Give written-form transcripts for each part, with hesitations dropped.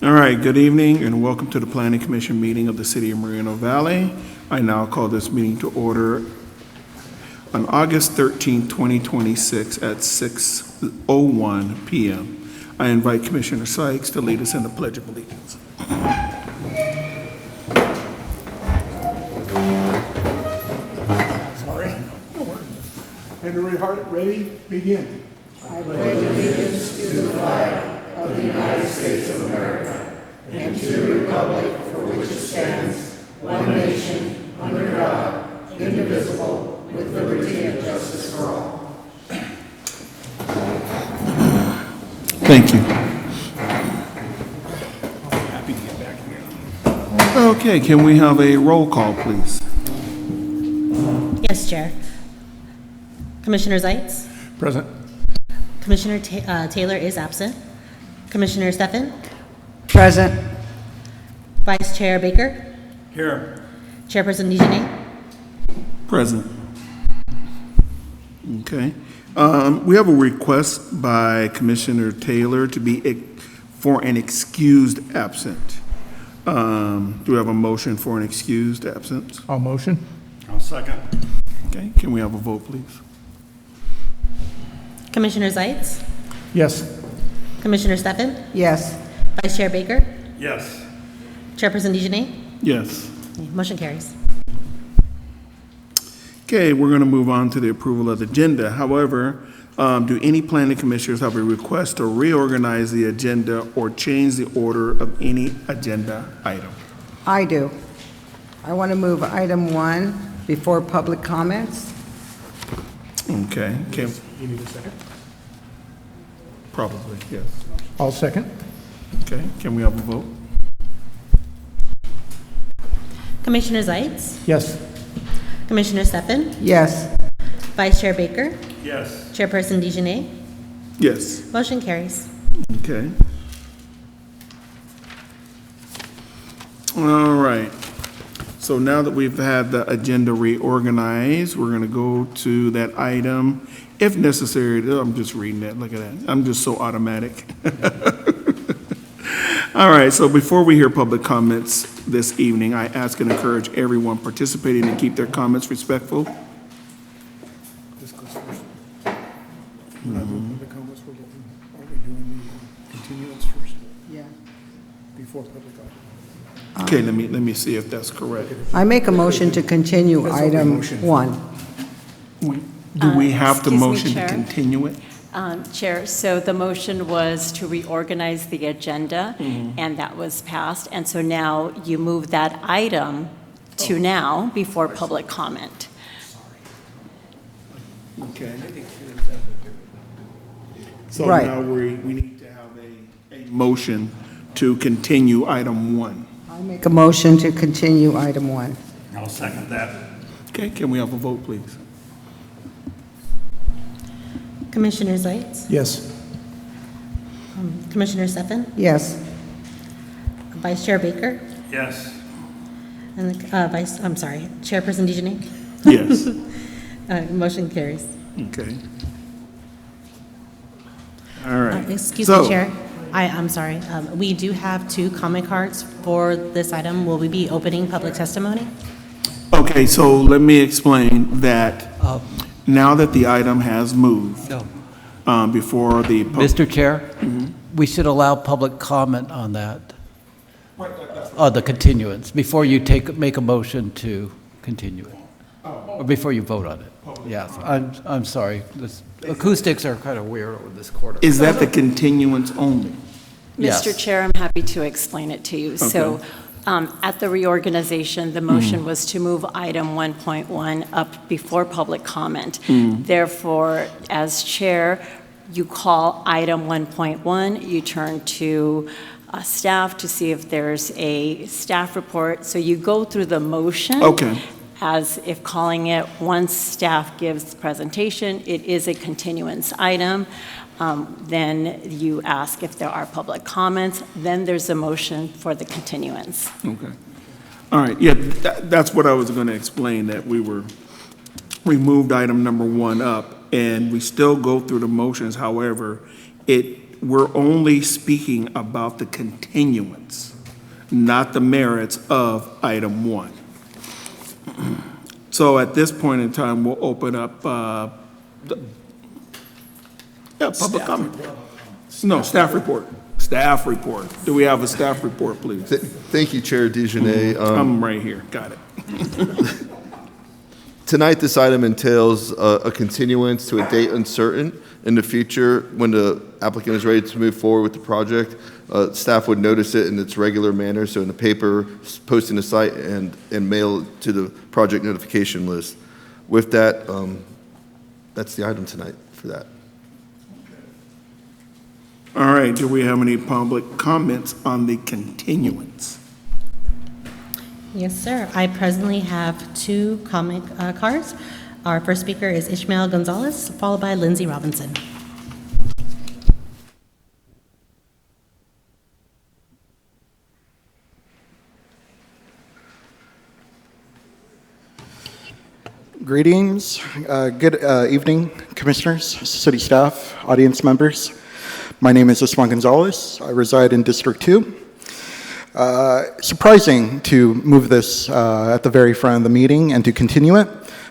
All right, good evening and welcome to the Planning Commission meeting of the City of Moreno Valley. I now call this meeting to order on August 13, 2026 at 6:01 p.m. I invite Commissioner Sykes to lead us in the Pledge of Allegiance. Sorry. Henry Hart, ready, begin. I pledge allegiance to the flag of the United States of America and to the republic for which it stands, one nation, under God, indivisible, with liberty and justice for all. Thank you. Happy to get back here. Okay, can we have a roll call, please? Yes, Chair. Commissioner Zeitz? Present. Commissioner Taylor is absent. Commissioner Stefan? Present. Vice Chair Baker? Here. Chairperson Dijonay? Present. Okay. We have a request by Commissioner Taylor to be for an excused absent. Do we have a motion for an excused absence? I'll motion. I'll second. Okay, can we have a vote, please? Commissioner Zeitz? Yes. Commissioner Stefan? Yes. Vice Chair Baker? Yes. Chairperson Dijonay? Yes. Motion carries. Okay, we're going to move on to the approval of the agenda. However, do any planning commissioners have a request to reorganize the agenda or change the order of any agenda item? I do. I want to move item 1 before public comments. Okay, can, You need a second? probably, yes. I'll second. Okay, can we have a vote? Commissioner Zeitz? Yes. Commissioner Stefan? Yes. Vice Chair Baker? Yes. Chairperson Dijonay? Yes. Motion carries. Okay. All right. So now that we've had the agenda reorganized, we're going to go to that item. If necessary, I'm just reading that, look at that. I'm just so automatic. All right, so before we hear public comments this evening, I ask and encourage everyone participating to keep their comments respectful. This goes first. The comments we're getting, are we doing the continuance first Yeah. before public comment? Okay, let me see if that's correct. I make a motion to continue That's what we item motioned. 1. Do we have to Excuse me, motion to Chair. continue it? Chair, so the motion was to reorganize the agenda, and that was passed. And so now you move that item to now before public comment. Okay. So Right. now we need to have a motion to continue item 1. I make a motion to continue item 1. I'll second that. Okay, can we have a vote, please? Commissioner Zeitz? Yes. Commissioner Stefan? Yes. Vice Chair Baker? Yes. And Chairperson Dijonay? Yes. Motion carries. Okay. All right. Excuse So- me, Chair. I'm sorry. We do have 2 comment cards for this item. Will we be opening public testimony? Okay, so let me explain that now that the item has moved before the. Mr. Chair, we should allow public comment on that, the continuance, before you make a motion to continue it, or before you vote on it. Yes, I'm sorry. The acoustics are kind of weird over this quarter. Is that the continuance only? Yes. Mr. Chair, I'm happy to explain it to you. So at the reorganization, the motion was to move item 1.1 up before public comment. Therefore, as chair, you call item 1.1, you turn to staff to see if there's a staff report. So you go through the motion. Okay. As if calling it, once staff gives the presentation, it is a continuance item. Then you ask if there are public comments. Then there's a motion for the continuance. Okay. All right, yeah, that's what I was going to explain, that we moved item number 1 up, and we still go through the motions. However, it we're only speaking about the continuance, not the merits of item 1. So at this point in time, we'll open up, public comment. No, staff report. Staff report. Do we have a staff report, please? Thank you, Chair Dejanay. I'm right here. Got it. Tonight, this item entails a continuance to a date uncertain. In the future, when the applicant is ready to move forward with the project, staff would notice it in its regular manner, so in the paper, posting the site, and mail it to the project notification list. With that, that's the item tonight for that. All right, do we have any public comments on the continuance? Yes, sir. I presently have 2 comment cards. Our first speaker is Ishmael Gonzalez, followed by Lindsay Robinson. Greetings. Good evening, commissioners, city staff, audience members. My name is Ishmael Gonzalez. I reside in District 2. Surprising to move this at the very front of the meeting and to continue it.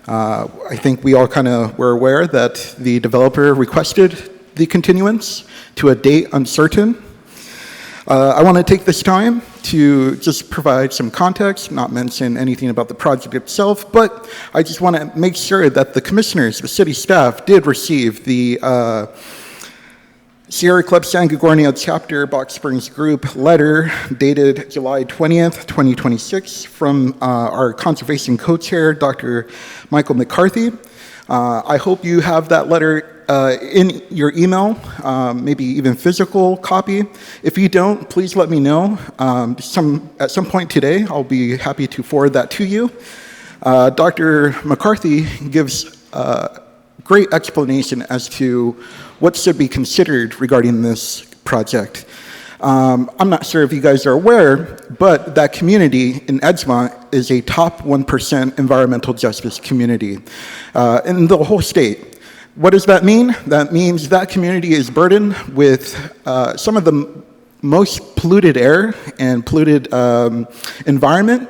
I think we all kind of were aware that the developer requested the continuance to a date uncertain. I want to take this time to just provide some context, not mention anything about the project itself, but I just want to make sure that the commissioners, the city staff, did receive the Sierra Club San Gorgonio Chapter Box Springs Group letter dated July 20th, 2026 from our conservation co-chair, Dr. Michael McCarthy. I hope you have that letter in your email, maybe even physical copy. If you don't, please let me know. At some point today, I'll be happy to forward that to you. Dr. McCarthy gives great explanation as to what should be considered regarding this project. I'm not sure if you guys are aware, but that community in Edgemont is a top 1% environmental justice community in the whole state. What does that mean? That means that community is burdened with some of the most polluted air and polluted environment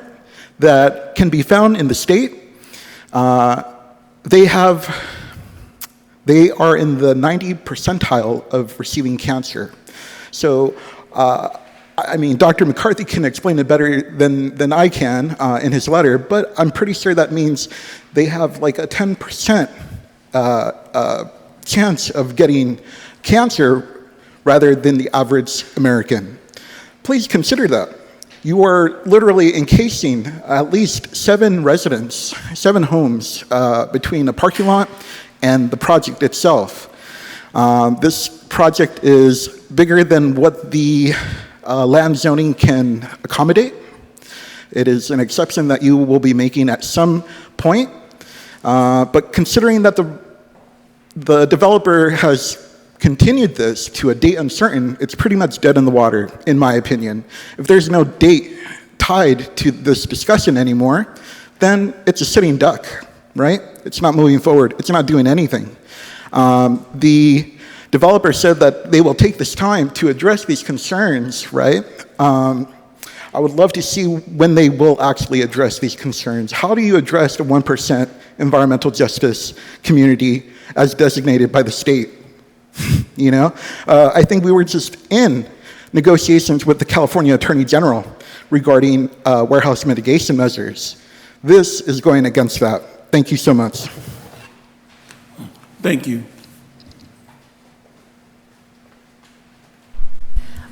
that can be found in the state. They are in the 90th percentile of receiving cancer. So, I mean, Dr. McCarthy can explain it better than I can in his letter, but I'm pretty sure that means they have like a 10% chance of getting cancer rather than the average American. Please consider that. You are literally encasing at least 7 residents, 7 homes between a parking lot and the project itself. This project is bigger than what the land zoning can accommodate. It is an exception that you will be making at some point, but considering that the developer has continued this to a date uncertain, it's pretty much dead in the water, in my opinion. If there's no date tied to this discussion anymore, then it's a sitting duck, right? It's not moving forward. It's not doing anything. The developer said that they will take this time to address these concerns, right? I would love to see when they will actually address these concerns. How do you address the 1% environmental justice community as designated by the state? You know, I think we were just in negotiations with the California Attorney General regarding warehouse mitigation measures. This is going against that. Thank you so much. Thank you.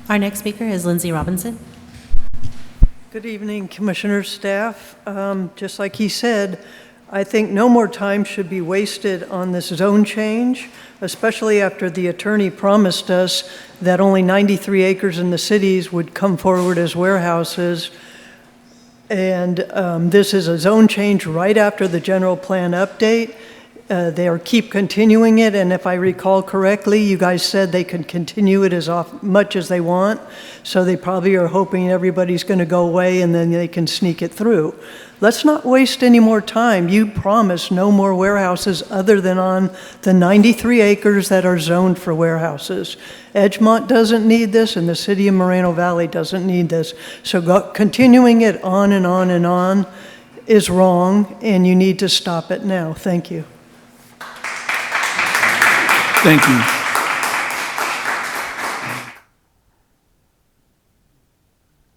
Our next speaker is Lindsay Robinson. Good evening, Commissioners, staff. Just like he said, I think no more time should be wasted on this zone change, especially after the attorney promised us that only 93 acres in the cities would come forward as warehouses. And this is a zone change right after the general plan update. They keep continuing it, and if I recall correctly, you guys said they can continue it as much as they want, so they probably are hoping everybody's going to go away and then they can sneak it through. Let's not waste any more time. You promised no more warehouses other than on the 93 acres that are zoned for warehouses. Edgemont doesn't need this, and the city of Moreno Valley doesn't need this. So continuing it on and on and on is wrong, and you need to stop it now. Thank you. Thank you.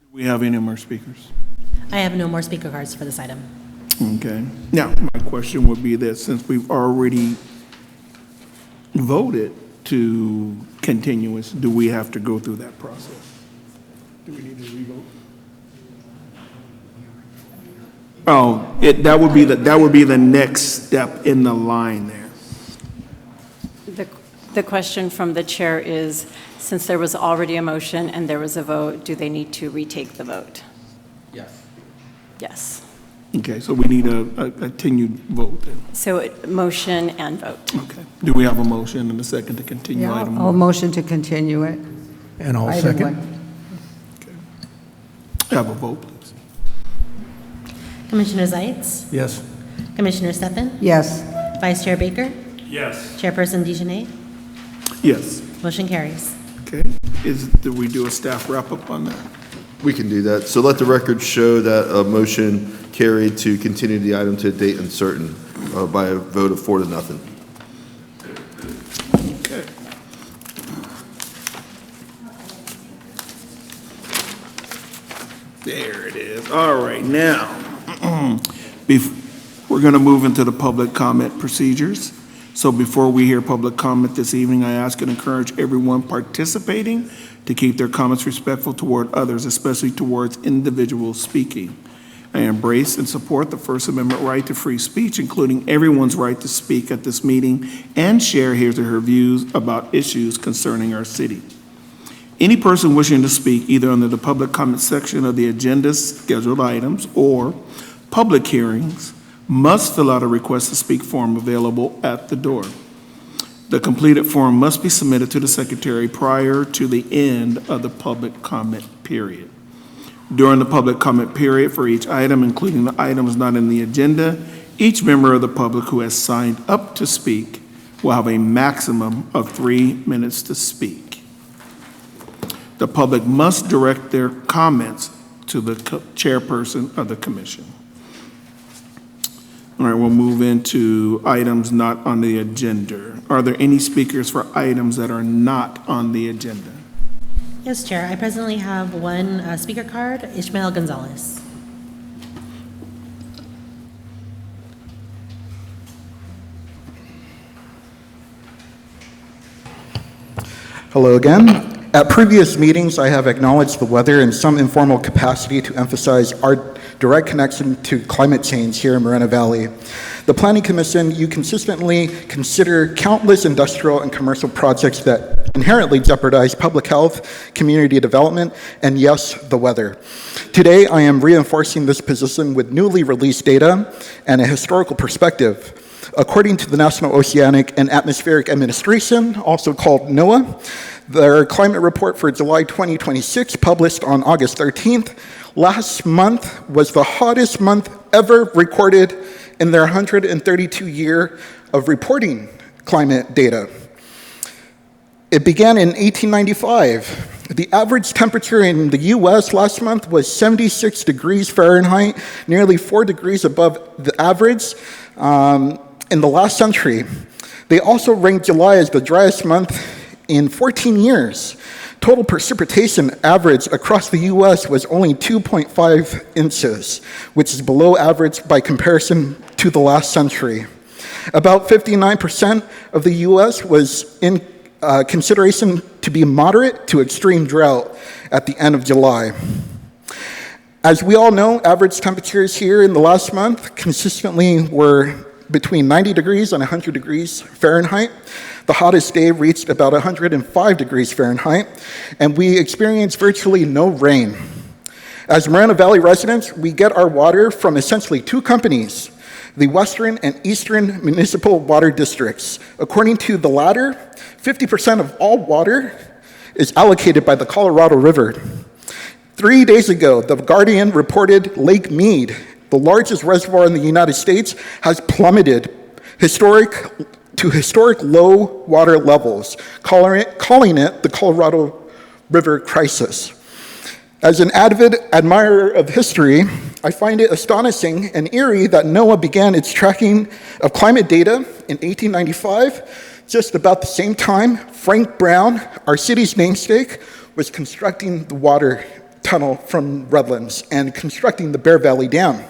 Do we have any more speakers? I have no more speaker cards for this item. Okay. Now, my question would be that since we've already voted to continuance, do we have to go through that process? Do we need to revote? Oh, that would be the next step in the line there. The question from the chair is, since there was already a motion and there was a vote, do they need to retake the vote? Yes. Yes. Okay, so we need a continued vote then. So motion and vote. Okay. Do we have a motion and a second to continue Yeah, item I'll one? motion to continue it. And I'll Item second. one. Have a vote, please. Commissioner Zeitz, Yes. Commissioner Stefan, Yes. Vice Chair Baker, Yes. Chairperson Dejanay. Yes. Motion carries. Okay. Do we do a staff wrap-up on that? We can do that. So let the record show that a motion carried to continue the item to a date uncertain by a vote of 4-0. Okay. There it is. All right, now, we're going to move into the public comment procedures. So before we hear public comment this evening, I ask and encourage everyone participating to keep their comments respectful toward others, especially towards individuals speaking. I embrace and support the First Amendment right to free speech, including everyone's right to speak at this meeting and share his or her views about issues concerning our city. Any person wishing to speak either under the public comment section of the agenda's scheduled items or public hearings must fill out a request to speak form available at the door. The completed form must be submitted to the secretary prior to the end of the public comment period. During the public comment period for each item, including the items not in the agenda, each member of the public who has signed up to speak will have a maximum of 3 minutes to speak. The public must direct their comments to the chairperson of the commission. All right, we'll move into items not on the agenda. Are there any speakers for items that are not on the agenda? Yes, Chair. I presently have one speaker card, Ishmael Gonzalez. Hello again. At previous meetings, I have acknowledged the weather in some informal capacity to emphasize our direct connection to climate change here in Moreno Valley. The Planning Commission, you consistently consider countless industrial and commercial projects that inherently jeopardize public health, community development, and yes, the weather. Today, I am reinforcing this position with newly released data and a historical perspective. According to the National Oceanic and Atmospheric Administration, also called NOAA, their climate report for July 2026, published on August 13th, last month was the hottest month ever recorded in their 132 year of reporting climate data. It began in 1895. The average temperature in the US last month was 76 degrees Fahrenheit, nearly 4 degrees above the average in the last century. They also ranked July as the driest month in 14 years. Total precipitation average across the US was only 2.5 inches, which is below average by comparison to the last century. About 59% of the US was in consideration to be moderate to extreme drought at the end of July. As we all know, average temperatures here in the last month consistently were between 90 degrees and 100 degrees Fahrenheit. The hottest day reached about 105 degrees Fahrenheit, and we experienced virtually no rain. As Moreno Valley residents, we get our water from essentially two companies the Western and Eastern Municipal Water Districts. According to the latter, 50% of all water is allocated by the Colorado River. 3 days ago, The Guardian reported Lake Mead, the largest reservoir in the United States, has plummeted to historic low water levels, calling it the Colorado River crisis. As an avid admirer of history, I find it astonishing and eerie that NOAA began its tracking of climate data in 1895, just about the same time Frank Brown, our city's namesake, was constructing the water tunnel from Redlands and constructing the Bear Valley Dam.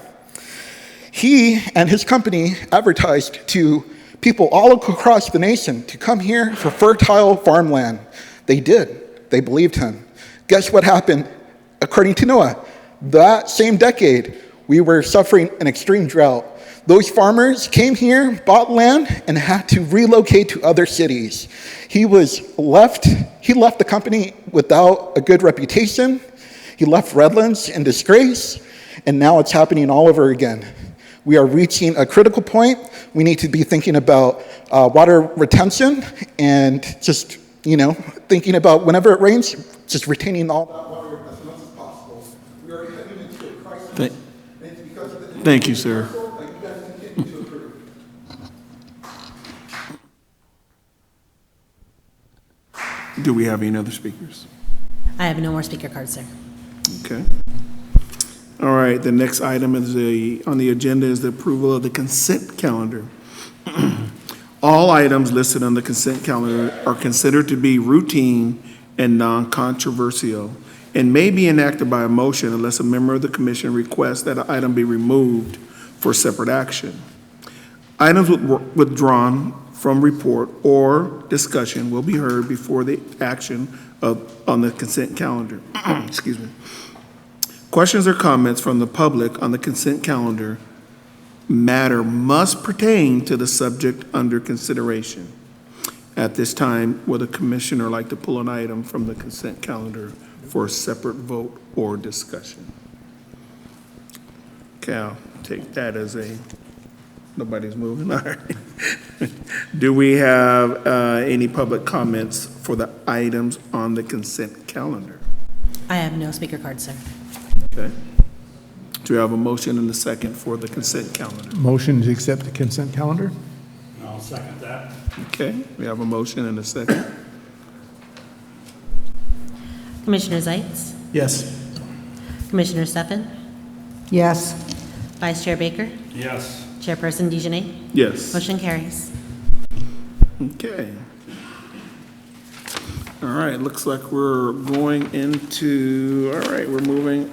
He and his company advertised to people all across the nation to come here for fertile farmland. They did. They believed him. Guess what happened? According to NOAA, that same decade, we were suffering an extreme drought. Those farmers came here, bought land, and had to relocate to other cities. He left the company without a good reputation. He left Redlands in disgrace, and now it's happening all over again. We are reaching a critical point. We need to be thinking about water retention and just, thinking about whenever it rains, just retaining all that water as much as possible. We are heading into a crisis. And it's because of the Thank you, sir. that you guys continue to approve. Do we have any other speakers? I have no more speaker cards, sir. Okay. All right, the next item on the agenda is the approval of the consent calendar. All items listed on the consent calendar are considered to be routine and non-controversial and may be enacted by a motion unless a member of the commission requests that an item be removed for separate action. Items withdrawn from report or discussion will be heard before the action on the consent calendar. Excuse me. Questions or comments from the public on the consent calendar matter must pertain to the subject under consideration. At this time, would a commissioner like to pull an item from the consent calendar for a separate vote or discussion? Okay, I'll take that as nobody's moving. All right. Do we have any public comments for the items on the consent calendar? I have no speaker cards, sir. Okay. Do we have a motion and a second for the consent calendar? Motion to accept the consent calendar? I'll second that. Okay, we have a motion and a second. Commissioner Zeitz, Yes. Commissioner Stefan, Yes. Vice Chair Baker, Yes. Chairperson Dejanay. Yes. Motion carries. Okay. All right, looks like we're moving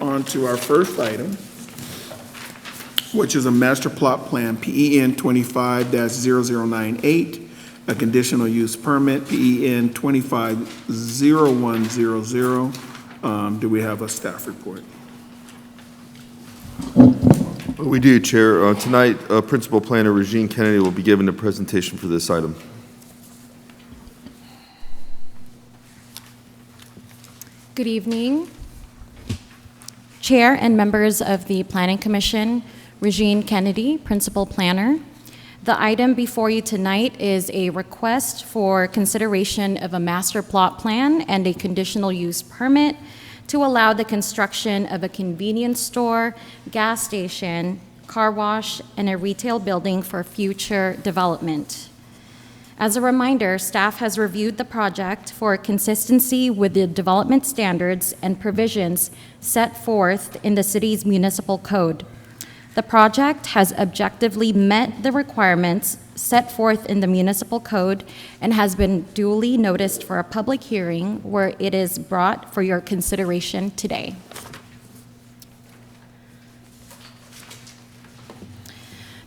on to our first item, which is a master plot plan, PEN 25-0098, a conditional use permit, PEN 25-0100. Do we have a staff report? We do, Chair. Tonight, Principal Planner Regine Kennedy will be giving a presentation for this item. Good evening, Chair and members of the Planning Commission. Regine Kennedy, Principal Planner. The item before you tonight is a request for consideration of a master plot plan and a conditional use permit to allow the construction of a convenience store, gas station, car wash, and a retail building for future development. As a reminder, staff has reviewed the project for consistency with the development standards and provisions set forth in the city's municipal code. The project has objectively met the requirements set forth in the municipal code and has been duly noticed for a public hearing where it is brought for your consideration today.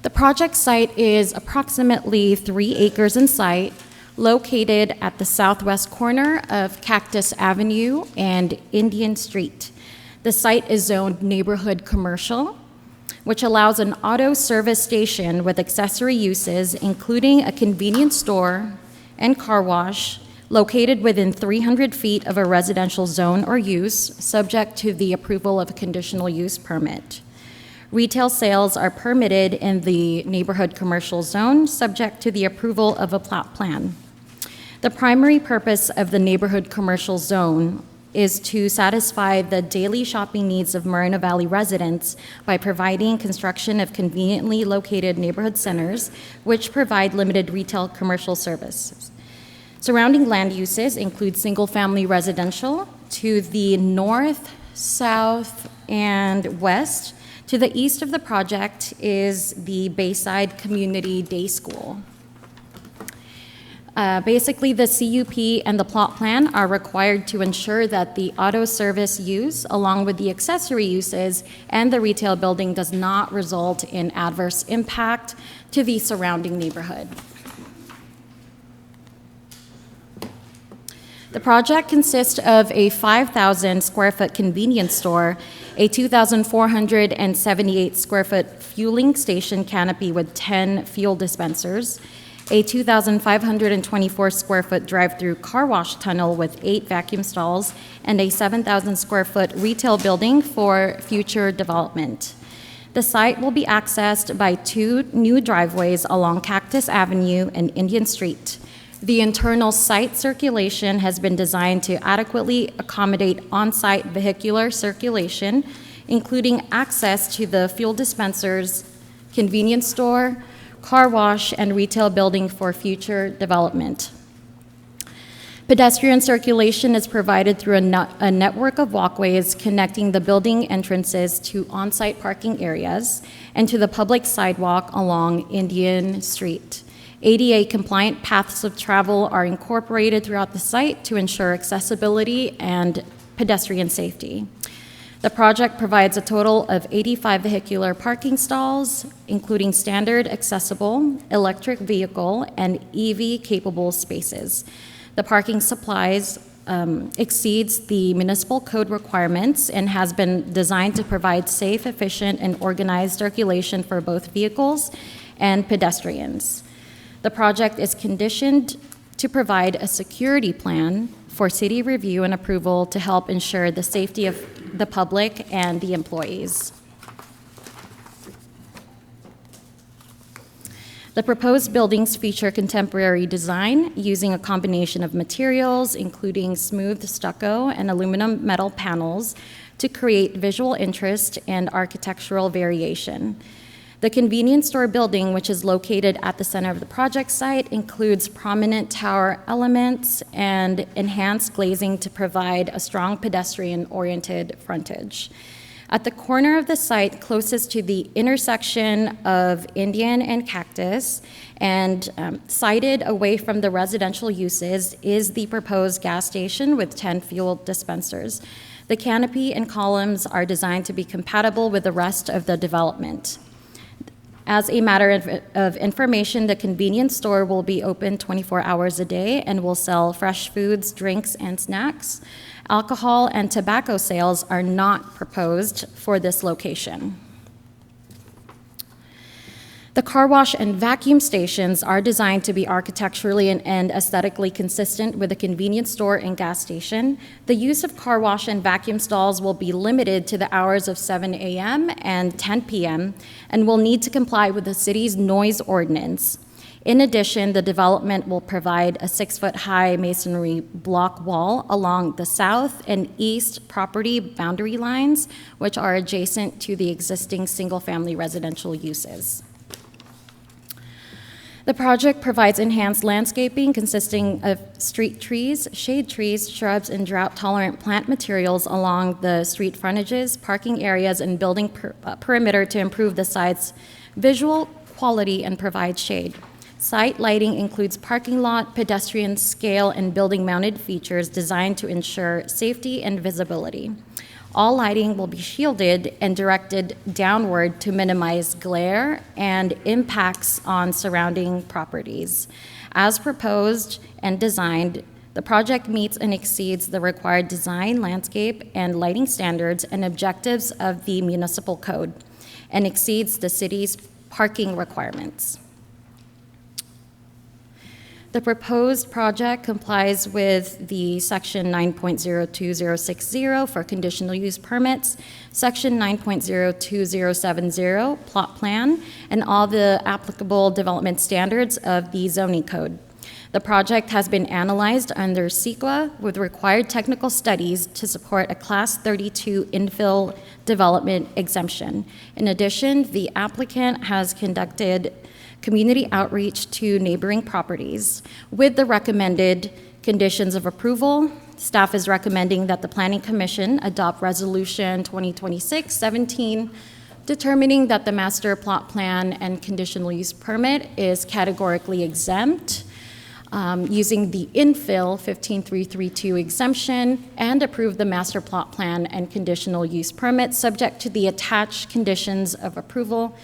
The project site is approximately 3 acres in site, located at the southwest corner of Cactus Avenue and Indian Street. The site is zoned neighborhood commercial, which allows an auto service station with accessory uses, including a convenience store and car wash, located within 300 feet of a residential zone or use, subject to the approval of a conditional use permit. Retail sales are permitted in the neighborhood commercial zone, subject to the approval of a plot plan. The primary purpose of the neighborhood commercial zone is to satisfy the daily shopping needs of Moreno Valley residents by providing construction of conveniently located neighborhood centers, which provide limited retail commercial services. Surrounding land uses include single-family residential to the north, south, and west. To the east of the project is the Bayside Community Day School. Basically, the CUP and the plot plan are required to ensure that the auto service use, along with the accessory uses and the retail building, does not result in adverse impact to the surrounding neighborhood. The project consists of a 5,000 square foot convenience store, a 2,478 square foot fueling station canopy with 10 fuel dispensers, a 2,524 square foot drive-through car wash tunnel with 8 vacuum stalls, and a 7,000 square foot retail building for future development. The site will be accessed by 2 new driveways along Cactus Avenue and Indian Street. The internal site circulation has been designed to adequately accommodate on-site vehicular circulation, including access to the fuel dispensers, convenience store, car wash, and retail building for future development. Pedestrian circulation is provided through a network of walkways connecting the building entrances to on-site parking areas and to the public sidewalk along Indian Street. ADA-compliant paths of travel are incorporated throughout the site to ensure accessibility and pedestrian safety. The project provides a total of 85 vehicular parking stalls, including standard, accessible, electric vehicle, and EV-capable spaces. The parking supplies exceeds the municipal code requirements and has been designed to provide safe, efficient, and organized circulation for both vehicles and pedestrians. The project is conditioned to provide a security plan for city review and approval to help ensure the safety of the public and the employees. The proposed buildings feature contemporary design using a combination of materials, including smooth stucco and aluminum metal panels, to create visual interest and architectural variation. The convenience store building, which is located at the center of the project site, includes prominent tower elements and enhanced glazing to provide a strong pedestrian-oriented frontage. At the corner of the site closest to the intersection of Indian and Cactus, and sited away from the residential uses, is the proposed gas station with 10 fuel dispensers. The canopy and columns are designed to be compatible with the rest of the development. As a matter of information, the convenience store will be open 24 hours a day and will sell fresh foods, drinks, and snacks. Alcohol and tobacco sales are not proposed for this location. The car wash and vacuum stations are designed to be architecturally and aesthetically consistent with a convenience store and gas station. The use of car wash and vacuum stalls will be limited to the hours of 7 a.m. and 10 p.m. and will need to comply with the city's noise ordinance. In addition, the development will provide a 6-foot-high masonry block wall along the south and east property boundary lines, which are adjacent to the existing single-family residential uses. The project provides enhanced landscaping consisting of street trees, shade trees, shrubs, and drought-tolerant plant materials along the street frontages, parking areas, and building perimeter to improve the site's visual quality and provide shade. Site lighting includes parking lot, pedestrian scale, and building-mounted features designed to ensure safety and visibility. All lighting will be shielded and directed downward to minimize glare and impacts on surrounding properties. As proposed and designed, the project meets and exceeds the required design, landscape, and lighting standards and objectives of the municipal code, and exceeds the city's parking requirements. The proposed project complies with the Section 9.02060 for conditional use permits, Section 9.02070 plot plan, and all the applicable development standards of the zoning code. The project has been analyzed under CEQA with required technical studies to support a Class 32 infill development exemption. In addition, the applicant has conducted community outreach to neighboring properties. With the recommended conditions of approval, staff is recommending that the Planning Commission adopt Resolution 2026-17, determining that the master plot plan and conditional use permit is categorically exempt, using the infill 15332 exemption, and approve the master plot plan and conditional use permit subject to the attached conditions of approval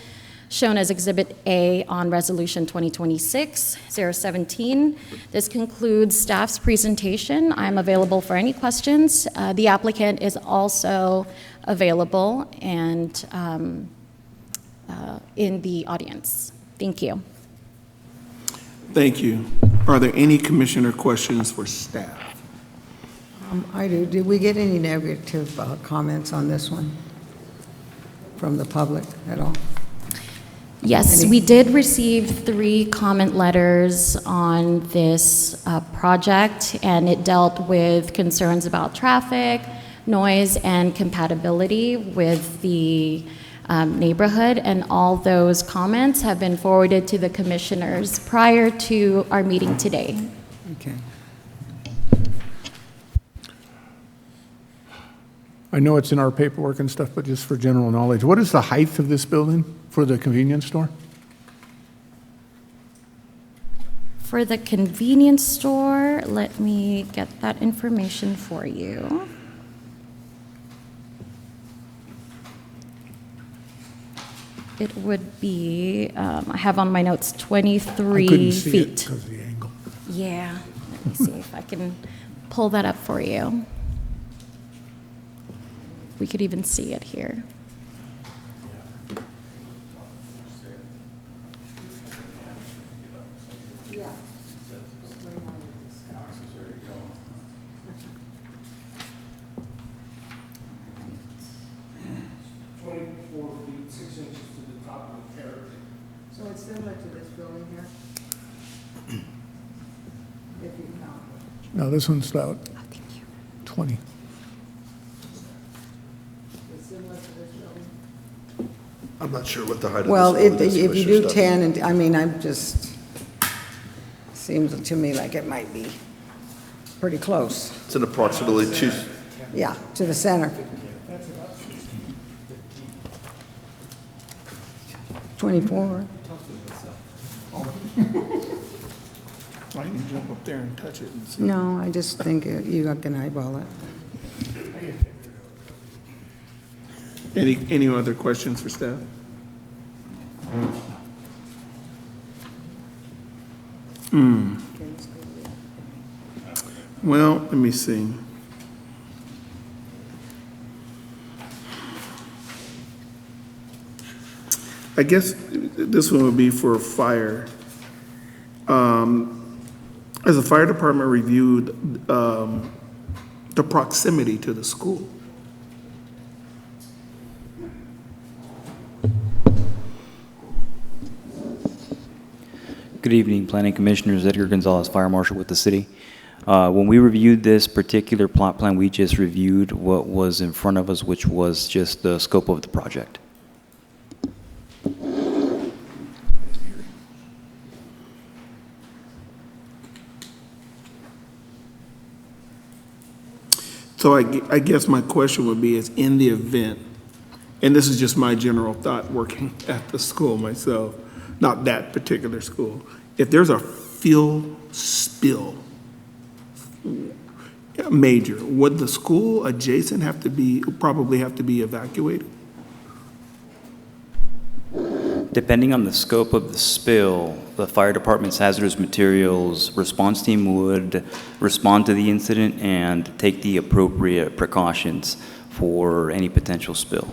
shown as Exhibit A on Resolution 2026-017. This concludes staff's presentation. I'm available for any questions. The applicant is also available and in the audience. Thank you. Thank you. Are there any commissioner questions for staff? I do. Did we get any negative comments on this one from the public at all? Yes, we did receive 3 comment letters on this project, and it dealt with concerns about traffic, noise, and compatibility with the neighborhood, and all those comments have been forwarded to the commissioners prior to our meeting today. Okay. I know it's in our paperwork and stuff, but just for general knowledge, what is the height of this building for the convenience store? For the convenience store, let me get that information for you. It would be, I have on my notes, 23 I couldn't see it feet. because of the angle. Yeah, let me see if I can pull that up for you. We could even see it here. So it's similar to this building here? If you count. No, this one's about 20. It's similar to this building? I'm not sure what the height of this Well, building if is, you Commissioner do Stubbs. 10, and, I mean, I'm just, seems to me like it might be pretty close. It's an approximately 2, Yeah, to the center. 24. I can jump up there and touch it and see. No, I just think you can eyeball it. Any other questions for staff? Well, let me see. I guess this one would be for fire. Has the fire department reviewed the proximity to the school? Good evening, Planning Commissioners. Edgar Gonzalez, Fire Marshal with the city. When we reviewed this particular plot plan, we just reviewed what was in front of us, which was just the scope of the project. So I guess my question would be is in the event, and this is just my general thought working at the school myself, not that particular school, if there's a fuel spill, major, would the school adjacent probably have to be evacuated? Depending on the scope of the spill, the fire department's hazardous materials response team would respond to the incident and take the appropriate precautions for any potential spill.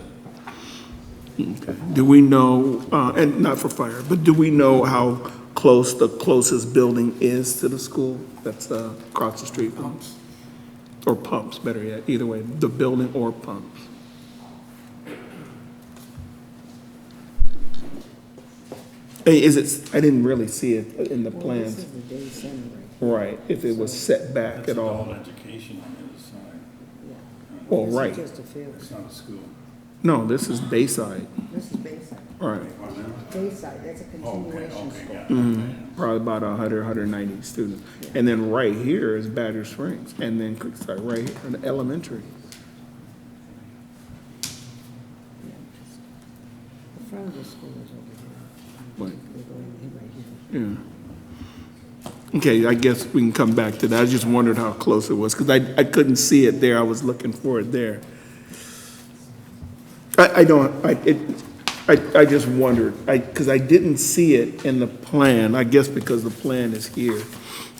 Okay. Do we know, and not for fire, but do we know how the closest building is to the school that's across the street from us? Or pumps, better yet, either way, the building or pumps. Hey, I didn't really see it in the plans. This is the day center, Right, if it was set back at all. Adult education on the other side. Well, This is right. just a field. It's not a school. No, this is Bayside. This is Bayside. Right. Bayside, that's a continuation Okay, school. got it. Probably about 100, 190 students. And then right here is Badger Springs, and then Creekside, right here, in the elementary. The front of the school is over here. Right. We're going in right here. Yeah. Okay, I guess we can come back to that. I just wondered how close it was, because I couldn't see it there. I was looking for it there. I just wondered, because I didn't see it in the plan, I guess because the plan is here,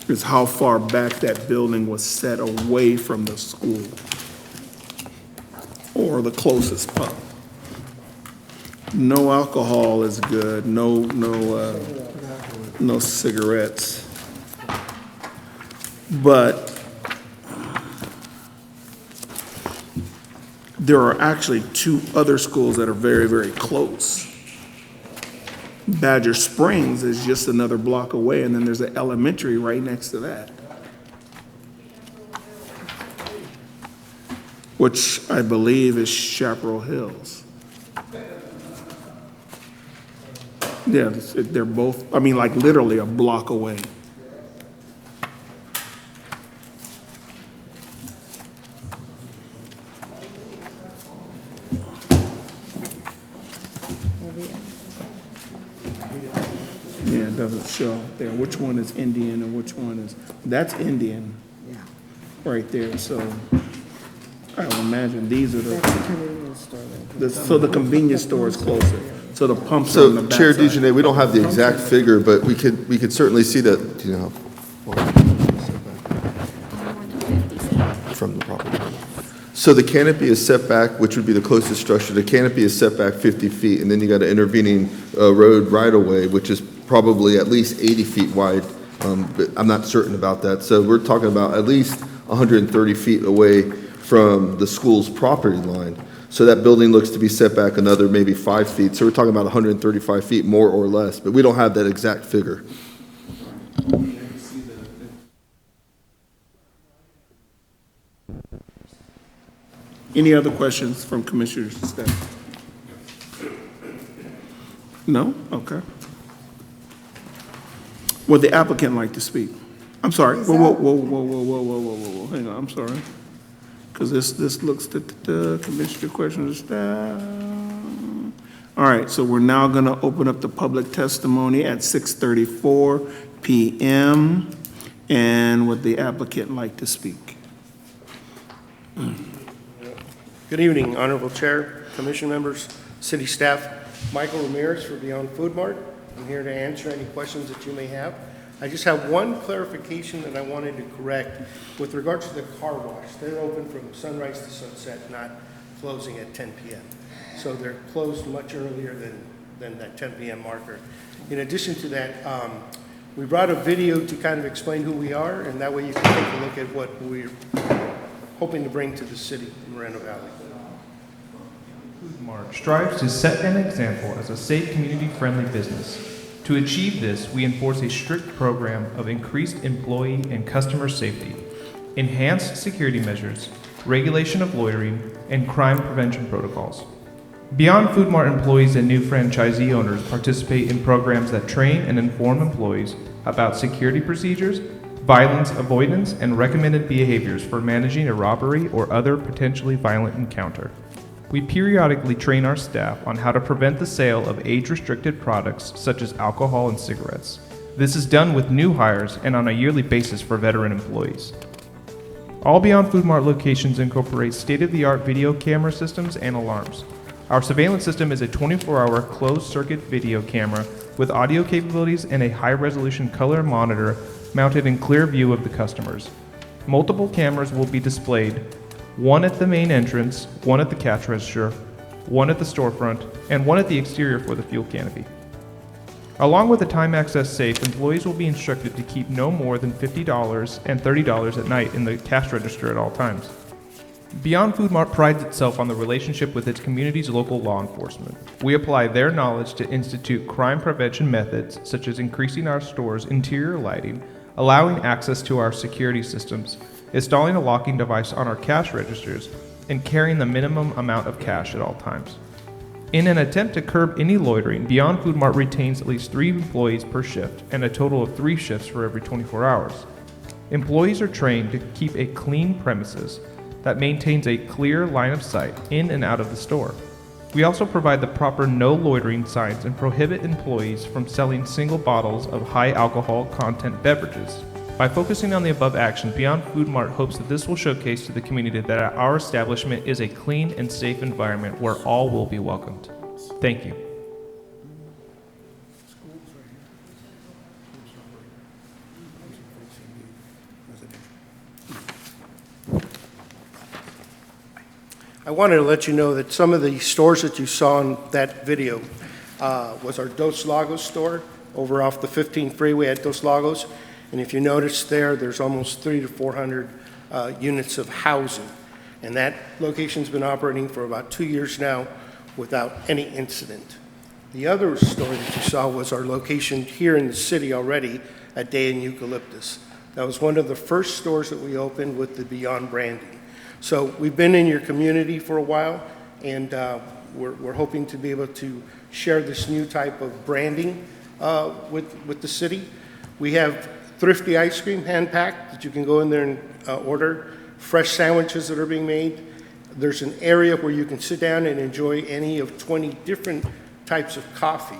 is how far back that building was set away from the school or the closest pump. No alcohol is good, no cigarettes. But there are actually two other schools that are very, very close. Badger Springs is just another block away, and then there's an elementary right next to that, which I believe is Chaparral Hills. Yeah, they're both, I mean, like literally a block away. Yeah, it doesn't show there which one is Indian and which one is, that's Indian Yeah. right there, so I would imagine these are That's the convenience store. so the convenience store is closer, so the pumps are on the So backside. Chair Dejanay, we don't have the exact figure, but we could certainly see that, you know, from the property. So the canopy is set back, which would be the closest structure. The canopy is set back 50 feet, and then you got an intervening road right-of-way, which is probably at least 80 feet wide. But I'm not certain about that. So we're talking about at least 130 feet away from the school's property line. So that building looks to be set back another maybe 5 feet. So we're talking about 135 feet more or less, but we don't have that exact figure. Any other questions from commissioners and staff? No? Okay. Would the applicant like to speak? I'm sorry. Whoa. Hang on, I'm sorry. Because this looks to the commissioner questions of staff. All right, so we're now going to open up the public testimony at 6:34 p.m. And would the applicant like to speak? Good evening, Honorable Chair, Commission members, city staff. Michael Ramirez for Beyond Food Mart. I'm here to answer any questions that you may have. I just have one clarification that I wanted to correct with regards to the car wash. They're open from sunrise to sunset, not closing at 10 p.m. So they're closed much earlier than that 10 p.m. marker. In addition to that, we brought a video to kind of explain who we are, and that way you can take a look at what we're hoping to bring to the city of Moreno Valley. Food Mart strives to set an example as a safe, community-friendly business. To achieve this, we enforce a strict program of increased employee and customer safety, enhanced security measures, regulation of loitering, and crime prevention protocols. Beyond Food Mart employees and new franchisee owners participate in programs that train and inform employees about security procedures, violence avoidance, and recommended behaviors for managing a robbery or other potentially violent encounter. We periodically train our staff on how to prevent the sale of age-restricted products such as alcohol and cigarettes. This is done with new hires and on a yearly basis for veteran employees. All Beyond Food Mart locations incorporate state-of-the-art video camera systems and alarms. Our surveillance system is a 24-hour closed-circuit video camera with audio capabilities and a high-resolution color monitor mounted in clear view of the customers. Multiple cameras will be displayed, one at the main entrance, one at the cash register, one at the storefront, and one at the exterior for the fuel canopy. Along with the time access safe, employees will be instructed to keep no more than $50 and $30 at night in the cash register at all times. Beyond Food Mart prides itself on the relationship with its community's local law enforcement. We apply their knowledge to institute crime prevention methods such as increasing our store's interior lighting, allowing access to our security systems, installing a locking device on our cash registers, and carrying the minimum amount of cash at all times. In an attempt to curb any loitering, Beyond Food Mart retains at least 3 employees per shift and a total of 3 shifts for every 24 hours. Employees are trained to keep a clean premises that maintains a clear line of sight in and out of the store. We also provide the proper no loitering signs and prohibit employees from selling single bottles of high alcohol content beverages. By focusing on the above actions, Beyond Food Mart hopes that this will showcase to the community that our establishment is a clean and safe environment where all will be welcomed. Thank you. I wanted to let you know that some of the stores that you saw in that video was our Dos Lagos store over off the 15 freeway at Dos Lagos. And if you notice there's almost 300 to 400 units of housing. And that location's been operating for about 2 years now without any incident. The other store that you saw was our location here in the city already at Day and Eucalyptus. That was one of the first stores that we opened with the Beyond branding. So we've been in your community for a while, and we're hoping to be able to share this new type of branding with the city. We have thrifty ice cream hand-packed that you can go in there and order, fresh sandwiches that are being made. There's an area where you can sit down and enjoy any of 20 different types of coffee,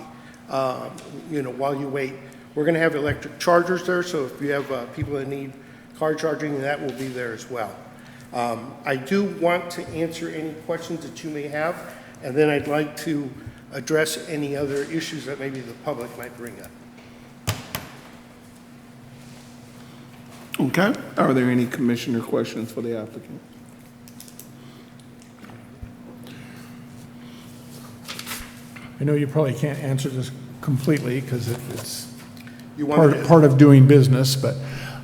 while you wait. We're going to have electric chargers there, so if you have people that need car charging, that will be there as well. I do want to answer any questions that you may have, and then I'd like to address any other issues that maybe the public might bring up. Okay. Are there any commissioner questions for the applicant? I know you probably can't answer this completely because it's You want part of doing business, but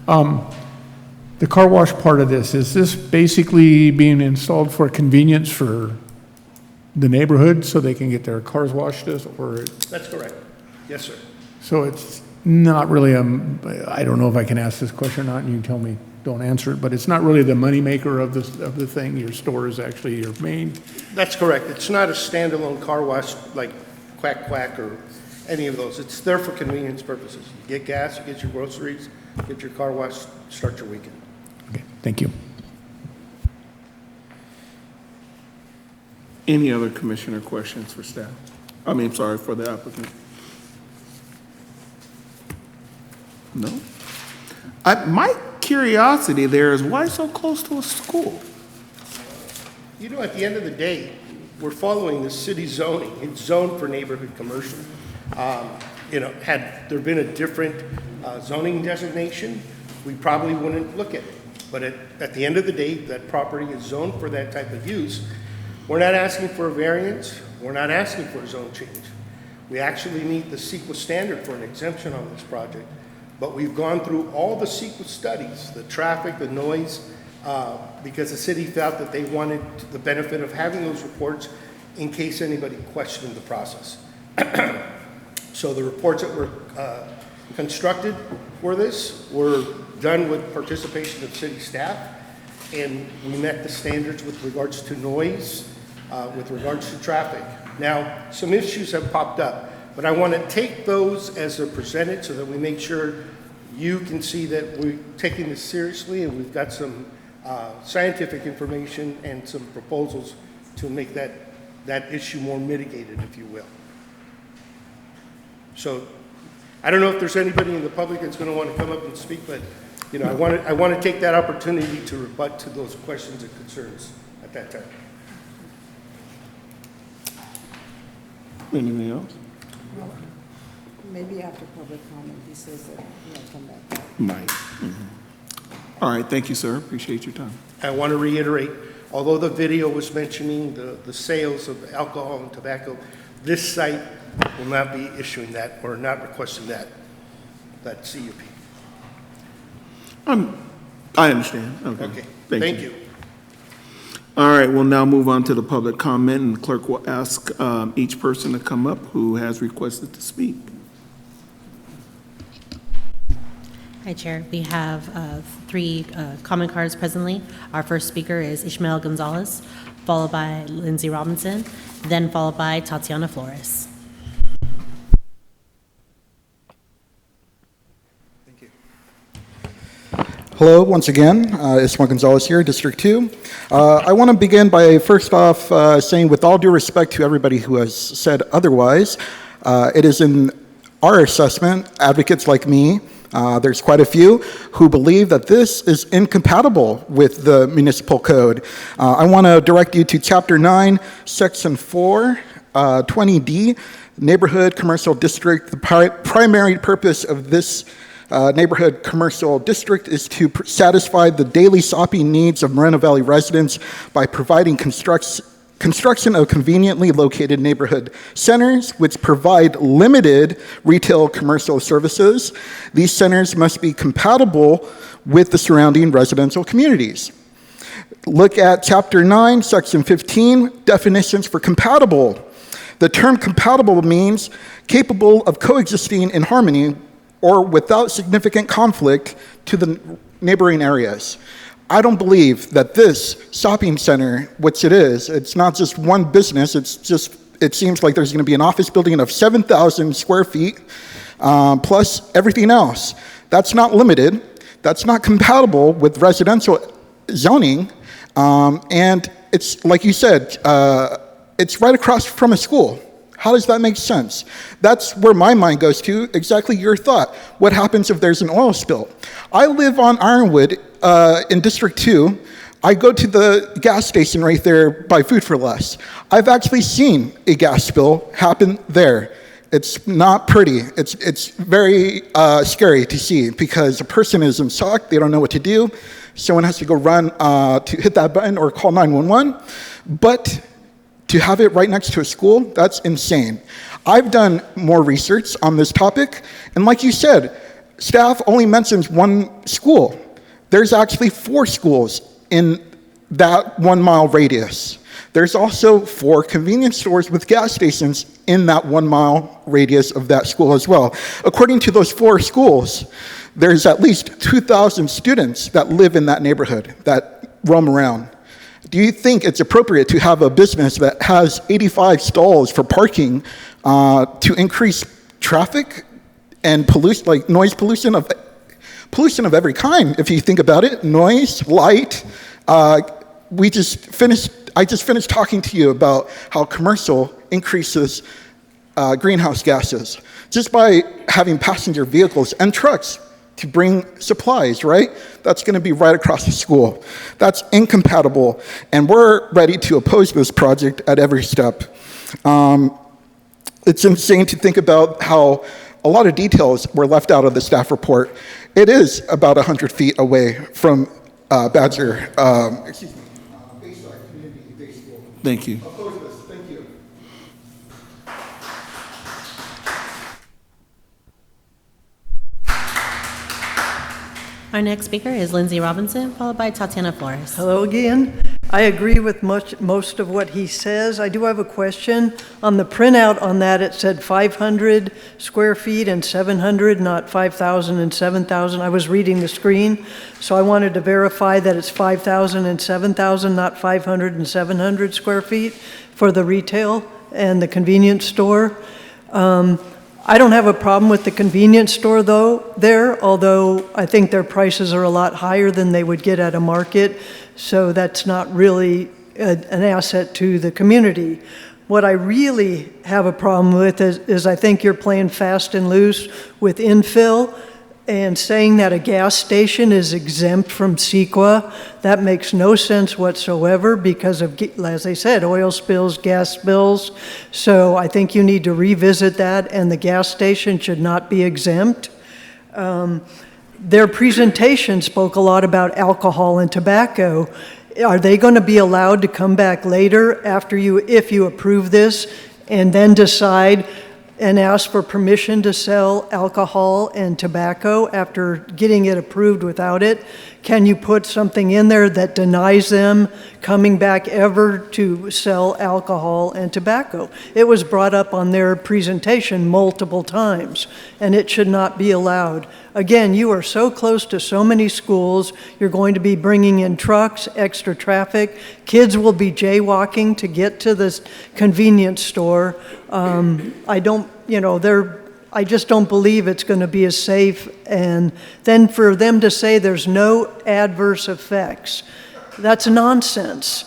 the car wash part of this, is this basically being installed for convenience for the neighborhood so they can get their cars washed, or? That's correct. Yes, sir. So it's not really, I don't know if I can ask this question or not, and you tell me don't answer it, but it's not really the moneymaker of the thing. Your store is actually your main. That's correct. It's not a standalone car wash like Quack Quack or any of those. It's there for convenience purposes. You get gas, you get your groceries, get your car wash, start your weekend. Okay, thank you. Any other commissioner questions for staff? For the applicant? No? My curiosity there is, why so close to a school? You know, at the end of the day, we're following the city zoning. It's zoned for neighborhood commercial. Had there been a different zoning designation, we probably wouldn't look at it. But at the end of the day, that property is zoned for that type of use. We're not asking for a variance. We're not asking for a zone change. We actually meet the CEQA standard for an exemption on this project. But we've gone through all the CEQA studies, the traffic, the noise, because the city felt that they wanted the benefit of having those reports in case anybody questioned the process. So the reports that were constructed for this were done with participation of city staff, and we met the standards with regards to noise, with regards to traffic. Now, some issues have popped up, but I want to take those as they're presented so that we make sure you can see that we're taking this seriously, and we've got some scientific information and some proposals to make that issue more mitigated, if you will. So I don't know if there's anybody in the public that's going to want to come up and speak, but I want to take that opportunity to rebut to those questions and concerns at that time. Anything else? Maybe after public comment, he says that he'll come back. Might. All right, thank you, sir. Appreciate your time. I want to reiterate, although the video was mentioning the sales of alcohol and tobacco, this site will not be issuing that or not requesting that CUP. I understand. Okay. Okay, thank you. All right, we'll now move on to the public comment, and the clerk will ask each person to come up who has requested to speak. Hi, Chair. We have 3 comment cards presently. Our first speaker is Ishmael Gonzalez, followed by Lindsay Robinson, then followed by Tatiana Flores. Hello, once again, Ismael Gonzalez here, District 2. I want to begin by first off saying, with all due respect to everybody who has said otherwise, it is in our assessment, advocates like me, there's quite a few, who believe that this is incompatible with the municipal code. I want to direct you to Chapter 9, Section 4, 20D, Neighborhood Commercial District. The primary purpose of this neighborhood commercial district is to satisfy the daily shopping needs of Moreno Valley residents by providing construction of conveniently located neighborhood centers, which provide limited retail commercial services. These centers must be compatible with the surrounding residential communities. Look at Chapter 9, Section 15, definitions for compatible. The term compatible means capable of coexisting in harmony or without significant conflict to the neighboring areas. I don't believe that this shopping center, which it is, it's not just one business, it seems like there's gonna be an office building of 7,000 square feet, plus everything else. That's not limited, that's not compatible with residential zoning, and it's, like you said, it's right across from a school. How does that make sense? That's where my mind goes to, exactly your thought. What happens if there's an oil spill? I live on Ironwood in District 2. I go to the gas station right there by Food for Less. I've actually seen a gas spill happen there. It's not pretty. It's very scary to see because a person is in shock. They don't know what to do. Someone has to go run to hit that button or call 911. But to have it right next to a school, that's insane. I've done more research on this topic, and like you said, staff only mentions one school. There's actually 4 schools in that 1 mile radius. There's also 4 convenience stores with gas stations in that 1 mile radius of that school as well. According to those 4 schools, there's at least 2,000 students that live in that neighborhood, that roam around. Do you think it's appropriate to have a business that has 85 stalls for parking to increase traffic and noise pollution of every kind? If you think about it, noise, light. I just finished talking to you about how commercial increases greenhouse gases just by having passenger vehicles and trucks to bring supplies, right? That's going to be right across the school. That's incompatible, and we're ready to oppose this project at every step. It's insane to think about how a lot of details were left out of the staff report. It is about 100 feet away from Bayside Community Day School. Thank you. Oppose this. Thank you. Our next speaker is Lindsay Robinson, followed by Tatiana Flores. Hello again. I agree with most of what he says. I do have a question. On the printout on that, it said 500 square feet and 700, not 5,000 and 7,000. I was reading the screen, so I wanted to verify that it's 5,000 and 7,000, not 500 and 700 square feet for the retail and the convenience store. I don't have a problem with the convenience store although I think their prices are a lot higher than they would get at a market, so that's not really an asset to the community. What I really have a problem with is I think you're playing fast and loose with infill and saying that a gas station is exempt from CEQA. That makes no sense whatsoever because of, as I said, oil spills, gas spills. So I think you need to revisit that, and the gas station should not be exempt. Their presentation spoke a lot about alcohol and tobacco. Are they going to be allowed to come back later if you approve this and then decide and ask for permission to sell alcohol and tobacco after getting it approved without it? Can you put something in there that denies them coming back ever to sell alcohol and tobacco? It was brought up on their presentation multiple times, and it should not be allowed. Again, you are so close to so many schools. You're going to be bringing in trucks, extra traffic. Kids will be jaywalking to get to this convenience store. I just don't believe it's going to be as safe. And then for them to say there's no adverse effects, that's nonsense.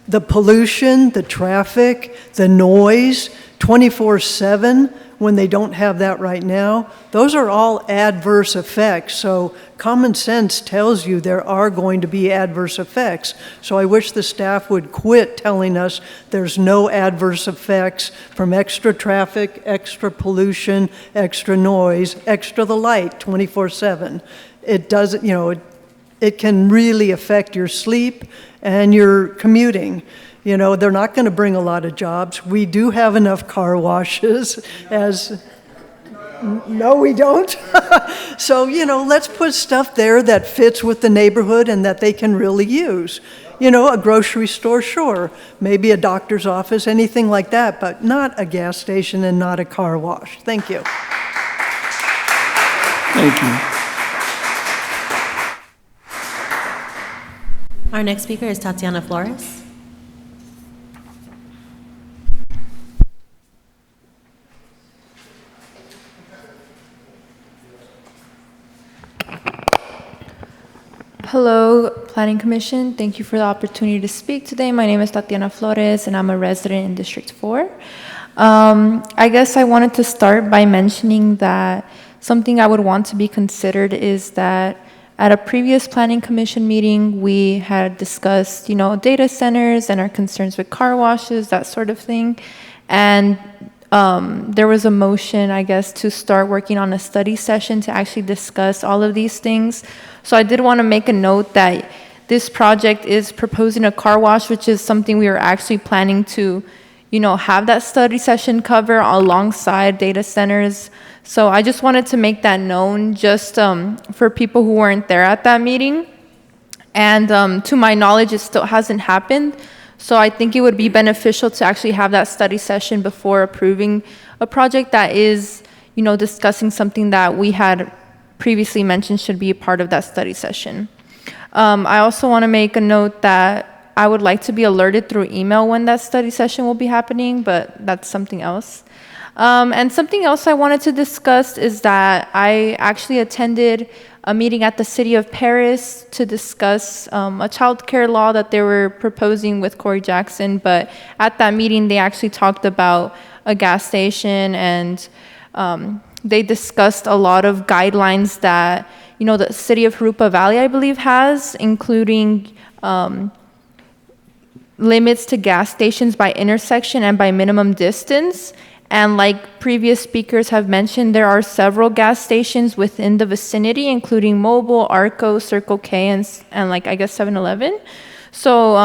The pollution, the traffic, the noise, 24/7, when they don't have that right now, those are all adverse effects. So common sense tells you there are going to be adverse effects. So I wish the staff would quit telling us there's no adverse effects from extra traffic, extra pollution, extra noise, extra the light 24/7. It doesn't, it can really affect your sleep and your commuting. They're not going to bring a lot of jobs. We do have enough car washes no, we don't. So, let's put stuff there that fits with the neighborhood and that they can really use. A grocery store, sure. Maybe a doctor's office, anything like that, but not a gas station and not a car wash. Thank you. Thank you. Our next speaker is Tatiana Flores. Hello, Planning Commission. Thank you for the opportunity to speak today. My name is Tatiana Flores, and I'm a resident in District 4. I guess I wanted to start by mentioning that something I would want to be considered is that at a previous Planning Commission meeting, we had discussed, data centers and our concerns with car washes, that sort of thing. And there was a motion, I guess, to start working on a study session to actually discuss all of these things. So I did want to make a note that this project is proposing a car wash, which is something we are actually planning to, have that study session cover alongside data centers. So I just wanted to make that known just for people who weren't there at that meeting. And to my knowledge, it still hasn't happened. So I think it would be beneficial to actually have that study session before approving a project that is, discussing something that we had previously mentioned should be a part of that study session. I also want to make a note that I would like to be alerted through email when that study session will be happening, but that's something else. And something else I wanted to discuss is that I actually attended a meeting at the City of Paris to discuss a child care law that they were proposing with Corey Jackson. But at that meeting, they actually talked about a gas station, and they discussed a lot of guidelines that, the City of Jurupa Valley, I believe, has, including limits to gas stations by intersection and by minimum distance. And like previous speakers have mentioned, there are several gas stations within the vicinity, including Mobil, Arco, Circle K, and 7-Eleven. So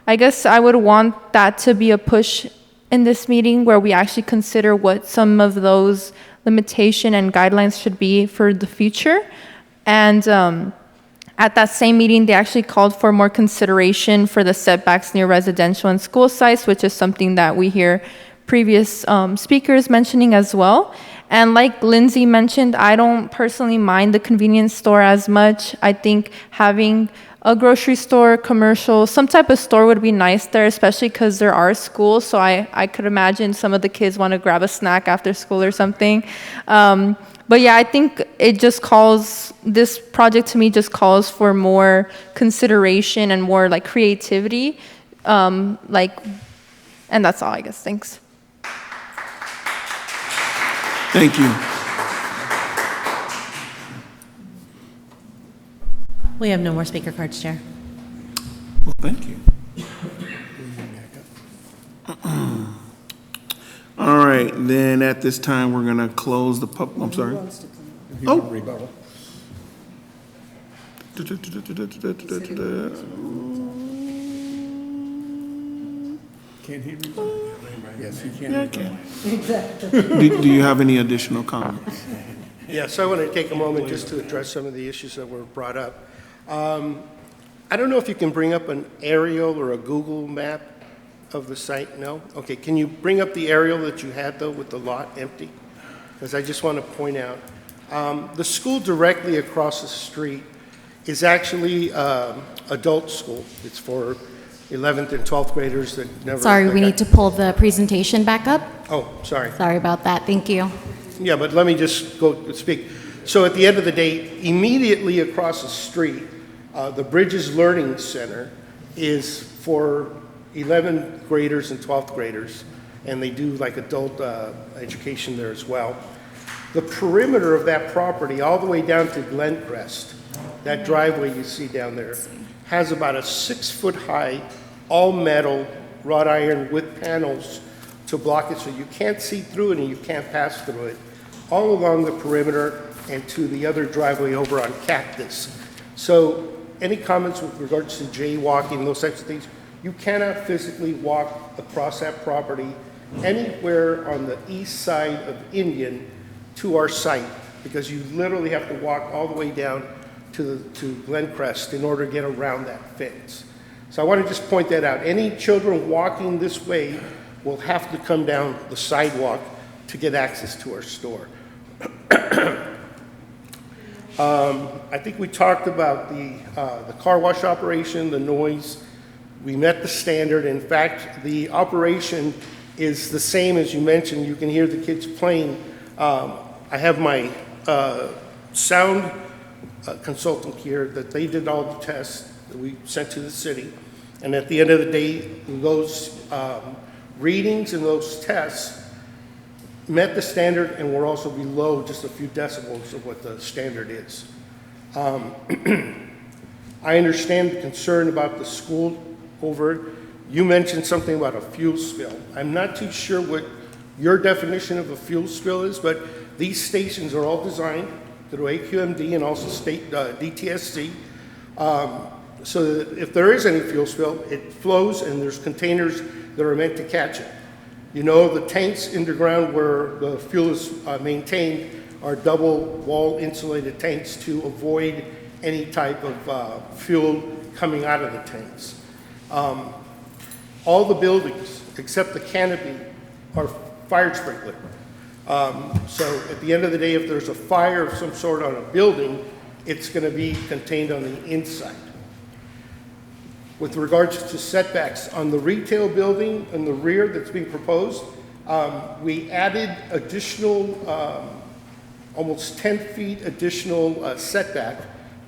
I guess I would want that to be a push in this meeting where we actually consider what some of those limitation and guidelines should be for the future. And at that same meeting, they actually called for more consideration for the setbacks near residential and school sites, which is something that we hear previous speakers mentioning as well. And like Lindsay mentioned, I don't personally mind the convenience store as much. I think having a grocery store, commercial, some type of store would be nice there, especially because there are schools. So I could imagine some of the kids want to grab a snack after school or something. But yeah, I think this project to me just calls for more consideration and more like creativity. And that's all, I guess. Thanks. Thank you. We have no more speaker cards, Chair. Well, thank you. All right, then at this time, we're going to close the I'm sorry. Oh. Can he read? Yes, he can. Do you have any additional comments? Yes, I want to take a moment just to address some of the issues that were brought up. I don't know if you can bring up an aerial or a Google map of the site, no? Okay, can you bring up the aerial that you had, though, with the lot empty? Because I just want to point out, the school directly across the street is actually adult school. It's for 11th and 12th graders that never... Sorry, we need to pull the presentation back up. Oh, sorry. Sorry about that. Thank you. Yeah, but let me just go speak. So at the end of the day, immediately across the street, the Bridges Learning Center is for 11th graders and 12th graders, and they do like adult education there as well. The perimeter of that property, all the way down to Glencrest, that driveway you see down there, has about a 6-foot-high, all-metal wrought iron with panels to block it so you can't see through it and you can't pass through it, all along the perimeter and to the other driveway over on Cactus. So any comments with regards to jaywalking, those types of things, you cannot physically walk across that property anywhere on the east side of Indian to our site, because you literally have to walk all the way down to Glencrest in order to get around that fence. So I want to just point that out. Any children walking this way will have to come down the sidewalk to get access to our store. I think we talked about the car wash operation, the noise. We met the standard. In fact, the operation is the same as you mentioned. You can hear the kids playing. I have my sound consultant here that they did all the tests that we sent to the city. And at the end of the day, those readings and those tests met the standard and were also below just a few decibels of what the standard is. I understand the concern about the school over. You mentioned something about a fuel spill. I'm not too sure what your definition of a fuel spill is, but these stations are all designed through AQMD and also state DTSC, so that if there is any fuel spill, it flows and there's containers that are meant to catch it. You know, the tanks underground where the fuel is maintained are double wall insulated tanks to avoid any type of fuel coming out of the tanks. All the buildings, except the canopy, are fire sprinkler. So at the end of the day, if there's a fire of some sort on a building, it's going to be contained on the inside. With regards to setbacks on the retail building in the rear that's being proposed, we added additional, almost 10 feet additional setback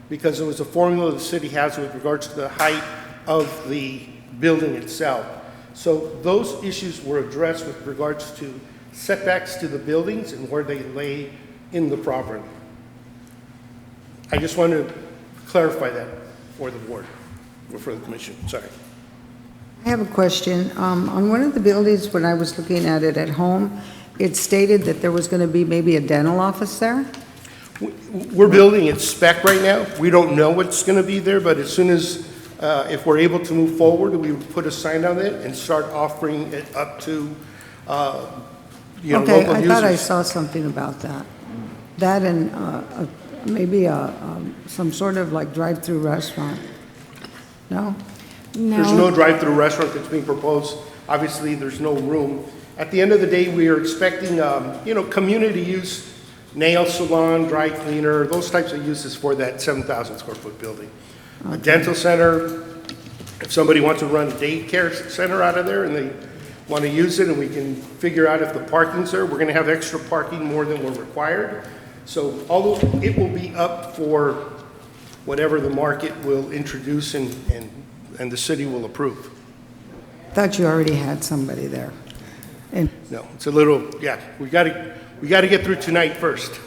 because it was a formula the city has with regards to the height of the building itself. So those issues were addressed with regards to setbacks to the buildings and where they lay in the property. I just wanted to clarify that for the board, or for the commission, sorry. I have a question. On one of the buildings, when I was looking at it at home, it stated that there was going to be maybe a dental office there? We're building it spec right now. We don't know what's going to be there, but as soon as, if we're able to move forward, we would put a sign on it and start offering it up to, local Okay, users. I thought I saw something about that. That and maybe some sort of like drive-through restaurant. No? There's no drive-through restaurant that's being proposed. Obviously, there's no room. At the end of the day, we are expecting, community use, nail salon, dry cleaner, those types of uses for that 7,000 square foot building. A dental center, if somebody wants to run a daycare center out of there and they want to use it and we can figure out if the parking's there, we're going to have extra parking more than we're required. So although it will be up for whatever the market will introduce and the city will approve. Thought you already had somebody there. And No, it's a little, yeah, we got to get through tonight first.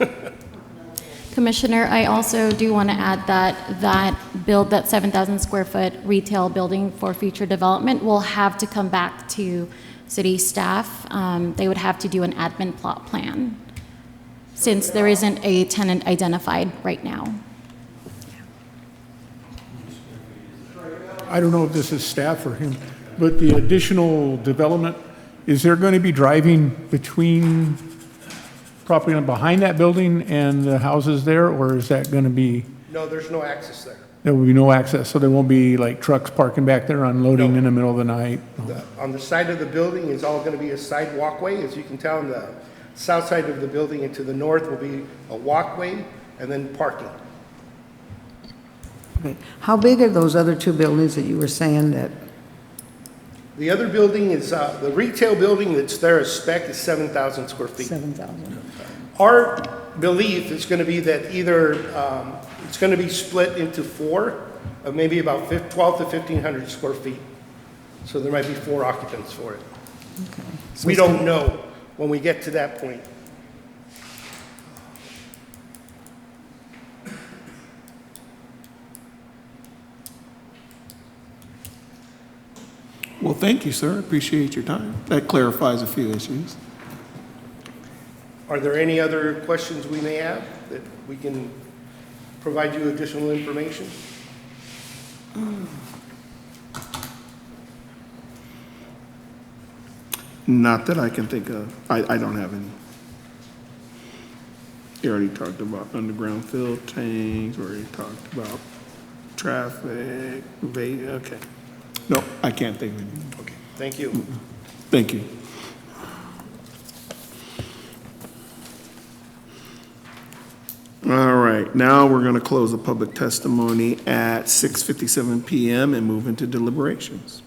Commissioner, I also do want to add that 7,000 square foot retail building for future development will have to come back to city staff. They would have to do an admin plot plan since there isn't a tenant identified right now. I don't know if this is staff or him. But the additional development, is there going to be driving between property line behind that building and the houses there, or is that going to be, No, there's no access there. there will be no access, so there won't be like trucks parking back there unloading in the middle of the night? On the side of the building is all going to be a side walkway. As you can tell, on the south side of the building and to the north will be a walkway and then parking. Okay. How big are those other two buildings that you were saying that, The other building is, the retail building that's there as spec is 7,000 square feet. 7,000? Our belief is going to be that either, it's going to be split into four, of maybe about 12 to 1,500 square feet. So there might be 4 occupants for it. Okay. So We it's don't know when we get to that point. Well, thank you, sir. Appreciate your time. That clarifies a few issues. Are there any other questions we may have that we can provide you additional information? Not that I can think of. I don't have any. You already talked about underground fill tanks, we already talked about traffic, okay. No, I can't think of any. Okay, thank you. Thank you. All right, now we're going to close the public testimony at 6:57 PM and move into deliberations.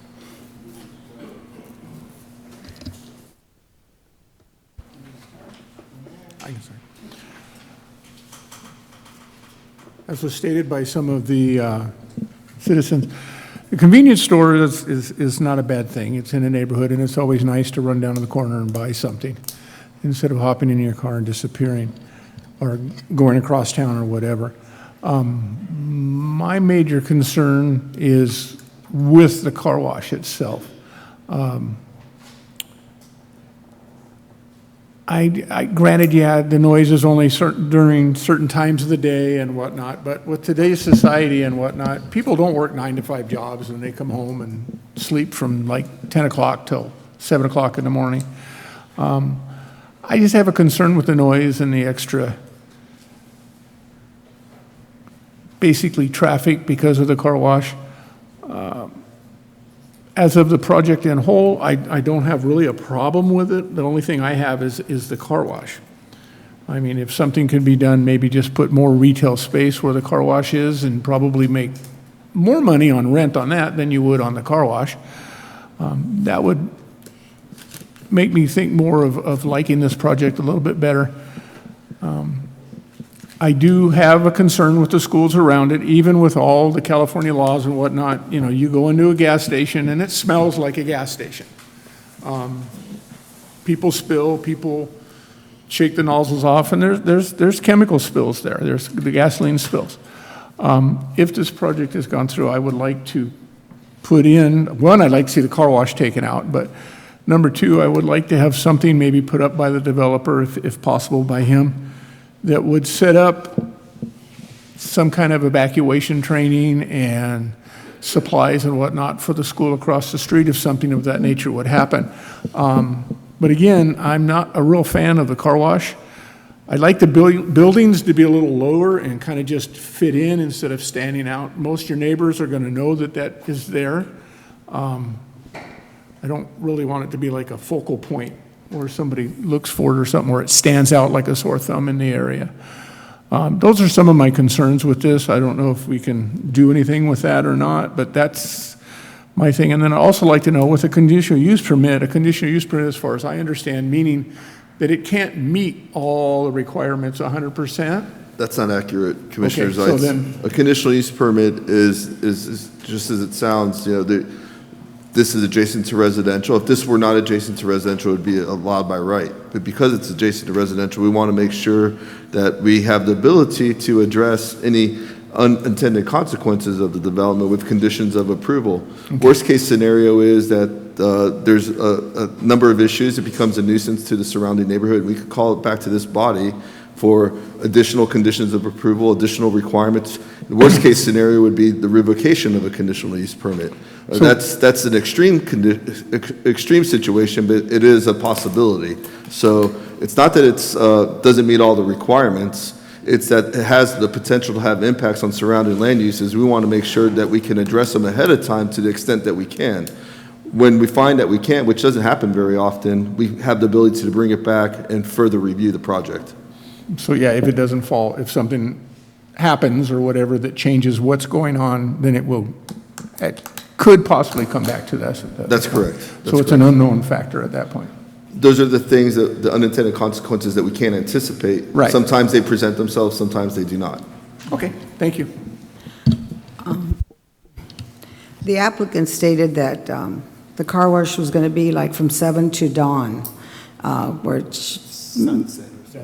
As was stated by some of the citizens, the convenience store is not a bad thing. It's in a neighborhood, and it's always nice to run down to the corner and buy something instead of hopping in your car and disappearing or going across town or whatever. My major concern is with the car wash itself. Granted, yeah, the noise is only during certain times of the day and whatnot, but with today's society and whatnot, people don't work 9 to 5 jobs and they come home and sleep from like 10 o'clock till 7 o'clock in the morning. I just have a concern with the noise and the extra, basically traffic because of the car wash. As of the project in whole, I don't have really a problem with it. The only thing I have is the car wash. I mean, if something could be done, maybe just put more retail space where the car wash is and probably make more money on rent on that than you would on the car wash. That would make me think more of liking this project a little bit better. I do have a concern with the schools around it, even with all the California laws and whatnot. You know, you go into a gas station and it smells like a gas station. People spill, people shake the nozzles off, and there's chemical spills there. There's the gasoline spills. If this project has gone through, I would like to put in, one, I'd like to see the car wash taken out, but number two, I would like to have something maybe put up by the developer, if possible by him, that would set up some kind of evacuation training and supplies and whatnot for the school across the street if something of that nature would happen. But again, I'm not a real fan of the car wash. I'd like the buildings to be a little lower and kind of just fit in instead of standing out. Most of your neighbors are going to know that that is there. I don't really want it to be like a focal point where somebody looks for it or something where it stands out like a sore thumb in the area. Those are some of my concerns with this. I don't know if we can do anything with that or not, but that's my thing. And then I'd also like to know with a conditional use permit, as far as I understand, meaning that it can't meet all the requirements 100%. That's not accurate, Commissioner Okay, so Zeitz. then- A conditional use permit is just as it sounds, you know, this is adjacent to residential. If this were not adjacent to residential, it would be allowed by right. But because it's adjacent to residential, we want to make sure that we have the ability to address any unintended consequences of the development with conditions of approval. Worst case scenario is that there's a number of issues. It becomes a nuisance to the surrounding neighborhood. We could call it back to this body for additional conditions of approval, additional requirements. The worst-case scenario would be the revocation of a conditional use permit. That's an extreme situation, but it is a possibility. So it's not that it's doesn't meet all the requirements. It's that it has the potential to have impacts on surrounding land uses. We want to make sure that we can address them ahead of time to the extent that we can. When we find that we can't, which doesn't happen very often, we have the ability to bring it back and further review the project. So yeah, if it doesn't fall, if something happens or whatever that changes what's going on, then it could possibly come back to us. That's correct. So it's an unknown factor at that point. Those are the things, the unintended consequences that we can't anticipate. Right. Sometimes they present themselves, sometimes they do not. Okay, thank you. The applicant stated that the car wash was going to be like from 7 to dawn, where it's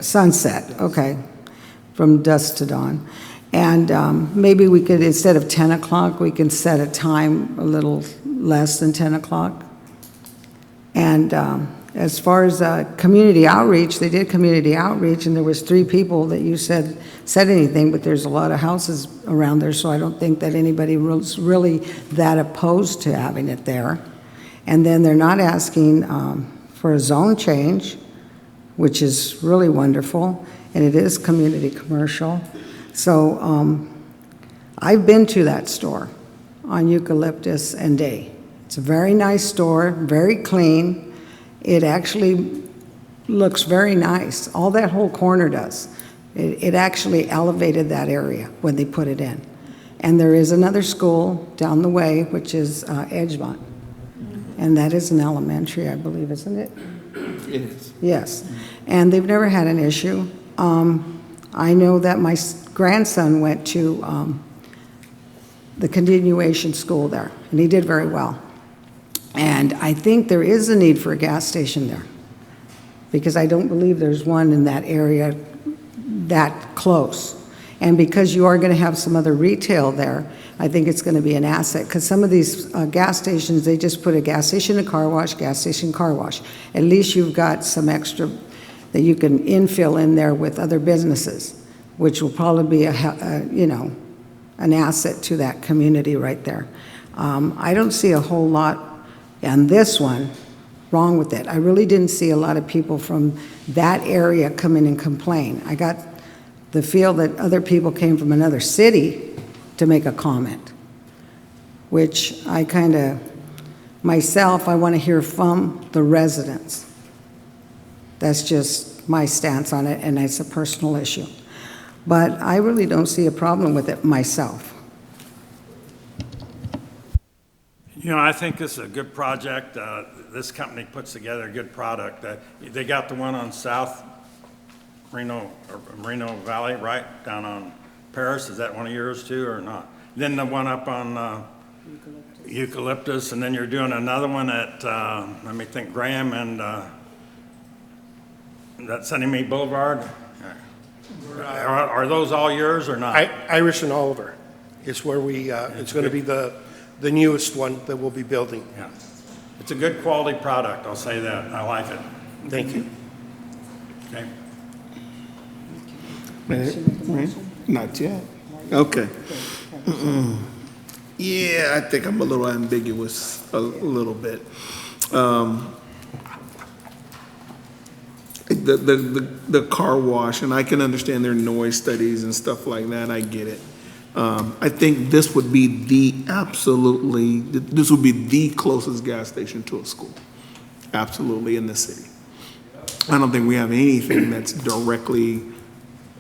sunset, okay, from dusk to dawn. And maybe we could, instead of 10 o'clock, we can set a time a little less than 10 o'clock. And as far as community outreach, they did community outreach, and there was 3 people that you said anything, but there's a lot of houses around there, so I don't think that anybody was really that opposed to having it there. And then they're not asking for a zone change, which is really wonderful, and it is community commercial. So I've been to that store on Eucalyptus and Day. It's a very nice store, very clean. It actually looks very nice. All that whole corner does. It actually elevated that area when they put it in. And there is another school down the way, which is Edgemont. And that is an elementary, I believe, isn't it? It is. Yes. And they've never had an issue. I know that my grandson went to the continuation school there, and he did very well. And I think there is a need for a gas station there, because I don't believe there's one in that area that close. And because you are going to have some other retail there, I think it's going to be an asset, because some of these gas stations, they just put a gas station, a car wash, gas station, car wash. At least you've got some extra that you can infill in there with other businesses, which will probably be an asset to that community right there. I don't see a whole lot on this one wrong with it. I really didn't see a lot of people from that area come in and complain. I got the feel that other people came from another city to make a comment, which I kind of, myself, I want to hear from the residents. That's just my stance on it, and it's a personal issue. But I really don't see a problem with it myself. You know, I think this is a good project. This company puts together a good product. They got the one on South Reno Valley, right down on Paris. Is that one of yours too, or not? Then the one up on Eucalyptus, and then you're doing another one at let me think, Graham and that Sunny Boulevard. Are those all yours or not? Irish and Oliver is where we. It's going to be the newest one that we'll be building. Yeah, it's a good quality product. I'll say that. I like it. Thank you. Okay. Not yet. Okay. Yeah, I think I'm a little ambiguous, a little bit. The car wash, and I can understand their noise studies and stuff like that. I get it. I think this would be the closest gas station to a school. Absolutely, in the city. I don't think we have anything that's directly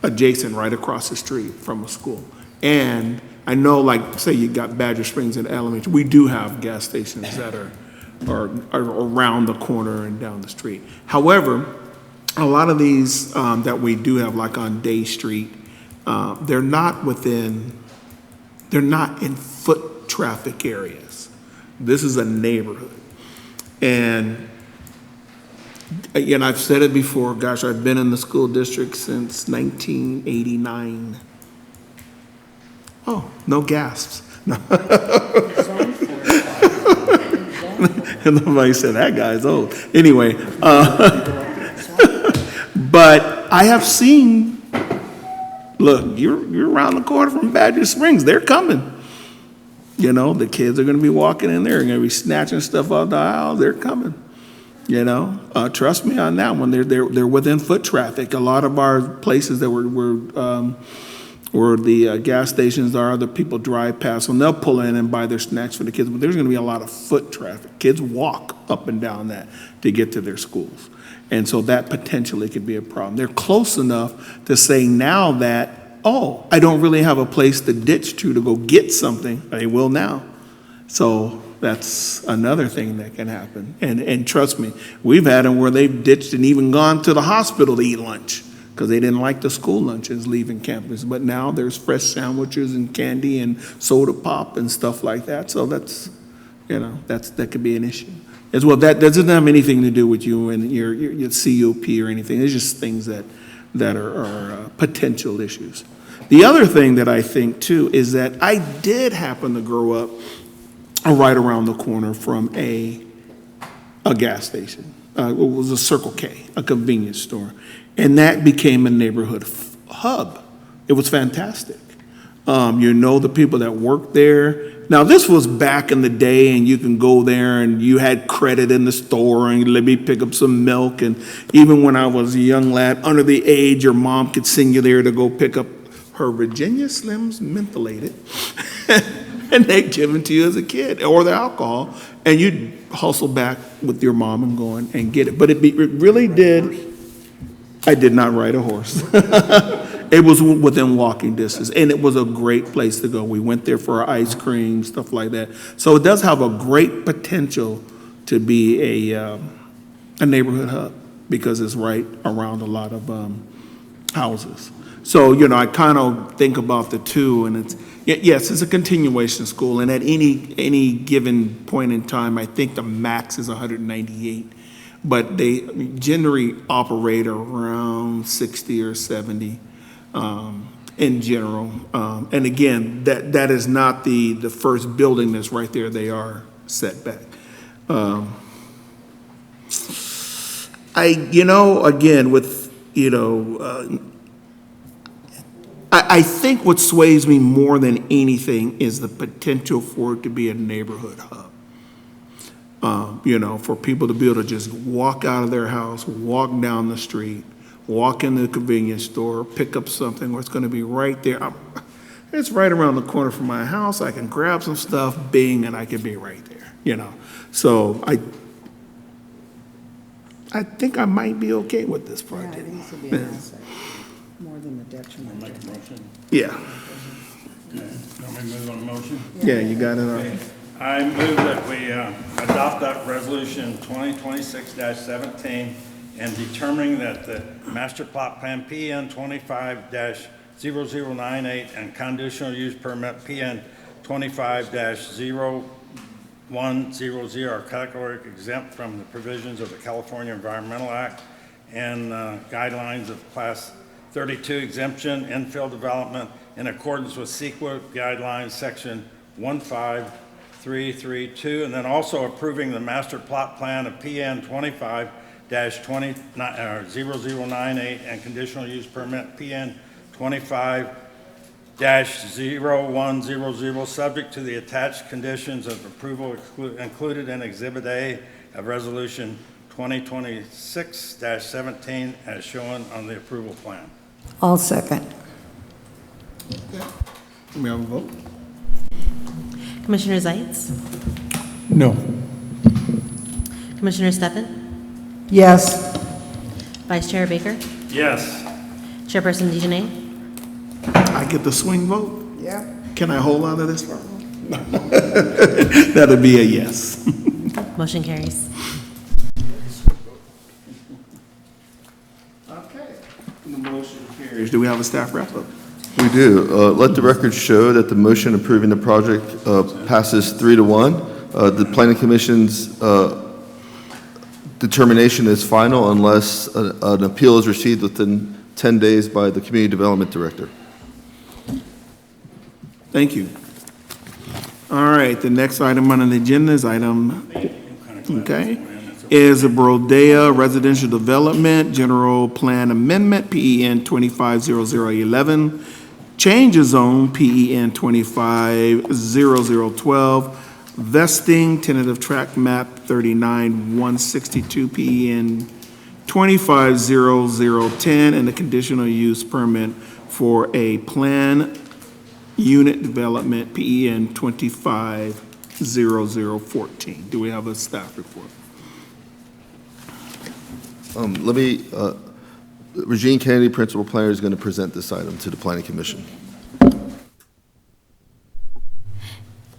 adjacent right across the street from a school. And I know, like, say you got Badger Springs and Elementary, we do have gas stations that are around the corner and down the street. However, a lot of these that we do have, like on Day Street, they're not in foot traffic areas. This is a neighborhood. And again, I've said it before, gosh, I've been in the school district since 1989. Oh, no gasps. No. And nobody said, that guy's old. Anyway, but I have seen look, you're around the corner from Badger Springs. They're coming. You know, the kids are going to be walking in there. They're going to be snatching stuff out the aisle. They're coming. You know, trust me on that one. They're within foot traffic. A lot of our places that where the gas stations are, the people drive past them. They'll pull in and buy their snacks for the kids. But there's going to be a lot of foot traffic. Kids walk up and down that to get to their schools. And so that potentially could be a problem. They're close enough to say now that, oh, I don't really have a place to ditch to go get something. They will now. So that's another thing that can happen. And trust me, we've had them where they've ditched and even gone to the hospital to eat lunch because they didn't like the school lunches leaving campus. But now there's fresh sandwiches and candy and soda pop and stuff like that. So that's, you know, that could be an issue as well. That doesn't have anything to do with you and your COP or anything. It's just things that are potential issues. The other thing that I think too is that I did happen to grow up right around the corner from a gas station. It was a Circle K, a convenience store. And that became a neighborhood hub. It was fantastic. You know the people that worked there. Now, this was back in the day, and you can go there, and you had credit in the store, and let me pick up some milk. And even when I was a young lad, under the age, your mom could send you there to go pick up her Virginia Slims mentholated, and they'd give them to you as a kid, or the alcohol, and you'd hustle back with your mom and go and get it. But it really did. I did not ride a horse. It was within walking distance, and it was a great place to go. We went there for our ice cream, stuff like that. So it does have a great potential to be a neighborhood hub because it's right around a lot of houses. So, you know, I kind of think about the two, and it's, yes, it's a continuation school, and at any given point in time, I think the max is 198. But they generally operate around 60 or 70 in general. And again, that is not the first building that's right there. They are set back. I think what sways me more than anything is the potential for it to be a neighborhood hub. For people to be able to just walk out of their house, walk down the street, walk in the convenience store, pick up something where it's going to be right there. It's right around the corner from my house. I can grab some stuff, bing, and I can be right there, So I think I might be okay with this project. Yeah, I think this would be an asset, more than the detriment. Make a motion. Yeah. Want me to move on the motion? Yeah, you got it all. I move that we adopt that resolution 2026-17 and determining that the master plot plan PN 25-0098 and conditional use permit PN 25-0100 are categorically exempt from the provisions of the California Environmental Act and guidelines of Class 32 exemption infill development in accordance with CEQA guidelines section 15332, and then also approving the master plot plan of PN 25-0098 and conditional use permit PN 25-0100, subject to the attached conditions of approval included in Exhibit A of Resolution 2026-17 as shown on the approval plan. I'll second. We have a vote? Commissioner Zeitz? No. Commissioner Stefan? Yes. Vice Chair Baker? Yes. Chairperson DeJonay? I get the swing vote? Yeah. Can I hold on to this for a moment? That'll be a yes. Motion carries. Okay. The motion carries. Do we have a staff wrap-up? We do. Let the record show that the motion approving the project passes 3-1. The Planning Commission's determination is final unless an appeal is received within 10 days by the Community Development Director. Thank you. All right, the next item on the agenda is item, okay. is a Brodea Residential Development General Plan Amendment, PEN 250011, change of zone, PEN 250012, vesting, tentative tract map 39162, PEN 250010, and a conditional use permit for a plan unit development, PEN 250014. Do we have a staff report? Regine Kennedy, Principal Planner, is going to present this item to the Planning Commission.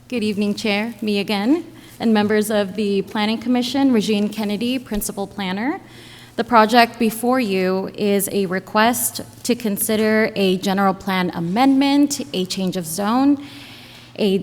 Good evening, Chair, me again, and members of the Planning Commission, Regine Kennedy, Principal Planner. The project before you is a request to consider a general plan amendment, a change of zone, a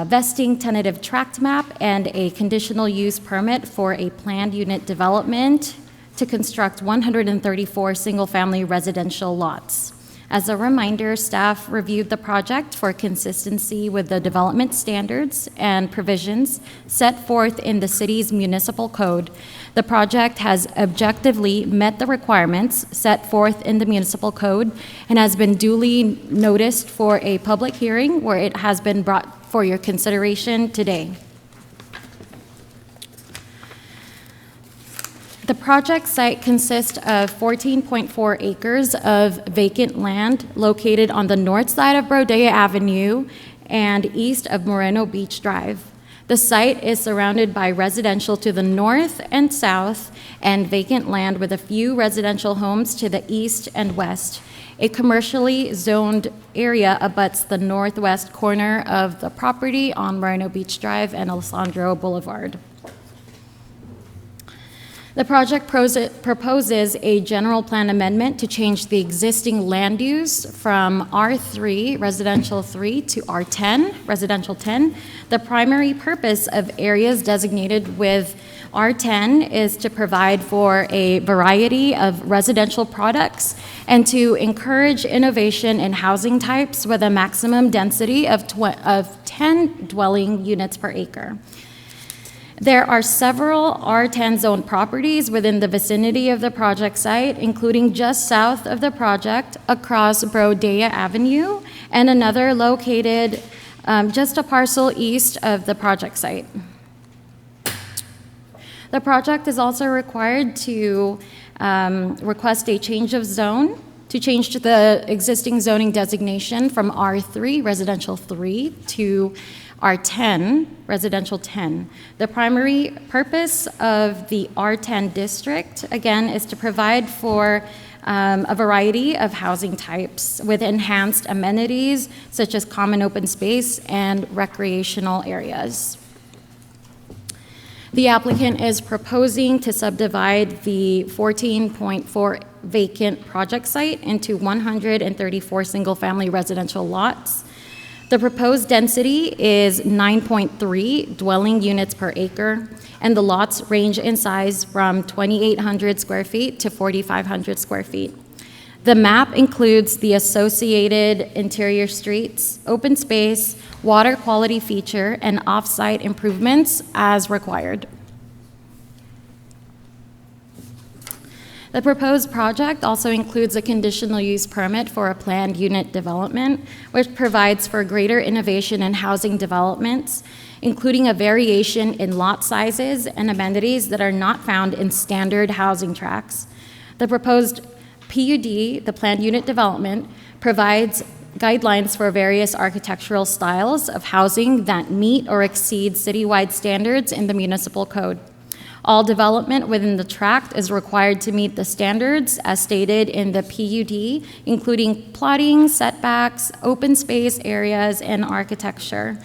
vesting tentative tract map, and a conditional use permit for a planned unit development to construct 134 single-family residential lots. As a reminder, staff reviewed the project for consistency with the development standards and provisions set forth in the city's municipal code. The project has objectively met the requirements set forth in the municipal code and has been duly noticed for a public hearing where it has been brought for your consideration today. The project site consists of 14.4 acres of vacant land located on the north side of Brodea Avenue and east of Moreno Beach Drive. The site is surrounded by residential to the north and south and vacant land with a few residential homes to the east and west. A commercially zoned area abuts the northwest corner of the property on Moreno Beach Drive and Alessandro Boulevard. The project proposes a general plan amendment to change the existing land use from R3, residential 3, to R10, residential 10. The primary purpose of areas designated with R10 is to provide for a variety of residential products and to encourage innovation in housing types with a maximum density of 10 dwelling units per acre. There are several R10 zone properties within the vicinity of the project site, including just south of the project across Brodea Avenue, and another located just a parcel east of the project site. The project is also required to request a change of zone to change to the existing zoning designation from R3, residential 3, to R10, residential 10. The primary purpose of the R10 district, again, is to provide for a variety of housing types with enhanced amenities such as common open space and recreational areas. The applicant is proposing to subdivide the 14.4 vacant project site into 134 single-family residential lots. The proposed density is 9.3 dwelling units per acre, and the lots range in size from 2,800 square feet to 4,500 square feet. The map includes the associated interior streets, open space, water quality feature, and off-site improvements as required. The proposed project also includes a conditional use permit for a planned unit development, which provides for greater innovation in housing developments, including a variation in lot sizes and amenities that are not found in standard housing tracts. The proposed PUD, the planned unit development, provides guidelines for various architectural styles of housing that meet or exceed citywide standards in the municipal code. All development within the tract is required to meet the standards as stated in the PUD, including plotting, setbacks, open space areas, and architecture.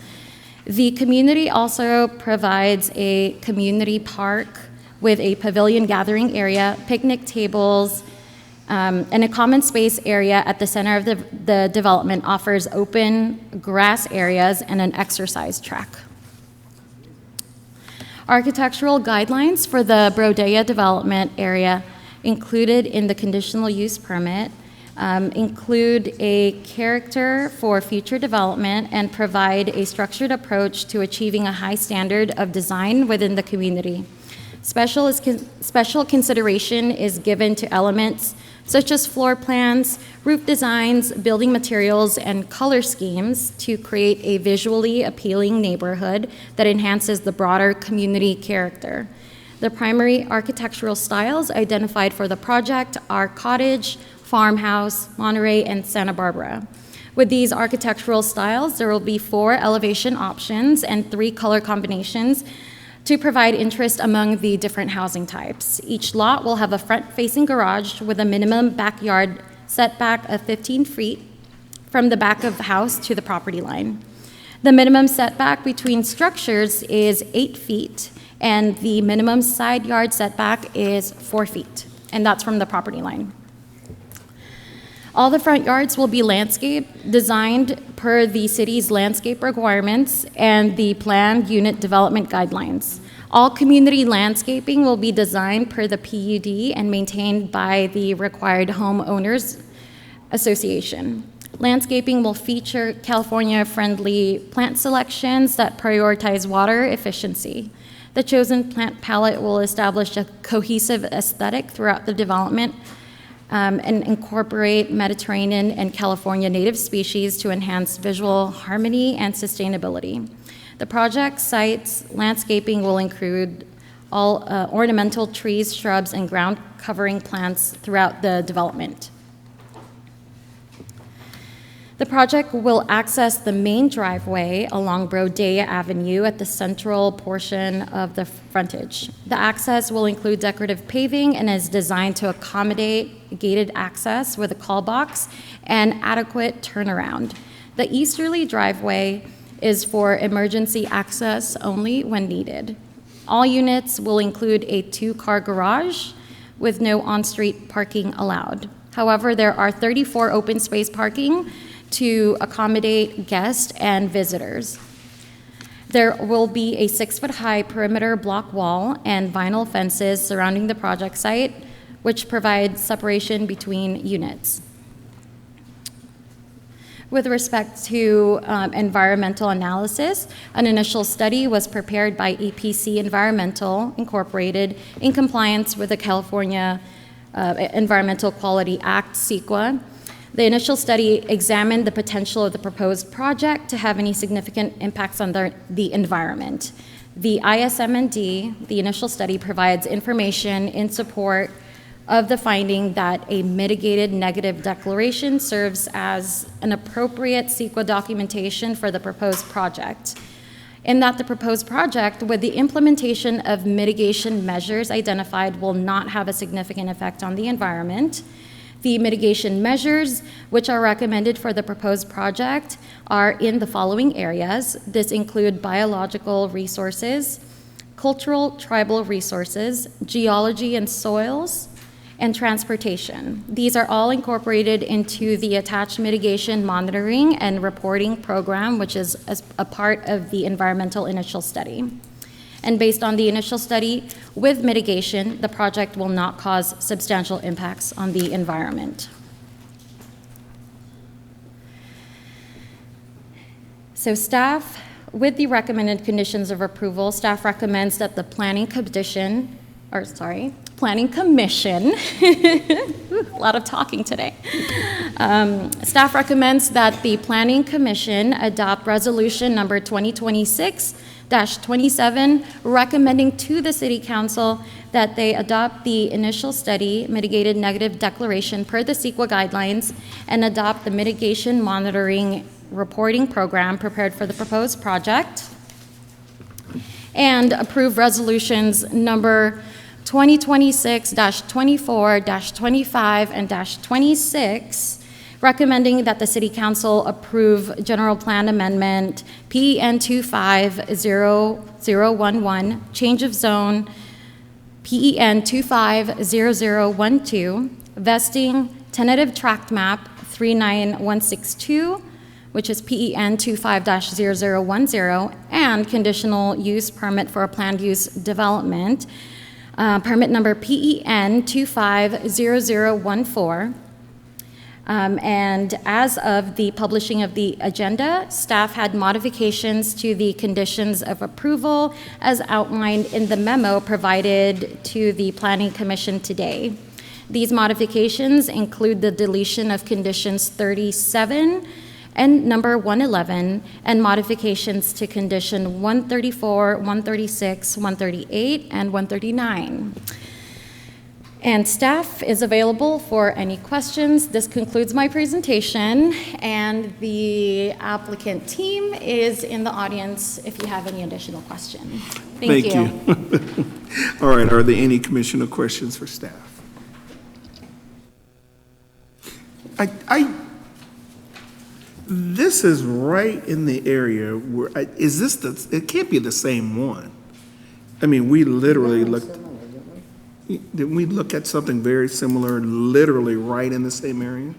The community also provides a community park with a pavilion gathering area, picnic tables, and a common space area at the center of the development offers open grass areas and an exercise track. Architectural guidelines for the Brodea development area included in the conditional use permit include a character for future development and provide a structured approach to achieving a high standard of design within the community. Special consideration is given to elements such as floor plans, roof designs, building materials, and color schemes to create a visually appealing neighborhood that enhances the broader community character. The primary architectural styles identified for the project are cottage, farmhouse, Monterey, and Santa Barbara. With these architectural styles, there will be 4 elevation options and 3 color combinations to provide interest among the different housing types. Each lot will have a front-facing garage with a minimum backyard setback of 15 feet from the back of the house to the property line. The minimum setback between structures is 8 feet, and the minimum side yard setback is 4 feet, and that's from the property line. All the front yards will be landscaped, designed per the city's landscape requirements and the planned unit development guidelines. All community landscaping will be designed per the PUD and maintained by the required homeowners association. Landscaping will feature California-friendly plant selections that prioritize water efficiency. The chosen plant palette will establish a cohesive aesthetic throughout the development and incorporate Mediterranean and California native species to enhance visual harmony and sustainability. The project site's landscaping will include all ornamental trees, shrubs, and ground covering plants throughout the development. The project will access the main driveway along Brodea Avenue at the central portion of the frontage. The access will include decorative paving and is designed to accommodate gated access with a call box and adequate turnaround. The easterly driveway is for emergency access only when needed. All units will include a 2-car garage with no on-street parking allowed. However, there are 34 open space parking to accommodate guests and visitors. There will be a 6-foot-high perimeter block wall and vinyl fences surrounding the project site, which provide separation between units. With respect to environmental analysis, an initial study was prepared by EPC Environmental Incorporated in compliance with the California Environmental Quality Act, CEQA. The initial study examined the potential of the proposed project to have any significant impacts on the environment. The ISM&D, the initial study, provides information in support of the finding that a mitigated negative declaration serves as an appropriate CEQA documentation for the proposed project, in that the proposed project, with the implementation of mitigation measures identified, will not have a significant effect on the environment. The mitigation measures which are recommended for the proposed project are in the following areas. This include biological resources, cultural tribal resources, geology and soils, and transportation. These are all incorporated into the attached mitigation monitoring and reporting program, which is as a part of the environmental initial study. And based on the initial study, with mitigation, the project will not cause substantial impacts on the environment. So staff, with the recommended conditions of approval, staff recommends that the Planning Commission, a lot of talking today. Staff recommends that the Planning Commission adopt resolution number 2026-27, recommending to the City Council that they adopt the initial study mitigated negative declaration per the CEQA guidelines and adopt the mitigation monitoring reporting program prepared for the proposed project, and approve resolutions number 2026-24-25 and -26, recommending that the City Council approve General Plan Amendment PEN 250011, change of zone PEN 250012, vesting tentative tract map 39162, which is PEN 25-0010, and conditional use permit for a planned use development, permit number PEN 250014, And as of the publishing of the agenda, staff had modifications to the conditions of approval as outlined in the memo provided to the Planning Commission today. These modifications include the deletion of conditions 37 and number 111, and modifications to condition 134, 136, 138, and 139. And staff is available for any questions. This concludes my presentation, and the applicant team is in the audience if you have any additional questions. Thank you. All right, are there any commissioner questions for staff? This is right in the area where, is this it can't be the same one. I mean, we literally looked, didn't we look at something very similar, literally right in the same area?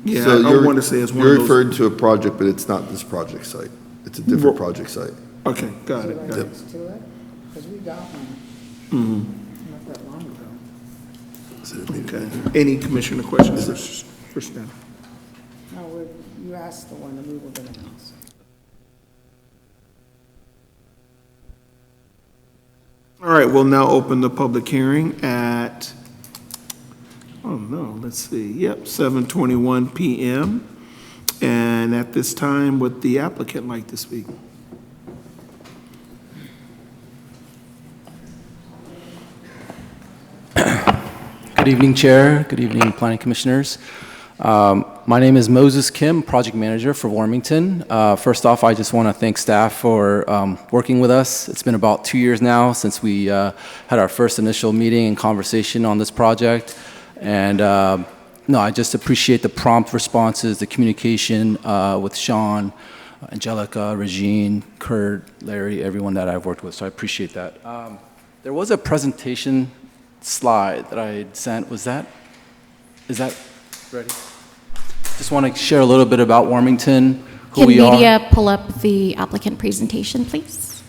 Yeah, So I want to say it's one you're of those. referring to a project, but it's not this project site. It's a different project site. Okay, got it, got it. Next to it, because we got one not that long ago. Okay. Any commissioner questions for staff? No, you asked the one that we were going to ask. All right, we'll now open the public hearing at, oh no, let's see, yep, 7:21 PM. And at this time, would the applicant like to speak? Good evening, Chair. Good evening, Planning Commissioners. My name is Moses Kim, Project Manager for Warmington. First off, I just want to thank staff for working with us. It's been about 2 years now since we had our first initial meeting and conversation on this project. And no, I just appreciate the prompt responses, the communication with Sean, Angelica, Regine, Kurt, Larry, everyone that I've worked with. So I appreciate that. There was a presentation slide that I sent. Is that ready? Just want to share a little bit about Warmington, who Can we are. media pull up the applicant presentation, please?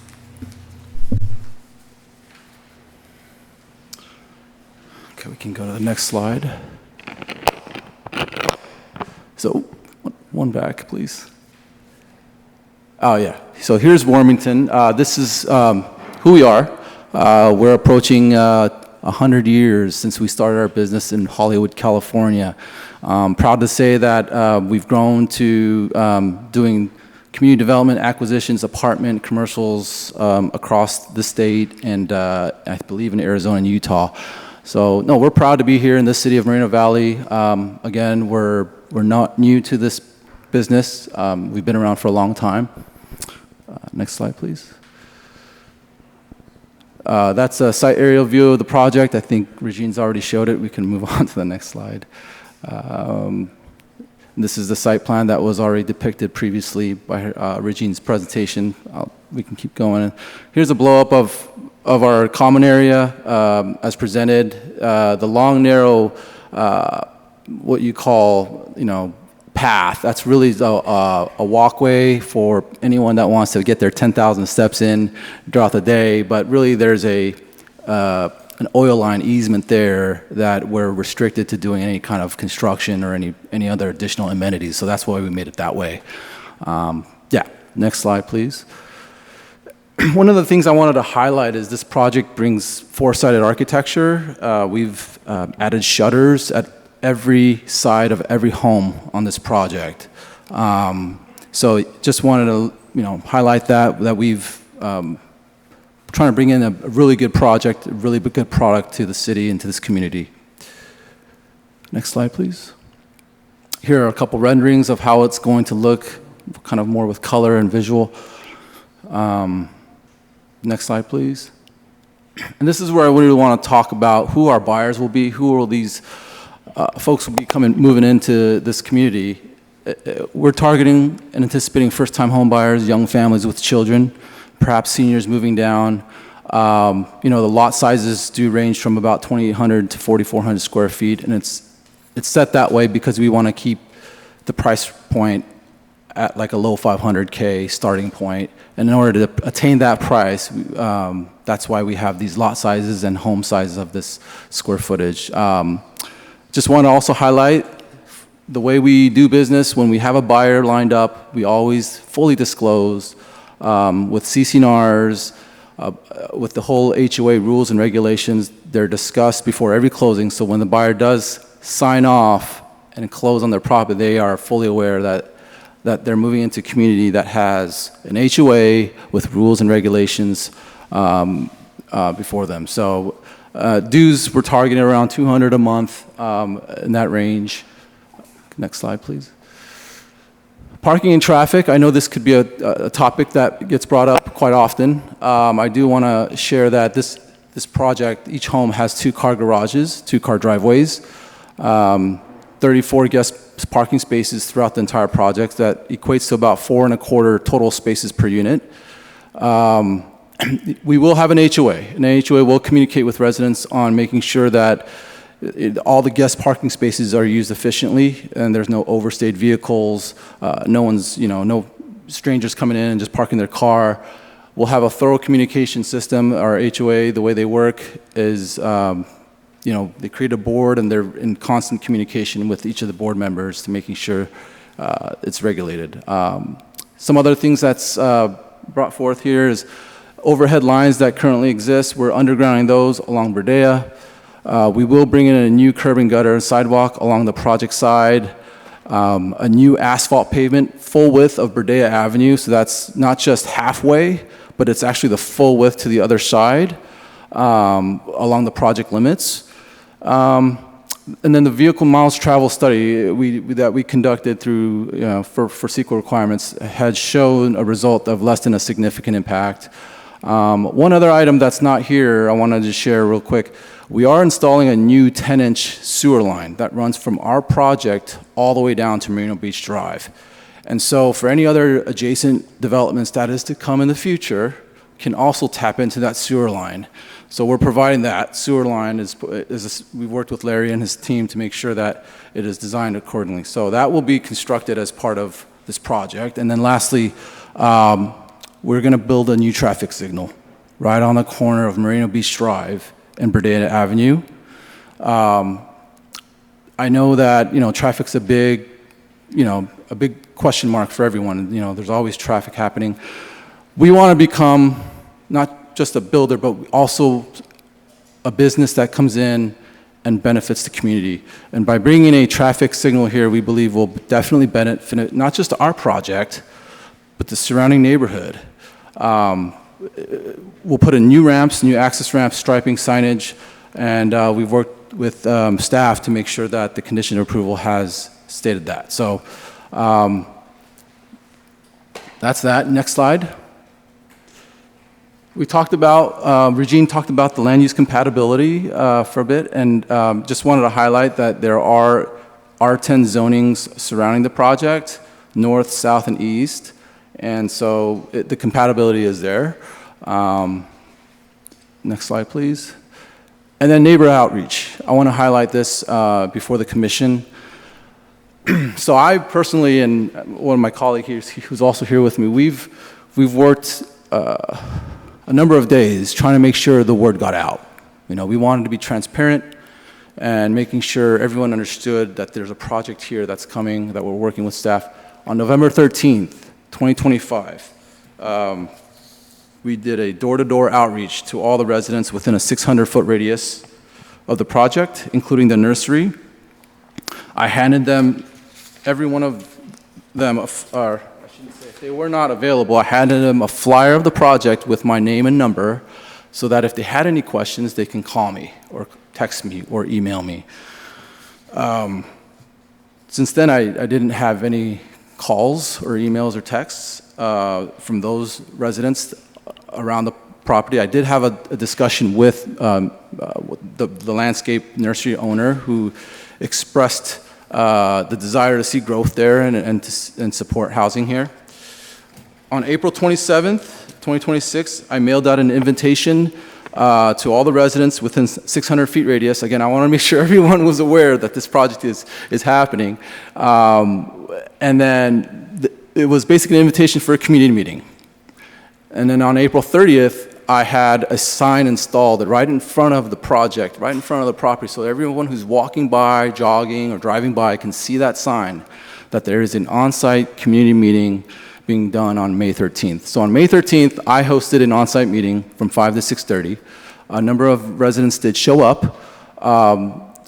Okay, we can go to the next slide. So, one back, please. Oh, yeah. So here's Warmington. This is who we are. We're approaching 100 years since we started our business in Hollywood, California. Proud to say that we've grown to doing community development, acquisitions, apartment, commercials across the state, and I believe in Arizona and Utah. So, no, we're proud to be here in the city of Moreno Valley. Again, we're not new to this business. We've been around for a long time. Next slide, please. That's a site aerial view of the project. I think Regine's already showed it. We can move on to the next slide. This is the site plan that was already depicted previously by Regine's presentation. We can keep going. Here's a blow-up of our common area as presented. The long, narrow, what you call, path. That's really a walkway for anyone that wants to get their 10,000 steps in throughout the day. But really, there's an oil line easement there that we're restricted to doing any kind of construction or any other additional amenities. So that's why we made it that way. Yeah, next slide, please. One of the things I wanted to highlight is this project brings four-sided architecture. We've added shutters at every side of every home on this project. So just wanted to, highlight that we've trying to bring in a really good project, a really good product to the city and to this community. Next slide, please. Here are a couple renderings of how it's going to look, kind of more with color and visual. Next slide, please. And this is where I really want to talk about who our buyers will be, who will these folks will be moving into this community. We're targeting and anticipating first-time home buyers, young families with children, perhaps seniors moving down. The lot sizes do range from about 2,800 to 4,400 square feet, and it's set that way because we want to keep the price point at like a low 500K starting point. And in order to attain that price, that's why we have these lot sizes and home sizes of this square footage. Just want to also highlight the way we do business. When we have a buyer lined up, we always fully disclose with CC&Rs, with the whole HOA rules and regulations. They're discussed before every closing, so when the buyer does sign off and close on their property, they are fully aware that they're moving into a community that has an HOA with rules and regulations before them. So dues, we're targeting around 200 a month in that range. Next slide, please. Parking and traffic, I know this could be a topic that gets brought up quite often. I do want to share that this project, each home has 2-car garages, 2-car driveways, 34 guest parking spaces throughout the entire project. That equates to about 4.25 total spaces per unit. We will have an HOA. An HOA will communicate with residents on making sure that all the guest parking spaces are used efficiently and there's no overstayed vehicles, no strangers coming in and just parking their car. We'll have a thorough communication system. Our HOA, the way they work is, they create a board and they're in constant communication with each of the board members to making sure it's regulated. Some other things that's brought forth here is overhead lines that currently exist. We're undergrounding those along Berdea. We will bring in a new curb and gutter and sidewalk along the project side, a new asphalt pavement, full width of Berdea Avenue, so that's not just halfway, but it's actually the full width to the other side along the project limits. And then the vehicle miles travel study that we conducted through, for CEQA requirements had shown a result of less than a significant impact. One other item that's not here I wanted to share real quick. We are installing a new 10-inch sewer line that runs from our project all the way down to Merino Beach Drive. And so for any other adjacent developments that is to come in the future, can also tap into that sewer line. So we're providing that sewer line. We've worked with Larry and his team to make sure that it is designed accordingly. So that will be constructed as part of this project. And then lastly, we're going to build a new traffic signal right on the corner of Merino Beach Drive and Berdea Avenue. I know that traffic's a big question mark for everyone. There's always traffic happening. We want to become not just a builder, but also a business that comes in and benefits the community. And by bringing a traffic signal here, we believe will definitely benefit not just our project, but the surrounding neighborhood. We'll put in new ramps, new access ramps, striping, signage, and we've worked with staff to make sure that the condition of approval has stated that. So that's that. Next slide. We talked about, Regine talked about the land use compatibility for a bit, and just wanted to highlight that there are R10 zonings surrounding the project, north, south, and east, and so the compatibility is there. Next slide, please. And then neighbor outreach. I want to highlight this before the commission. So I personally, and one of my colleagues here, who's also here with me, we've worked a number of days trying to make sure the word got out. We wanted to be transparent and making sure everyone understood that there's a project here that's coming, that we're working with staff. On November 13th, 2025, we did a door-to-door outreach to all the residents within a 600-foot radius of the project, including the nursery. I handed them, every one of them, if they were not available, I handed them a flyer of the project with my name and number so that if they had any questions, they can call me or text me or email me. Since then, I didn't have any calls or emails or texts from those residents around the property. I did have a discussion with the landscape nursery owner who expressed the desire to see growth there and support housing here. On April 27th, 2026, I mailed out an invitation to all the residents within 600 feet radius. Again, I want to make sure everyone was aware that this project is happening. And then it was basically an invitation for a community meeting. And then on April 30th, I had a sign installed right in front of the project, right in front of the property, so everyone who's walking by, jogging, or driving by can see that sign, that there is an on-site community meeting being done on May 13th. So on May 13th, I hosted an on-site meeting from 5 to 6:30. A number of residents did show up.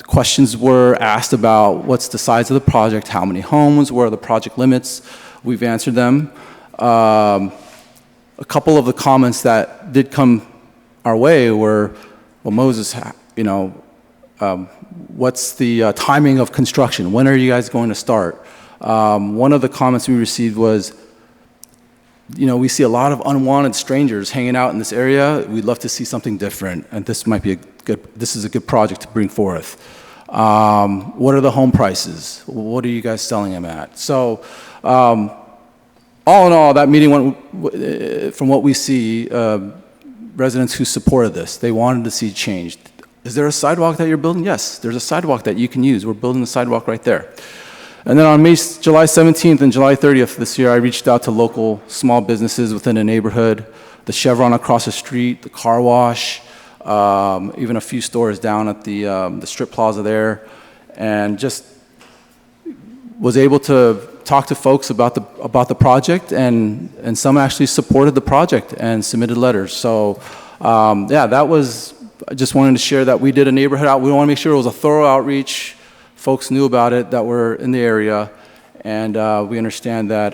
Questions were asked about what's the size of the project, how many homes, where are the project limits. We've answered them. A couple of the comments that did come our way were, well, Moses, what's the timing of construction? When are you guys going to start? One of the comments we received was, we see a lot of unwanted strangers hanging out in this area. We'd love to see something different, and this is a good project to bring forth. What are the home prices? What are you guys selling them at? So, all in all, that meeting went, from what we see, residents who supported this, they wanted to see change. Is there a sidewalk that you're building? Yes, there's a sidewalk that you can use. We're building the sidewalk right there. And then on July 17th and July 30th this year, I reached out to local small businesses within a neighborhood, the Chevron across the street, the car wash, even a few stores down at the strip plaza there, and just was able to talk to folks about the project, and some actually supported the project and submitted letters. So that was, I just wanted to share that we did a neighborhood out. We want to make sure it was a thorough outreach. Folks knew about it that were in the area, and we understand that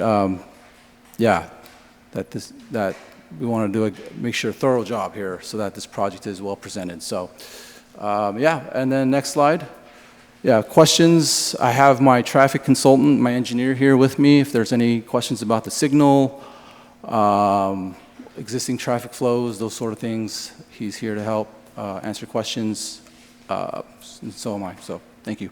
that we want to make sure a thorough job here so that this project is well presented. So and then next slide. Yeah, questions. I have my traffic consultant, my engineer here with me. If there's any questions about the signal, existing traffic flows, those sort of things, he's here to help answer questions, and so am I. So thank you.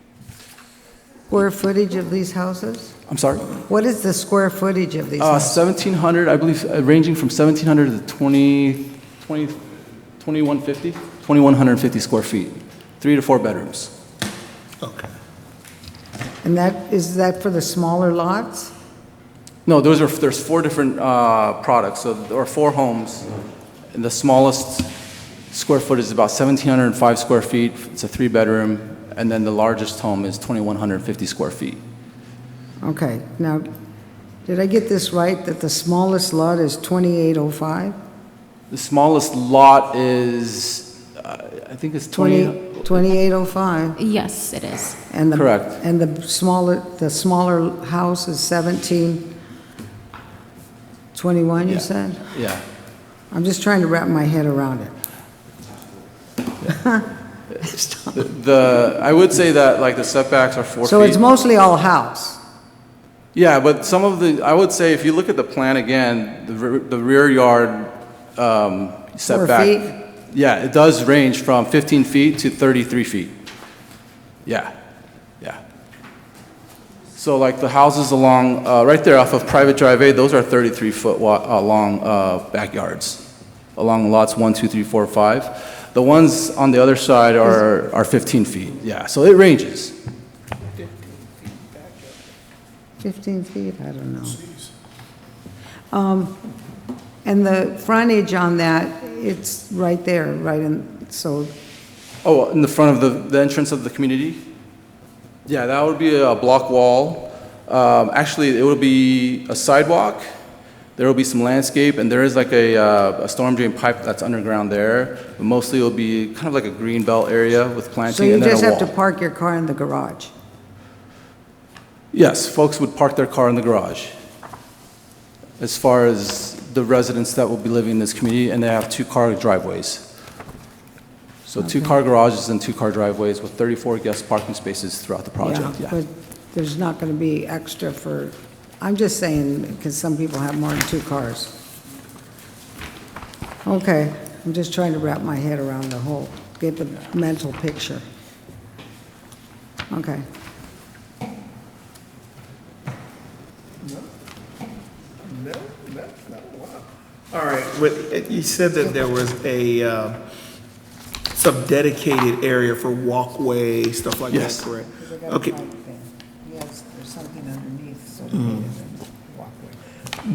Square footage of these houses? I'm sorry? What is the square footage of these houses? 1,700, I believe, ranging from 1,700 to 2,150 square feet, 3 to 4 bedrooms. Okay. And is that for the smaller lots? No, there's 4 different products. So there are 4 homes, and the smallest square foot is about 1,705 square feet. It's a 3-bedroom, and then the largest home is 2,150 square feet. Okay. Now, did I get this right, that the smallest lot is 2,805? The smallest lot is, I think it's 2,805. Yes, it is. And correct. And the smaller house is 1,721, you said? Yeah. I'm just trying to wrap my head around it. I would say that like the setbacks are 4 feet. So it's mostly all house? Yeah, but I would say if you look at the plan again, the rear yard setback. 4 feet? Yeah, it does range from 15 feet to 33 feet. Yeah. So like the houses along, right there off of Private Drive A, those are 33-foot long backyards along lots 1, 2, 3, 4, 5. The ones on the other side are 15 feet. Yeah, so it ranges. 15 feet, I don't know. And the frontage on that, it's right there, right in, so. Oh, in the front of the entrance of the community? Yeah, that would be a block wall. Actually, it would be a sidewalk. There will be some landscape, and there is like a storm drain pipe that's underground there. But mostly it will be kind of like a green belt area with planting, So you and then just a have to wall. park your car in the garage? Yes, folks would park their car in the garage. As far as the residents that will be living in this community, and they have 2-car driveways. So 2-car garages and 2-car driveways with 34 guest parking spaces throughout the project. Yeah. But there's not going to be extra for, I'm just saying, because some people have more than 2 cars. Okay, I'm just trying to wrap my head around get the mental picture. Okay. All right, you said that there was some dedicated area for walkway, stuff like Yes. that, correct? Okay. Yes, there's something underneath, so Mhm. walkway.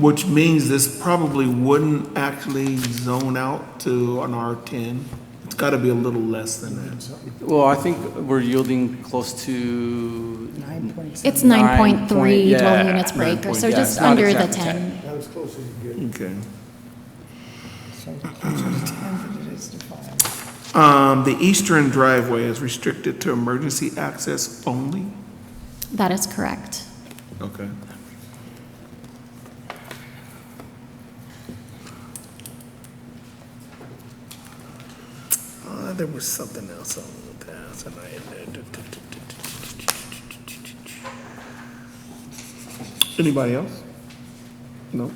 which means this probably wouldn't actually zone out to an R10. It's got to be a little less than that. Well, I think we're yielding close to. It's 9.3 9 point- yeah, dwelling units per 9 acre, point- so yeah, just it's not under the exactly 10. That was close as you get. Okay. So closer to 10 than it is to 5. The eastern driveway is restricted to emergency access only? That is correct. Okay. There was something else on the past, and Anybody else? No?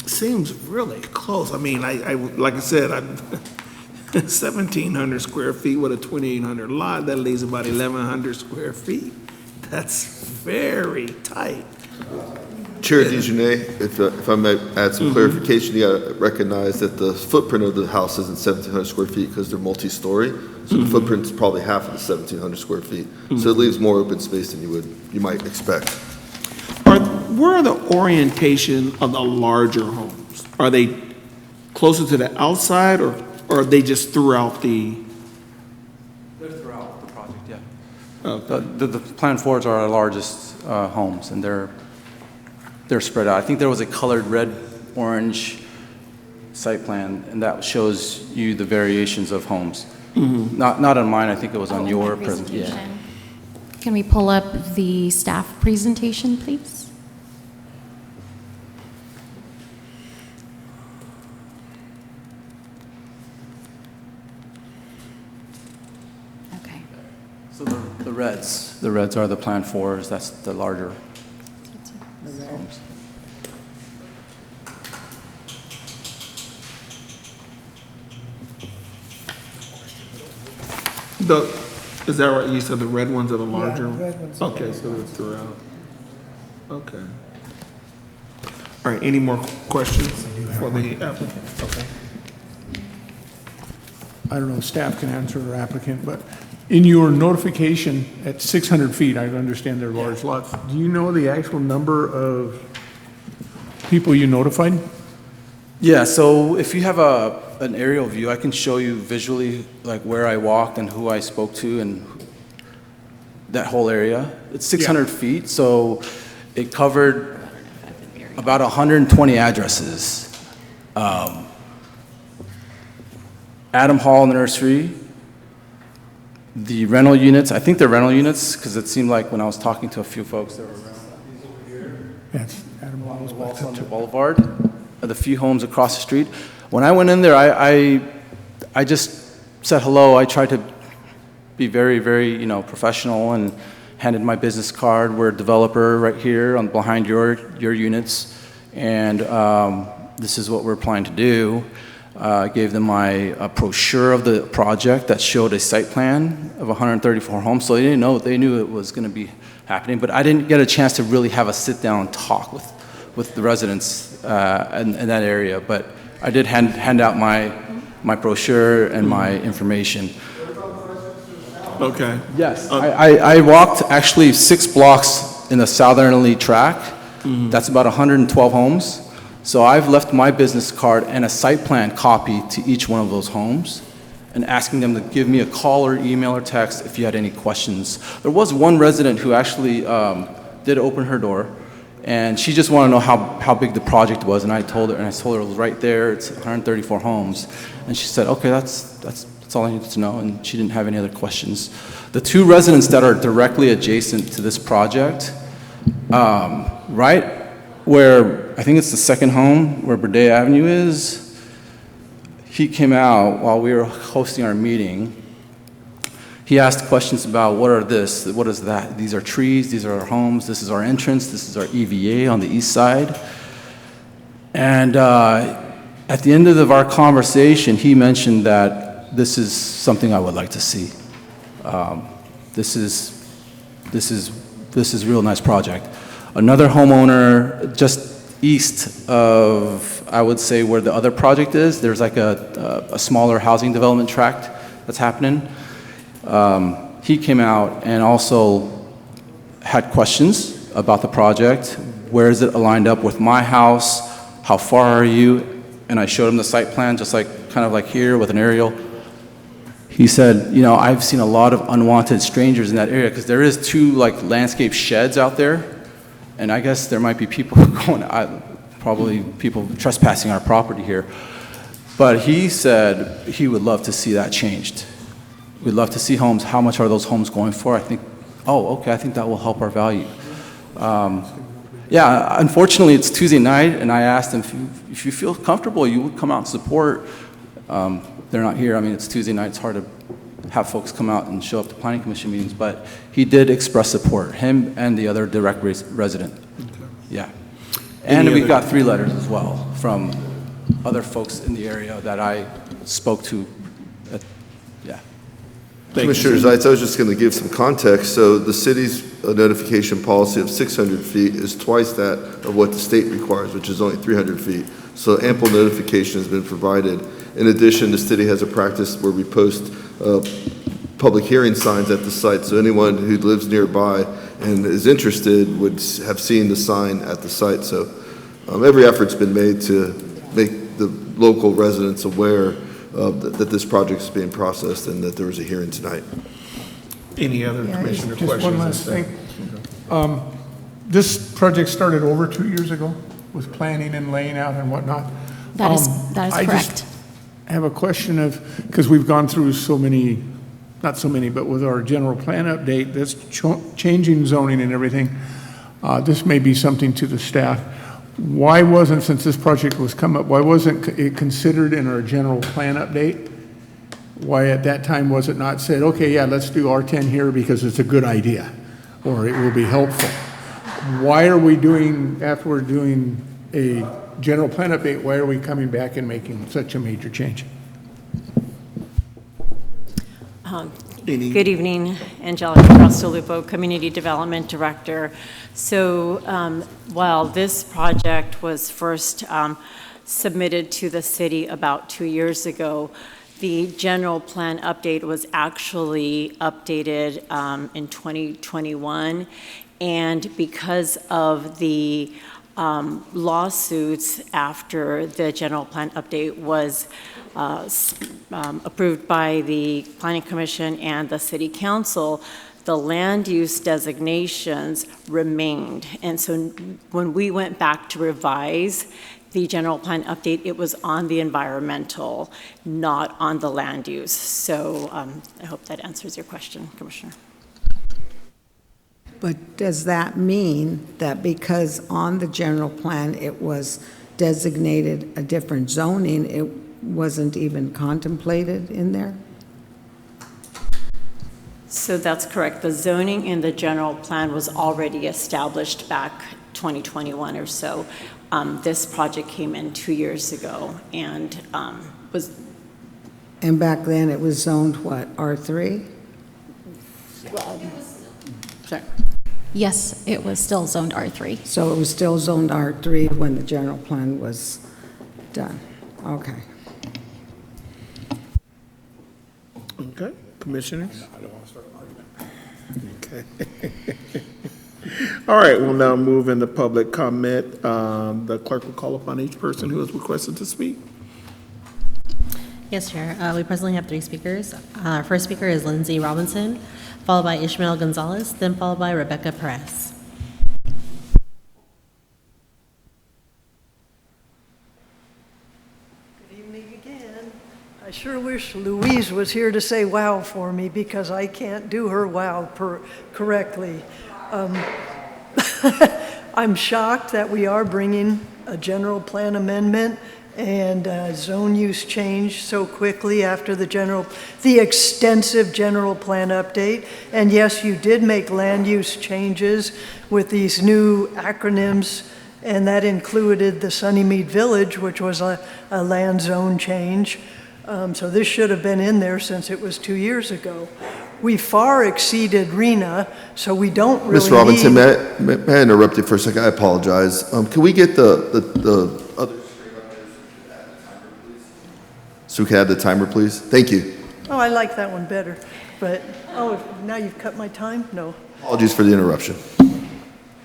Seems really close. I mean, I like I said, 1,700 square feet with a 2,800 lot, that leaves about 1,100 square feet. That's very tight. Chair DeJournette, if I might add some clarification, you got to recognize that the footprint of the house isn't 1,700 square feet because they're multi-story. So the footprint's probably half of the 1,700 square feet. So it leaves more open space than you might expect. Where are the orientation of the larger homes? Are they closer to the outside, or are they just throughout the? They're throughout the project, yeah. Okay. The Plan 4s are our largest homes, and they're spread out. I think there was a colored red, orange site plan, and that shows you the variations of homes. Not on mine, I think it was on your presentation. Yeah. Can we pull up the staff presentation, please? Okay. So the reds are the Plan 4s, that's the larger homes. Is that right? You said the red ones are the larger? the red ones are Okay, so they're throughout. Okay. All right, any more questions for the applicant? Okay. I don't know if staff can answer or applicant, but in your notification at 600 feet, I understand they're large lots. Do you know the actual number of people you notified? Yeah, so if you have an aerial view, I can show you visually like where I walked and who I spoke to and that whole area. It's 600 feet, so it covered about 120 addresses. Adam Hall Nursery, the rental units, I think they're rental units because it seemed like when I was talking to a few folks, they were rental. Yes, Adam Wallace. Walton Boulevard, the few homes across the street. When I went in there, I just said hello. I tried to be very, very, professional and handed my business card. We're a developer right here behind your units, and this is what we're planning to do. Gave them my brochure of the project that showed a site plan of 134 homes, so they knew it was going to be happening, but I didn't get a chance to really have a sit-down talk with the residents in that area, but I did hand out my brochure and my information. Okay. Yes. I walked actually 6 blocks in the southerly tract. That's about 112 homes. So I've left my business card and a site plan copy to each one of those homes and asking them to give me a call or email or text if you had any questions. There was one resident who actually did open her door, and she just wanted to know how big the project was, and I told her it was right there, it's 134 homes. And she said, okay, that's all I needed to know, and she didn't have any other questions. The 2 residents that are directly adjacent to this project, right where, I think it's the second home, where Burdett Avenue is, he came out while we were hosting our meeting. He asked questions about what is that? These are trees, these are our homes, this is our entrance, this is our EVA on the east side. And at the end of our conversation, he mentioned that this is something I would like to see. This is a real nice project. Another homeowner just east of, I would say, where the other project is, there's like a smaller housing development tract that's happening. He came out and also had questions about the project. Where is it aligned up with my house? How far are you? And I showed him the site plan, just like, kind of like here with an aerial. He said, you know, I've seen a lot of unwanted strangers in that area, because there is 2 like landscape sheds out there, and I guess there might be people going, probably people trespassing our property here. But he said he would love to see that changed. We'd love to see homes. How much are those homes going for? I think, oh, okay, I think that will help our value. Yeah, unfortunately, it's Tuesday night, and I asked him if you feel comfortable, you would come out and support. They're not here. I mean, it's Tuesday night. It's hard to have folks come out and show up to planning commission meetings, but he did express support, him and the other direct resident. Okay. Yeah. And we got 3 letters as well from other folks in the area that I spoke to. Yeah. Commissioner Zeitz, I was just going to give some context. So the city's notification policy of 600 feet is twice that of what the state requires, which is only 300 feet. So ample notification has been provided. In addition, the city has a practice where we post public hearing signs at the site, so anyone who lives nearby and is interested would have seen the sign at the site. So every effort's been made to make the local residents aware that this project is being processed and that there was a hearing tonight. Any other commissioner Just questions? one last thing. This project started over 2 years ago with planning and laying out and whatnot. That is I correct. just have a question of, because we've gone through so many, not so many, but with our general plan update, that's changing zoning and everything. This may be something to the staff. Why wasn't, since this project was come up, why wasn't it considered in our general plan update? Why at that time was it not said, okay, yeah, let's do R10 here because it's a good idea, or it will be helpful? Why are we doing, after we're doing a general plan update, why are we coming back and making such a major change? Good evening, Angelica Crostolupo, Community Development Director. So while this project was first submitted to the city about 2 years ago, the general plan update was actually updated in 2021. And because of the lawsuits after the general plan update was approved by the Planning Commission and the City Council, the land use designations remained. And so when we went back to revise the general plan update, it was on the environmental, not on the land use. So I hope that answers your question, Commissioner. But does that mean that because on the general plan it was designated a different zoning, it wasn't even contemplated in there? So that's correct. The zoning in the general plan was already established back 2021 or so. This project came in 2 years ago and was... And back then it was zoned what, R3? Sorry. Yes, it was still zoned R3. So it was still zoned R3 when the general plan was done. Okay. Okay, commissioners? I don't want to start an argument. Okay. All right, we'll now move into public comment. The clerk will call upon each person who has requested to speak. Yes, Chair. We presently have 3 speakers. Our first speaker is Lindsay Robinson, followed by Ishmael Gonzalez, then followed by Rebecca Perez. Good evening again. I sure wish Louise was here to say wow for me because I can't do her wow correctly. I'm shocked that we are bringing a general plan amendment and zone use change so quickly after the extensive general plan update. And yes, you did make land use changes with these new acronyms, and that included the Sunnymead Village, which was a land zone change. So this should have been in there since it was 2 years ago. We far exceeded RENA, so we don't really Ms. Robinson, may I interrupt you for a second? I apologize. Can we get the other... So we can add the timer, please? Thank you. Oh, I like that one better, but, oh, now you've cut my time? No. Apologies for the interruption.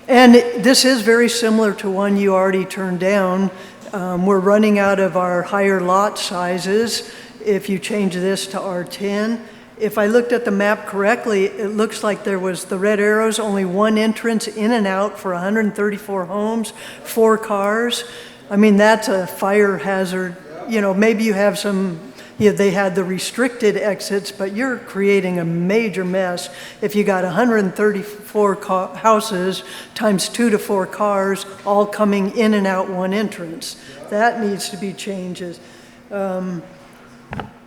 And this is very similar to one you already turned down. We're running out of our higher lot sizes if you change this to R10. If I looked at the map correctly, it looks like there was the red arrows, only one entrance in and out for 134 homes, 4 cars. I mean, that's a fire hazard. You know, maybe you have some, they had the restricted exits, but you're creating a major mess if you got 134 houses times 2 to 4 cars all coming in and out one entrance. That needs to be changed.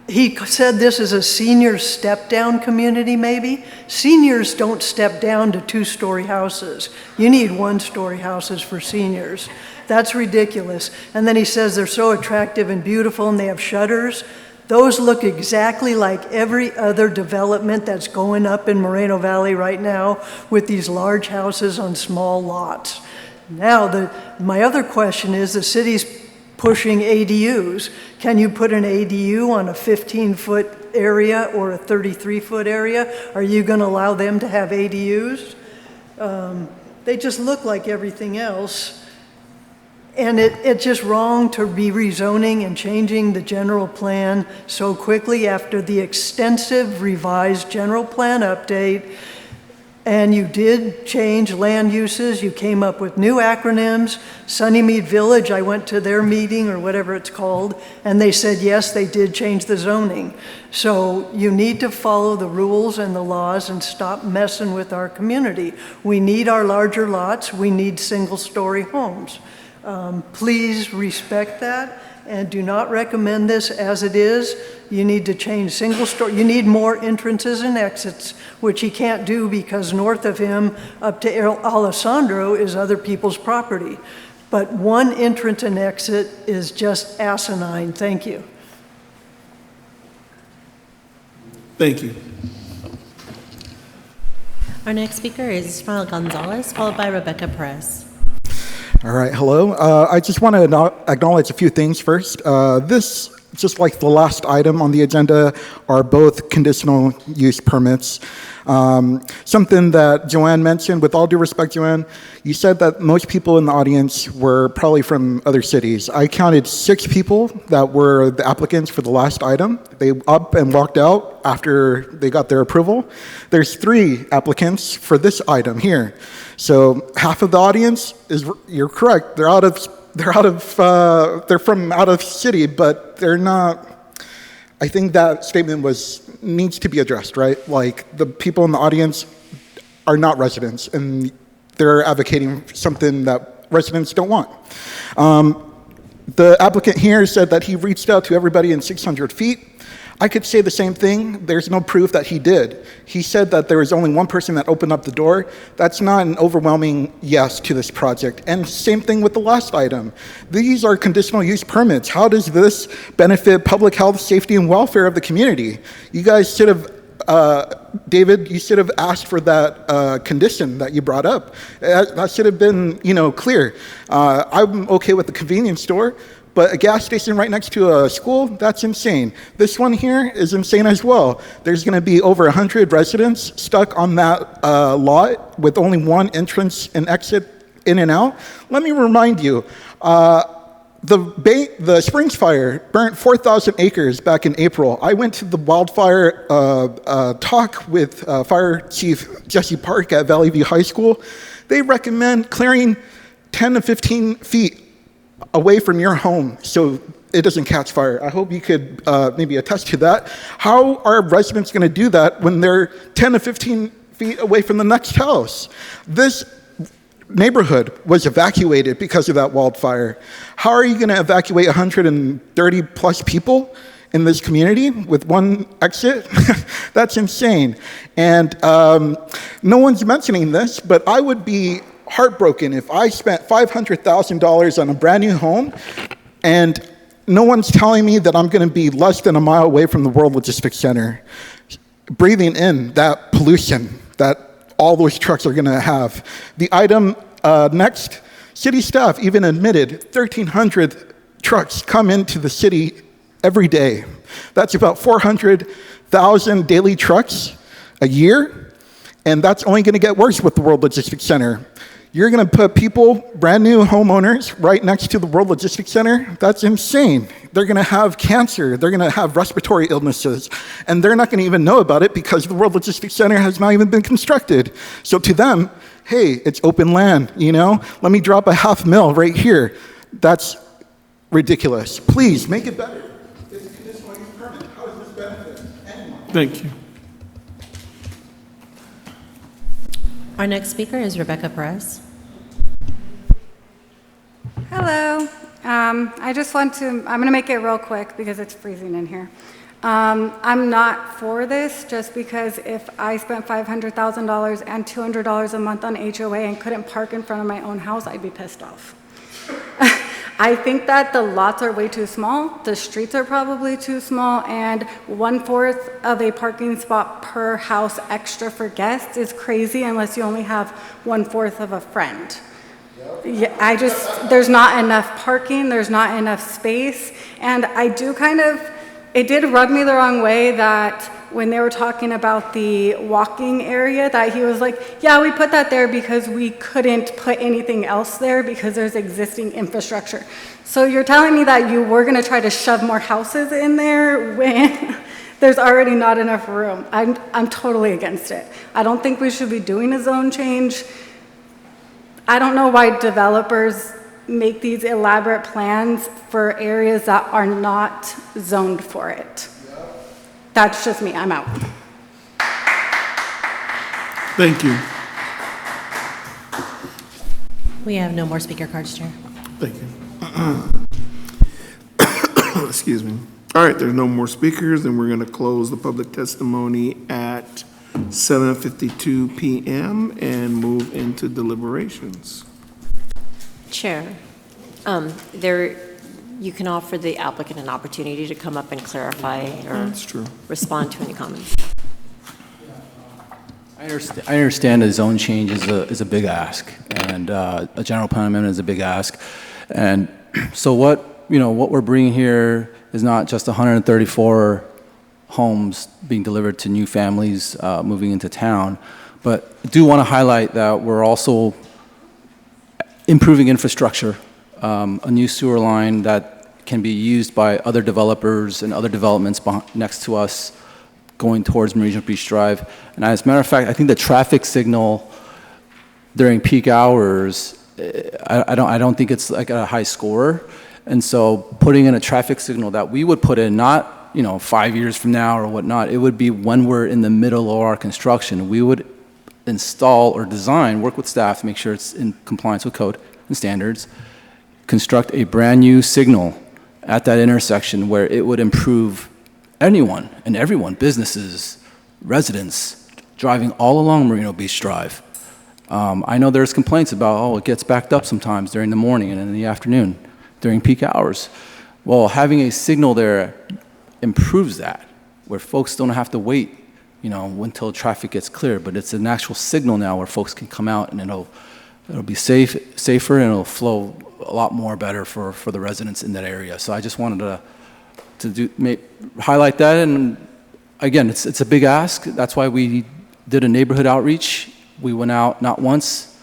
He said this is a senior step-down community, maybe. Seniors don't step down to 2-story houses. You need 1-story houses for seniors. That's ridiculous. And then he says they're so attractive and beautiful and they have shutters. Those look exactly like every other development that's going up in Moreno Valley right now with these large houses on small lots. Now, my other question is the city's pushing ADUs. Can you put an ADU on a 15-foot area or a 33-foot area? Are you going to allow them to have ADUs? They just look like everything else. And it's just wrong to be rezoning and changing the general plan so quickly after the extensive revised general plan update. And you did change land uses. You came up with new acronyms. Sunnymead Village, I went to their meeting or whatever it's called, and they said, yes, they did change the zoning. So you need to follow the rules and the laws and stop messing with our community. We need our larger lots. We need single-story homes. Please respect that and do not recommend this as it is. You need to change single-story. You need more entrances and exits, which he can't do because north of him up to Alessandro is other people's property. But one entrance and exit is just asinine. Thank you. Thank you. Our next speaker is Ismael Gonzalez, followed by Rebecca Perez. All right, hello. I just want to acknowledge a few things first. This, just like the last item on the agenda, are both conditional use permits. Something that Joanne mentioned, with all due respect, Joanne, you said that most people in the audience were probably from other cities. I counted 6 people that were the applicants for the last item. They up and walked out after they got their approval. There's 3 applicants for this item here. So half of the audience is, you're correct, they're from out of city, but they're not. I think that statement needs to be addressed, right? Like, the people in the audience are not residents, and they're advocating something that residents don't want. The applicant here said that he reached out to everybody in 600 feet. I could say the same thing. There's no proof that he did. He said that there was only one person that opened up the door. That's not an overwhelming yes to this project. And same thing with the last item. These are conditional use permits. How does this benefit public health, safety, and welfare of the community? You guys should have, David, you should have asked for that condition that you brought up. That should have been, clear. I'm okay with the convenience store, but a gas station right next to a school, that's insane. This one here is insane as well. There's going to be over 100 residents stuck on that lot with only one entrance and exit in and out. Let me remind you, the Springs fire burnt 4,000 acres back in April. I went to the wildfire talk with Fire Chief Jesse Park at Valley View High School. They recommend clearing 10 to 15 feet away from your home so it doesn't catch fire. I hope you could maybe attest to that. How are residents going to do that when they're 10 to 15 feet away from the next house? This neighborhood was evacuated because of that wildfire. How are you going to evacuate 130 plus people in this community with one exit? That's insane. And no one's mentioning this, but I would be heartbroken if I spent $500,000 on a brand new home and no one's telling me that I'm going to be less than a mile away from the World Logistics Center, breathing in that pollution that all those trucks are going to have. The item next, city staff even admitted 1,300 trucks come into the city every day. That's about 400,000 daily trucks a year. And that's only going to get worse with the World Logistics Center. You're going to put people, brand new homeowners, right next to the World Logistics Center? That's insane. They're going to have cancer. They're going to have respiratory illnesses. And they're not going to even know about it because the World Logistics Center has not even been constructed. So to them, hey, it's open land, you know? Let me drop a $500,000 right here. That's ridiculous. Please, make it better. It's a conditional use permit. How does this benefit anyone? Thank you. Our next speaker is Rebecca Perez. Hello. I just want to, I'm going to make it real quick because it's freezing in here. I'm not for this just because if I spent $500,000 and $200 a month on HOA and couldn't park in front of my own house, I'd be pissed off. I think that the lots are way too small, the streets are probably too small, and 1/4 of a parking spot per house extra for guests is crazy unless you only have 1/4 of a friend. Yeah, there's not enough parking, there's not enough space, and it did rub me the wrong way that when they were talking about the walking area, that he was like, yeah, we put that there because we couldn't put anything else there because there's existing infrastructure. So you're telling me that you were gonna try to shove more houses in there when there's already not enough room? I'm totally against it. I don't think we should be doing a zone change. I don't know why developers make these elaborate plans for areas that are not zoned for it. That's just me, I'm out. Thank you. We have no more speaker cards, Chair. Thank you. Excuse me. All right, there's no more speakers, and we're going to close the public testimony at 7:52 p.m. and move into deliberations. Chair, you can offer the applicant an opportunity to come up and clarify or That's true. respond to any comments. I understand a zone change is a big ask, and a general plan amendment is a big ask. And so what we're bringing here is not just 134 homes being delivered to new families moving into town, but I do want to highlight that we're also improving infrastructure, a new sewer line that can be used by other developers and other developments next to us going towards Meridian Beach Drive. And as a matter of fact, I think the traffic signal during peak hours, I don't think it's like a high score. And so putting in a traffic signal that we would put in, not 5 years from now or whatnot, it would be when we're in the middle of our construction. We would install or design, work with staff to make sure it's in compliance with code and standards, construct a brand new signal at that intersection where it would improve anyone and everyone, businesses, residents, driving all along Merino Beach Drive. I know there's complaints about, it gets backed up sometimes during the morning and in the afternoon during peak hours. Well, having a signal there improves that, where folks don't have to wait, until traffic gets clear, but it's an actual signal now where folks can come out and it'll be safer, and it'll flow a lot more better for the residents in that area. So I just wanted to highlight that. And again, it's a big ask. That's why we did a neighborhood outreach. We went out not once,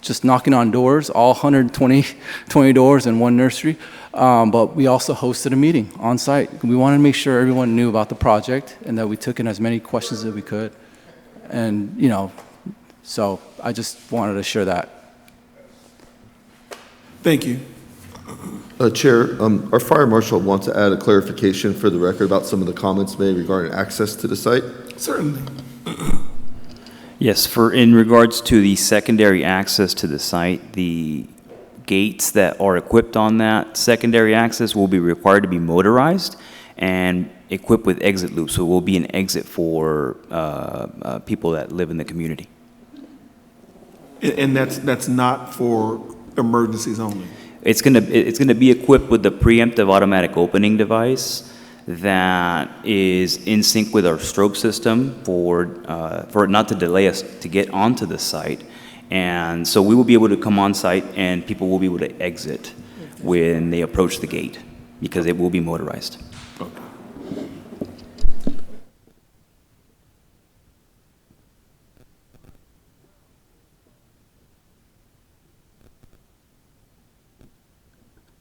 just knocking on doors, all 120 doors in one nursery. But we also hosted a meeting on site. We wanted to make sure everyone knew about the project and that we took in as many questions as we could. And, so I just wanted to share that. Thank you. Chair, our fire marshal wants to add a clarification for the record about some of the comments made regarding access to the site. Certainly. Yes, in regards to the secondary access to the site, the gates that are equipped on that secondary access will be required to be motorized and equipped with exit loops. So it will be an exit for people that live in the community. And that's not for emergencies only? It's gonna be equipped with the preemptive automatic opening device that is in sync with our strobe system for it not to delay us to get onto the site. And so we will be able to come on site and people will be able to exit when they approach the gate because it will be motorized.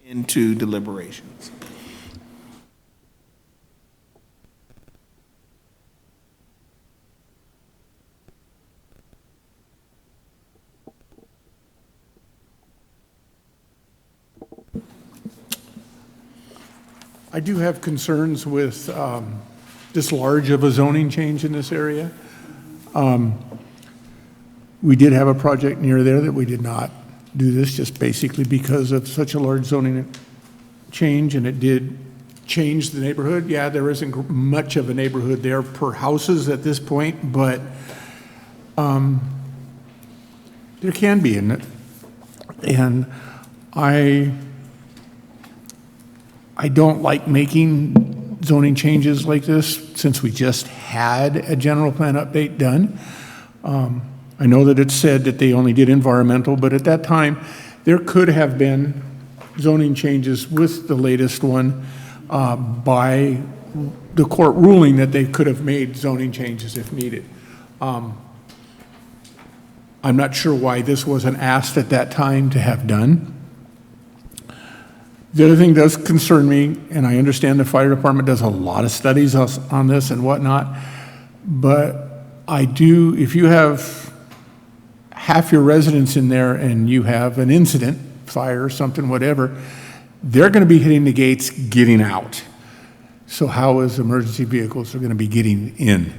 into deliberations. I do have concerns with this large of a zoning change in this area. We did have a project near there that we did not do this, just basically because of such a large zoning change, and it did change the neighborhood. Yeah, there isn't much of a neighborhood there per houses at this point, but there can be in it. And I don't like making zoning changes like this since we just had a general plan update done. I know that it said that they only did environmental, but at that time, there could have been zoning changes with the latest one by the court ruling that they could have made zoning changes if needed. I'm not sure why this wasn't asked at that time to have done. The other thing does concern me, and I understand the fire department does a lot of studies on this and whatnot, but I do, if you have half your residents in there and you have an incident, fire, something, whatever, they're going to be hitting the gates getting out. So how is emergency vehicles are going to be getting in?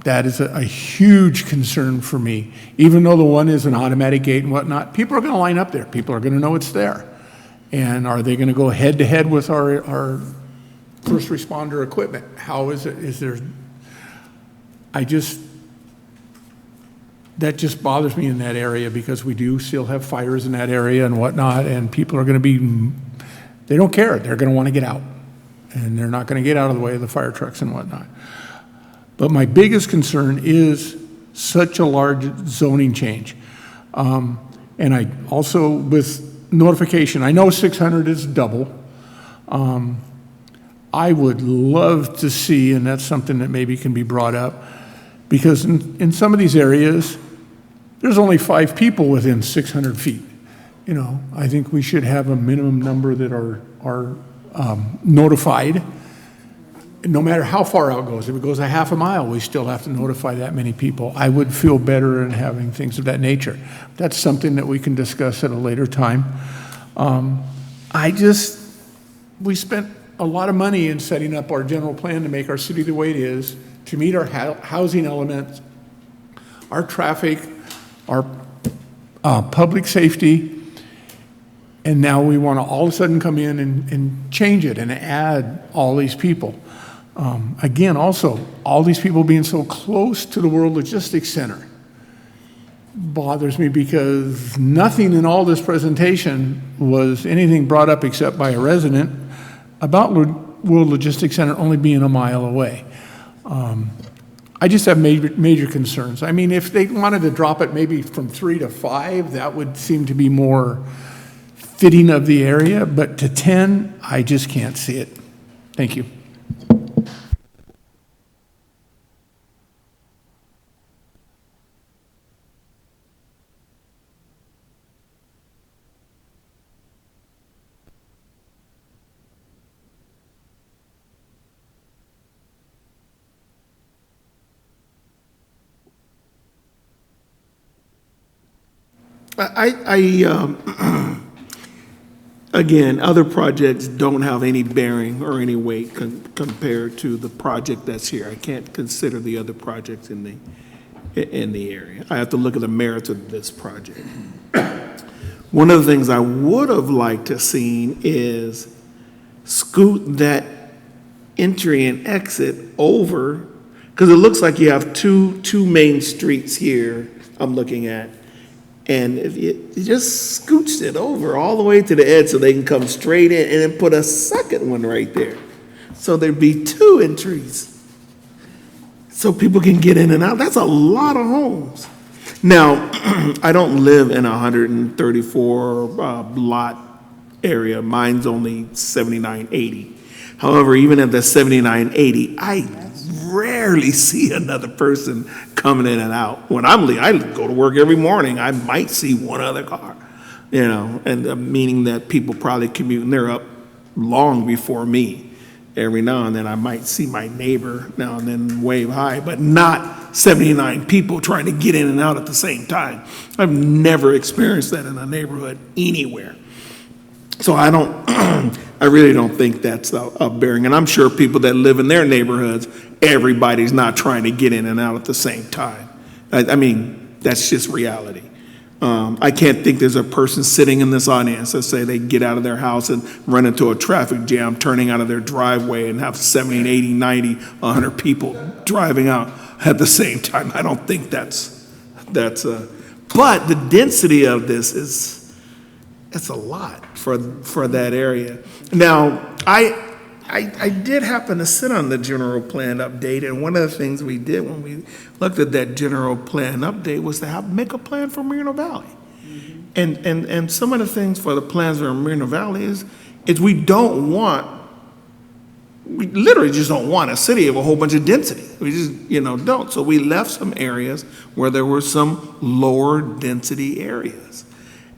That is a huge concern for me. Even though the one is an automatic gate and whatnot, people are going to line up there. People are going to know it's there. And are they going to go head to head with our first responder equipment? How is it? Is there, that just bothers me in that area because we do still have fires in that area and whatnot, and people are going to be, they don't care. They're going to want to get out. And they're not going to get out of the way of the fire trucks and whatnot. But my biggest concern is such a large zoning change. And I also, with notification, I know 600 is double. I would love to see, and that's something that maybe can be brought up, because in some of these areas, there's only 5 people within 600 feet. You know, I think we should have a minimum number that are notified. No matter how far out it goes, if it goes a half a mile, we still have to notify that many people. I would feel better in having things of that nature. That's something that we can discuss at a later time. We spent a lot of money in setting up our general plan to make our city the way it is, to meet our housing elements, our traffic, our public safety, and now we want to all of a sudden come in and change it and add all these people. Again, also, all these people being so close to the World Logistics Center bothers me because nothing in all this presentation was anything brought up except by a resident about World Logistics Center only being a mile away. I just have major concerns. I mean, if they wanted to drop it maybe from 3 to 5, that would seem to be more fitting of the area, but to 10, I just can't see it. Thank you. Again, other projects don't have any bearing or any weight compared to the project that's here. I can't consider the other projects in the area. I have to look at the merits of this project. One of the things I would have liked to seen is scoot that entry and exit over, because it looks like you have two main streets here I'm looking at. And if you just scooched it over all the way to the edge so they can come straight in, and then put a second one right there. So there'd be 2 entries so people can get in and out. That's a lot of homes. Now, I don't live in a 134 lot area. Mine's only 7980. However, even at the 7980, I rarely see another person coming in and out. When I go to work every morning, I might see one other car. and meaning that people probably commute, and they're up long before me. Every now and then I might see my neighbor now and then wave hi, but not 79 people trying to get in and out at the same time. I've never experienced that in a neighborhood anywhere. So I really don't think that's a bearing. And I'm sure people that live in their neighborhoods, everybody's not trying to get in and out at the same time. I mean, that's just reality. I can't think there's a person sitting in this audience that say they get out of their house and run into a traffic jam, turning out of their driveway and have 70, 80, 90, 100 people driving out at the same time. I don't think that's but the density of this it's a lot for that area. Now, I did happen to sit on the general plan update, and one of the things we did when we looked at that general plan update was to make a plan for Moreno Valley. And some of the things for the plans for Moreno Valley is we literally just don't want a city of a whole bunch of density. We just, don't. So we left some areas where there were some lower density areas.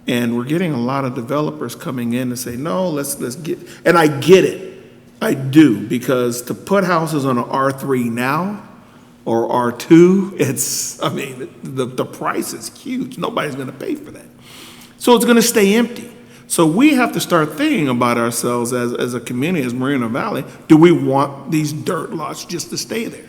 And we're getting a lot of developers coming in to say, no, let's get, and I get it. I do, because to put houses on an R3 now or R2, the price is huge. Nobody's going to pay for that. So it's going to stay empty. So we have to start thinking about ourselves as a community, as Moreno Valley. Do we want these dirt lots just to stay there?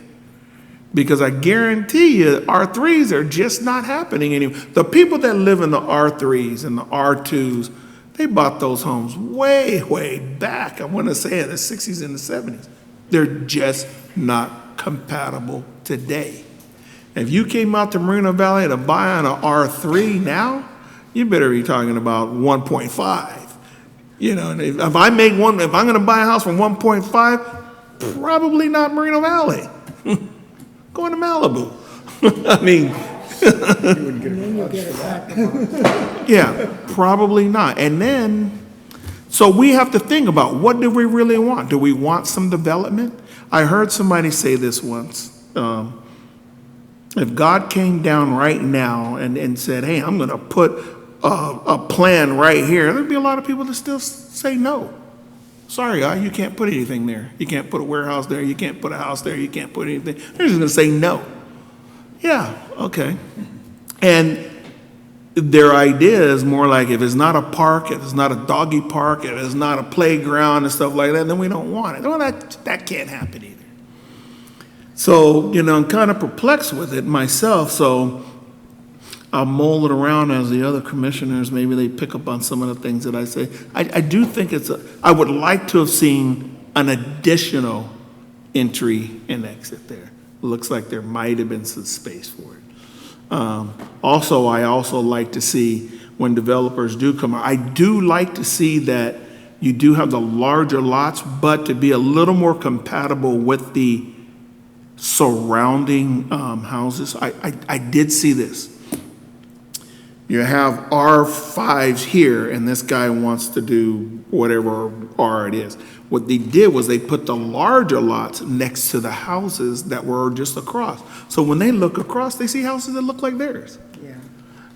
Because I guarantee you, R3s are just not happening anymore. The people that live in the R3s and the R2s, they bought those homes way, way back. I want to say in the 60s and the 70s. They're just not compatible today. If you came out to Moreno Valley to buy on an R3 now, you better be talking about 1.5. And if I'm going to buy a house for 1.5, probably not Moreno Valley. Going to Malibu. I mean, yeah, probably not. And then, so we have to think about, what do we really want? Do we want some development? I heard somebody say this once. If God came down right now and said, hey, I'm going to put a plan right here, there'd be a lot of people that still say no. Sorry, God, you can't put anything there. You can't put a warehouse there. You can't put a house there. You can't put anything. They're just going to say no. Yeah, okay. And their idea is more like, if it's not a park, if it's not a doggy park, if it's not a playground and stuff like that, then we don't want it. Well, that can't happen either. So, I'm kind of perplexed with it myself. So I'll mull it around as the other commissioners, maybe they pick up on some of the things that I say. I do think I would like to have seen an additional entry and exit there. Looks like there might have been some space for it. Also, I also like to see when developers do come out, I do like to see that you do have the larger lots, but to be a little more compatible with the surrounding houses. I did see this. You have R5s here, and this guy wants to do whatever R it is. What they did was they put the larger lots next to the houses that were just across. So when they look across, they see houses that look like theirs.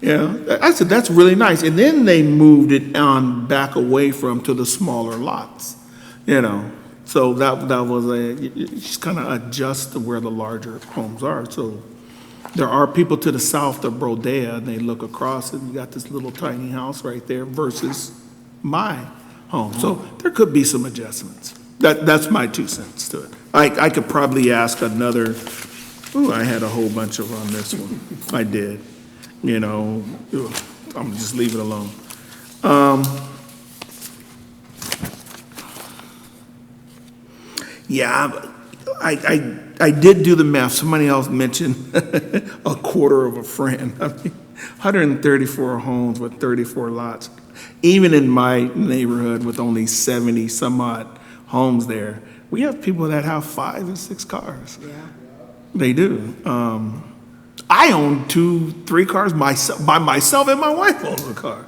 Yeah. I said, that's really nice. And then they moved it on back away to the smaller lots, So that was you just kind of adjust to where the larger homes are. So there are people to the south of Brodea, and they look across, and you got this little tiny house right there versus my home. So there could be some adjustments. That's my 2 cents to it. I could probably ask another. I had a whole bunch of on this one. I did. I'm gonna just leave it alone. Yeah, I did do the math. Somebody else mentioned a quarter of a friend. 134 homes with 34 lots. Even in my neighborhood with only 70 some odd homes there, we have people that have 5 and 6 cars. Yeah. They do. I own 2, 3 cars by myself, and my wife owns a car.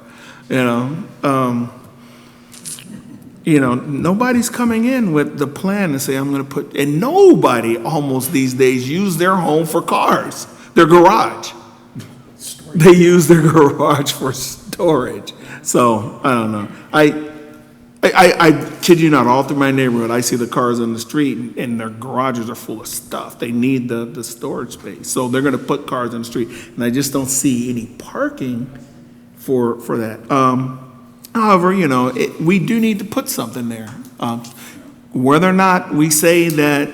Nobody's coming in with the plan to say, I'm going to put, and nobody almost these days use their home for cars, their garage. They use their garage for storage. storage. So, I don't know. I kid you not, all through my neighborhood, I see the cars on the street and their garages are full of stuff. They need the storage space. So they're gonna put cars on the street, and I just don't see any parking for that. However, you know, we do need to put something there. Whether or not we say that,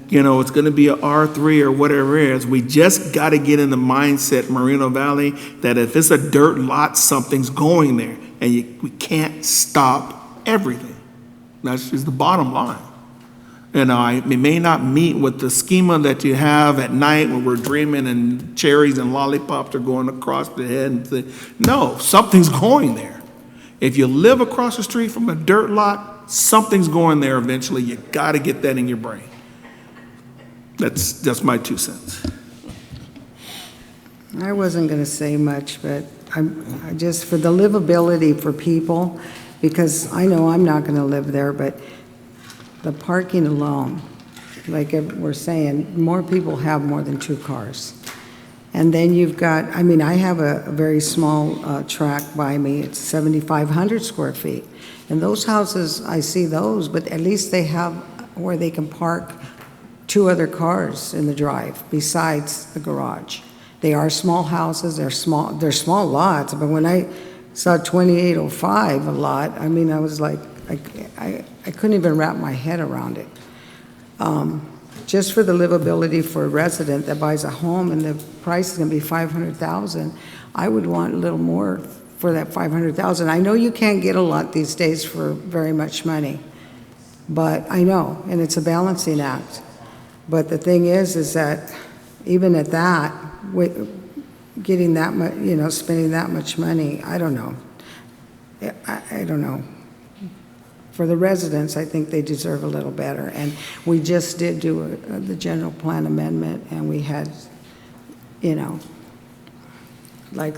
you know, it's gonna be a R3 or whatever it is, we just gotta get in the mindset, Moreno Valley, that if it's a dirt lot, something's going there, and we can't stop everything. That's just the bottom line. You know, it may not meet with the schema that you have at night when we're dreaming and cherries and lollipops are going across the head and no, something's going there. If you live across the street from a dirt lot, something's going there eventually. You got to get that in your brain. That's my 2 cents. I wasn't going to say much, but I just, for the livability for people, because I know I'm not going to live there, but the parking alone, like we're saying, more people have more than 2 cars. And then you've got, I mean, I have a very small tract by me. It's 7,500 square feet. And those houses, I see those, but at least they have where they can park 2 other cars in the drive besides the garage. They are small houses, they're small lots, but when I saw 2805 a lot, I mean, I was like, I couldn't even wrap my head around it. Just for the livability for a resident that buys a home and the price is gonna be $500,000, I would want a little more for that $500,000. I know you can't get a lot these days for very much money, but I know, and it's a balancing act. But the thing is that even at that, getting that much, you know, spending that much money, I don't know. I don't know. For the residents, I think they deserve a little better. And we just did do the general plan amendment, and we had, you know, like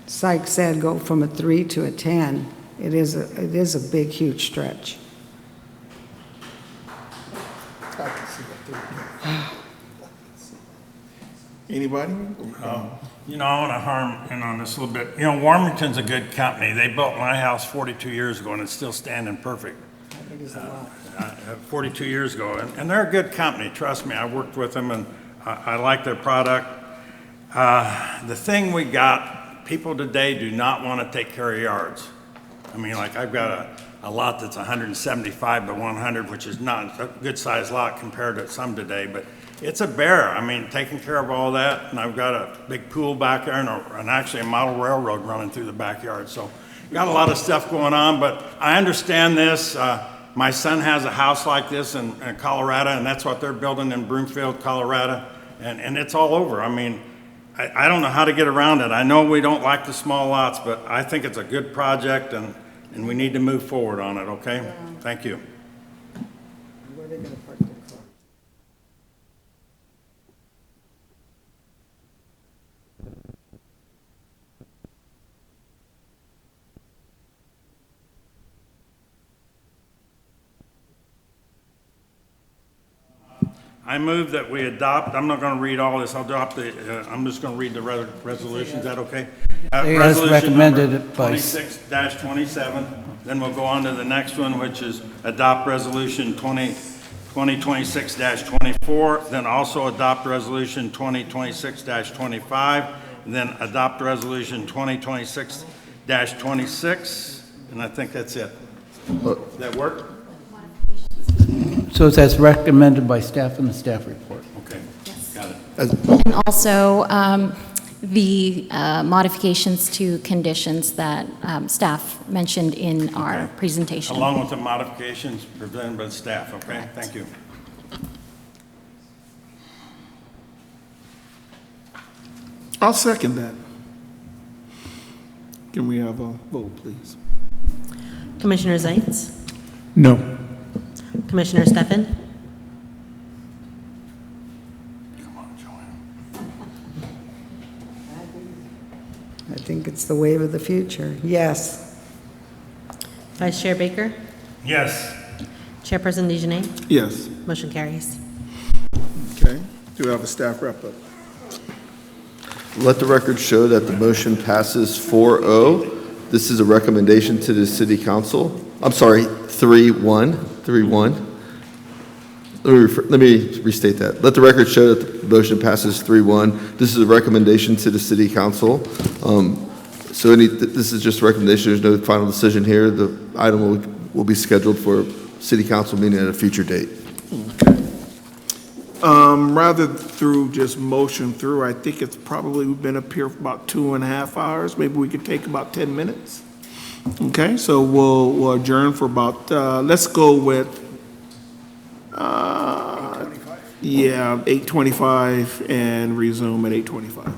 Sykes said, go from a 3 to a 10. It is a big, huge stretch. Anybody? You know, I want to harm in on this a little bit. You know, Warmington's a good company. They built my house 42 years ago, and it's still standing perfect. 42 years ago, and they're a good company. Trust me, I worked with them, and I like their product. The thing we got, people today do not want to take care of yards. I mean, like I've got a lot that's 175 by 100, which is not a good-sized lot compared to some today, but it's a bear. I mean, taking care of all that, and I've got a big pool back there and actually a model railroad running through the backyard. So got a lot of stuff going on, but I understand this. My son has a house like this in Colorado, and that's what they're building in Broomfield, Colorado, and it's all over. I mean, I don't know how to get around it. I know we don't like the small lots, but I think it's a good project, and we need to move forward on it, okay? Yeah. Thank you. Where are they gonna park their car? I move that we adopt, I'm not going to read all this, I'm just going to read the resolution, is that okay? As recommended by 26-27, then we'll go on to the next one, which is adopt resolution 2026-24, then also adopt resolution 2026-25, then adopt resolution 2026-26, and I think that's it. Does that work? So it's as recommended by staff in the staff report. Okay, got it. And also, the modifications to conditions that staff mentioned in our presentation. Along with the modifications presented by the staff, okay? Correct. Thank you. I'll second that. Can we have a vote, please? Commissioner Zeitz? No. Commissioner Stefan? I think it's the wave of the future. Yes. Vice Chair Baker? Yes. Chairperson DeJeanette? Yes. Motion carries. Okay. Do we have a staff wrap-up? Let the record show that the motion passes 4-0. This is a recommendation to the city council. I'm sorry, 3-1. 3-1. Let me restate that. Let the record show that the motion passes 3-1. This is a recommendation to the city council. This is just a recommendation. There's no final decision here. The item will be scheduled for a city council meeting at a future date. Rather through just motion through, I think it's probably, we've been up here for about 2.5 hours. Maybe we could take about 10 minutes. Okay, so we'll adjourn for about, let's go with, 8:25 and resume at 8:25.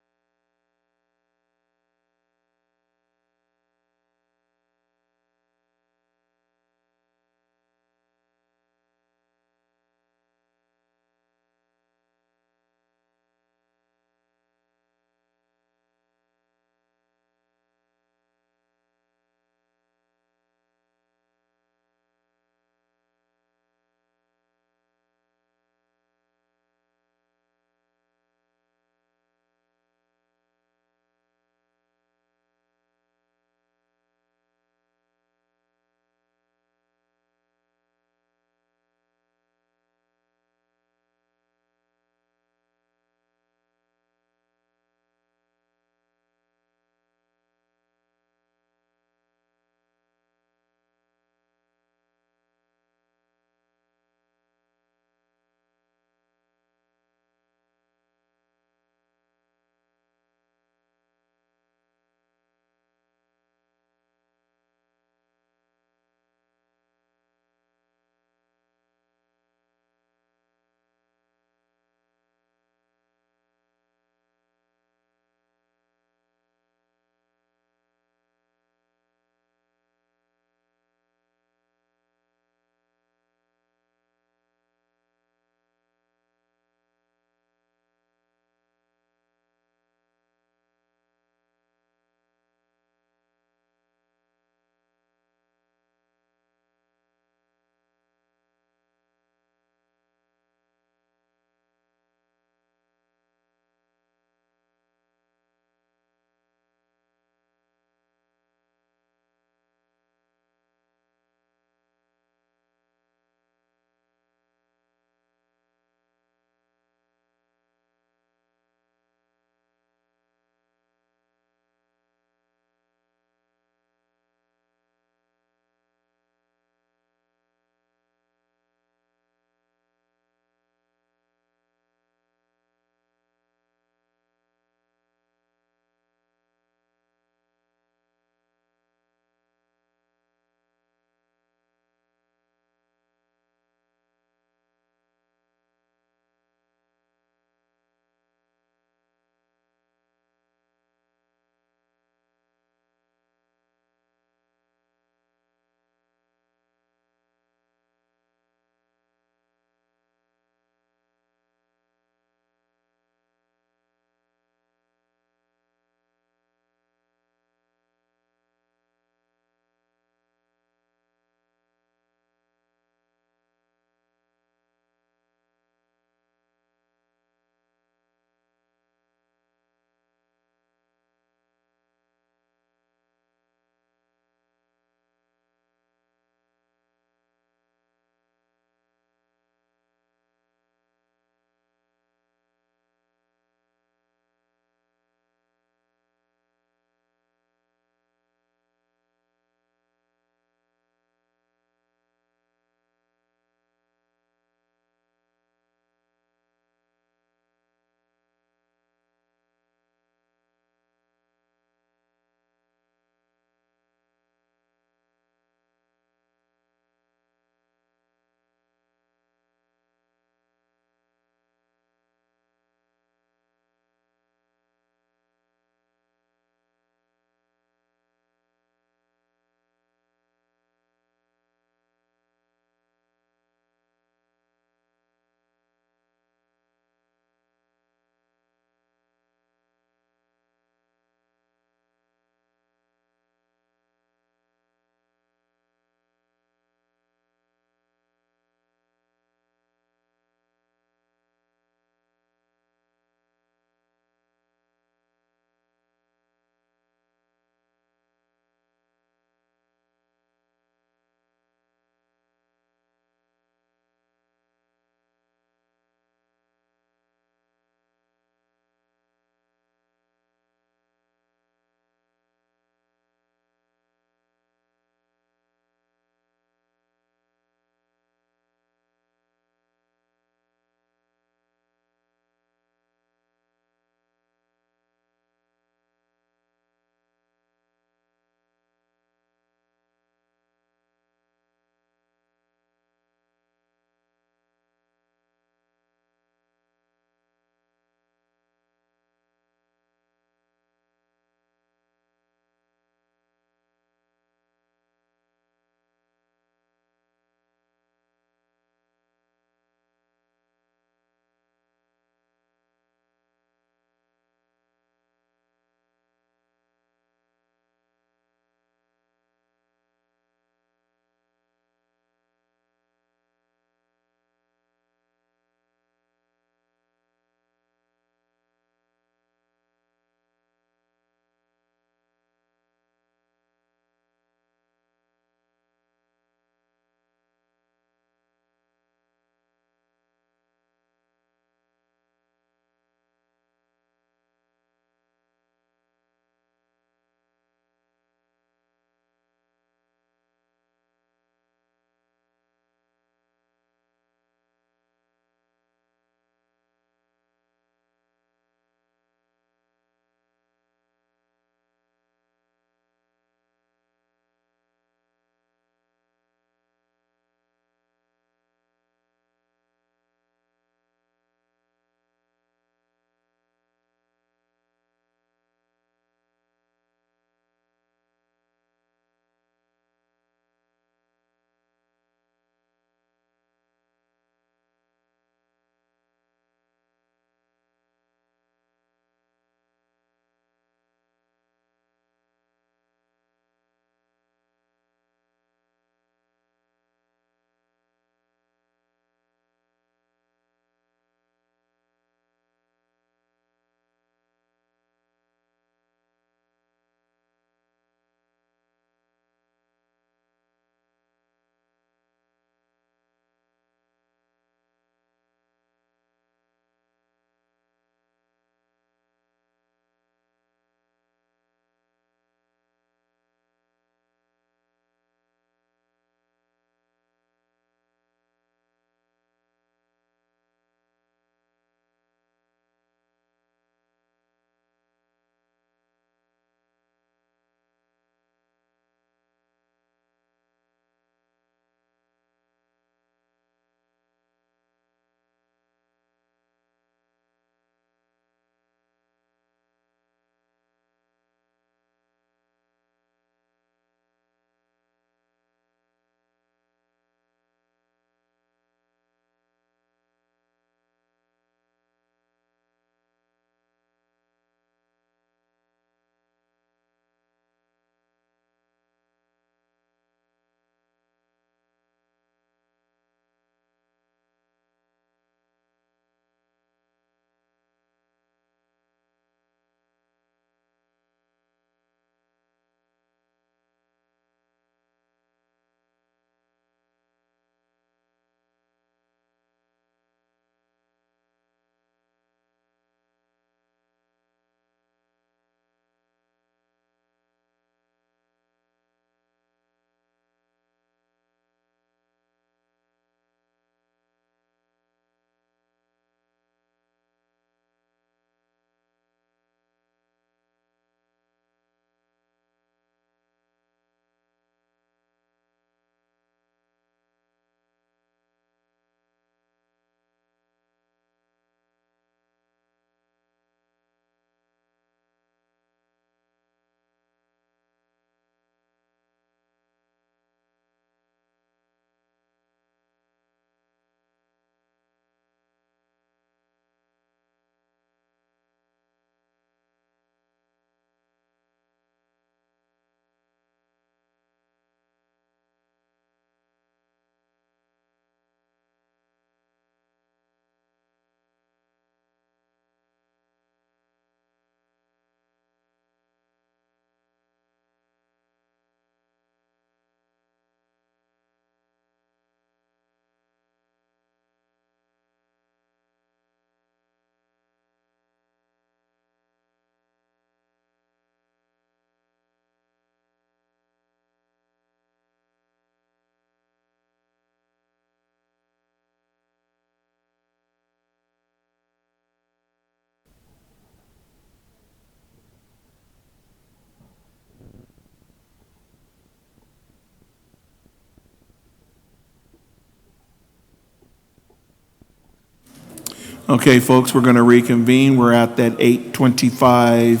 Okay, folks, we're going to reconvene. We're at that 8:25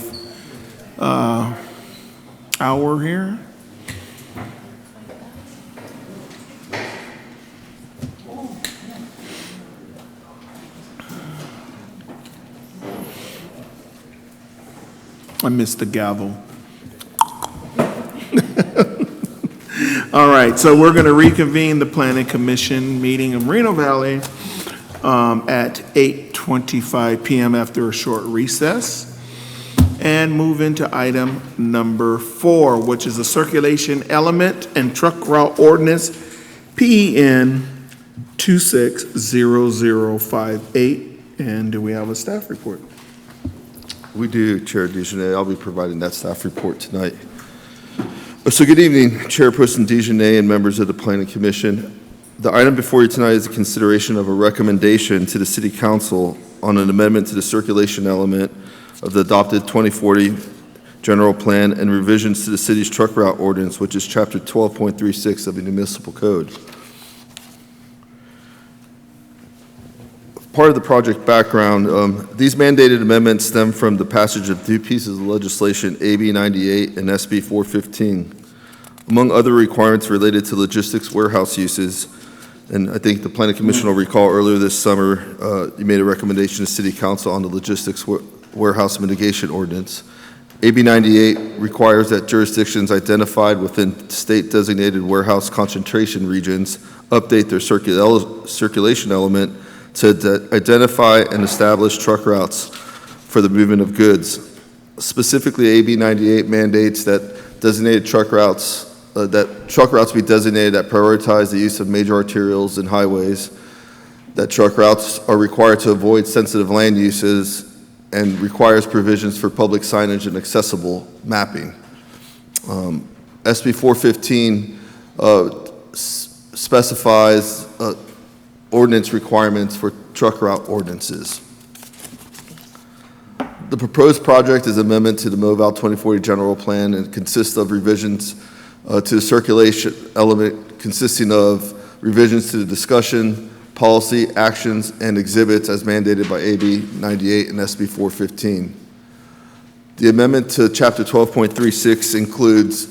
hour here. I missed the gavel. All right, so we're going to reconvene the Planning Commission meeting in Moreno Valley at 8:25 p.m. after a short recess, and move into item number 4, which is a circulation element and truck route ordinance, PEN 260058. And do we have a staff report? We do, Chair Dejanay. I'll be providing that staff report tonight. So good evening, Chairperson Dejanay and members of the Planning Commission. The item before you tonight is the consideration of a recommendation to the City Council on an amendment to the circulation element of the adopted 2040 General Plan and revisions to the city's truck route ordinance, which is Chapter 12.36 of the Municipal Code. Part of the project background, these mandated amendments stem from the passage of 2 pieces of legislation, AB 98 and SB 415. Among other requirements related to logistics warehouse uses, and I think the Planning Commission will recall earlier this summer, you made a recommendation to City Council on the logistics warehouse mitigation ordinance. AB 98 requires that jurisdictions identified within state-designated warehouse concentration regions update their circulation element to identify and establish truck routes for the movement of goods. Specifically, AB 98 mandates that designated truck routes, be designated that prioritize the use of major arterials and highways, that truck routes are required to avoid sensitive land uses, and requires provisions for public signage and accessible mapping. SB 415 specifies ordinance requirements for truck route ordinances. The proposed project is an amendment to the MoVal 2040 General Plan and consists of revisions to the circulation element, consisting of revisions to the discussion, policy, actions, and exhibits as mandated by AB 98 and SB 415. The amendment to Chapter 12.36 includes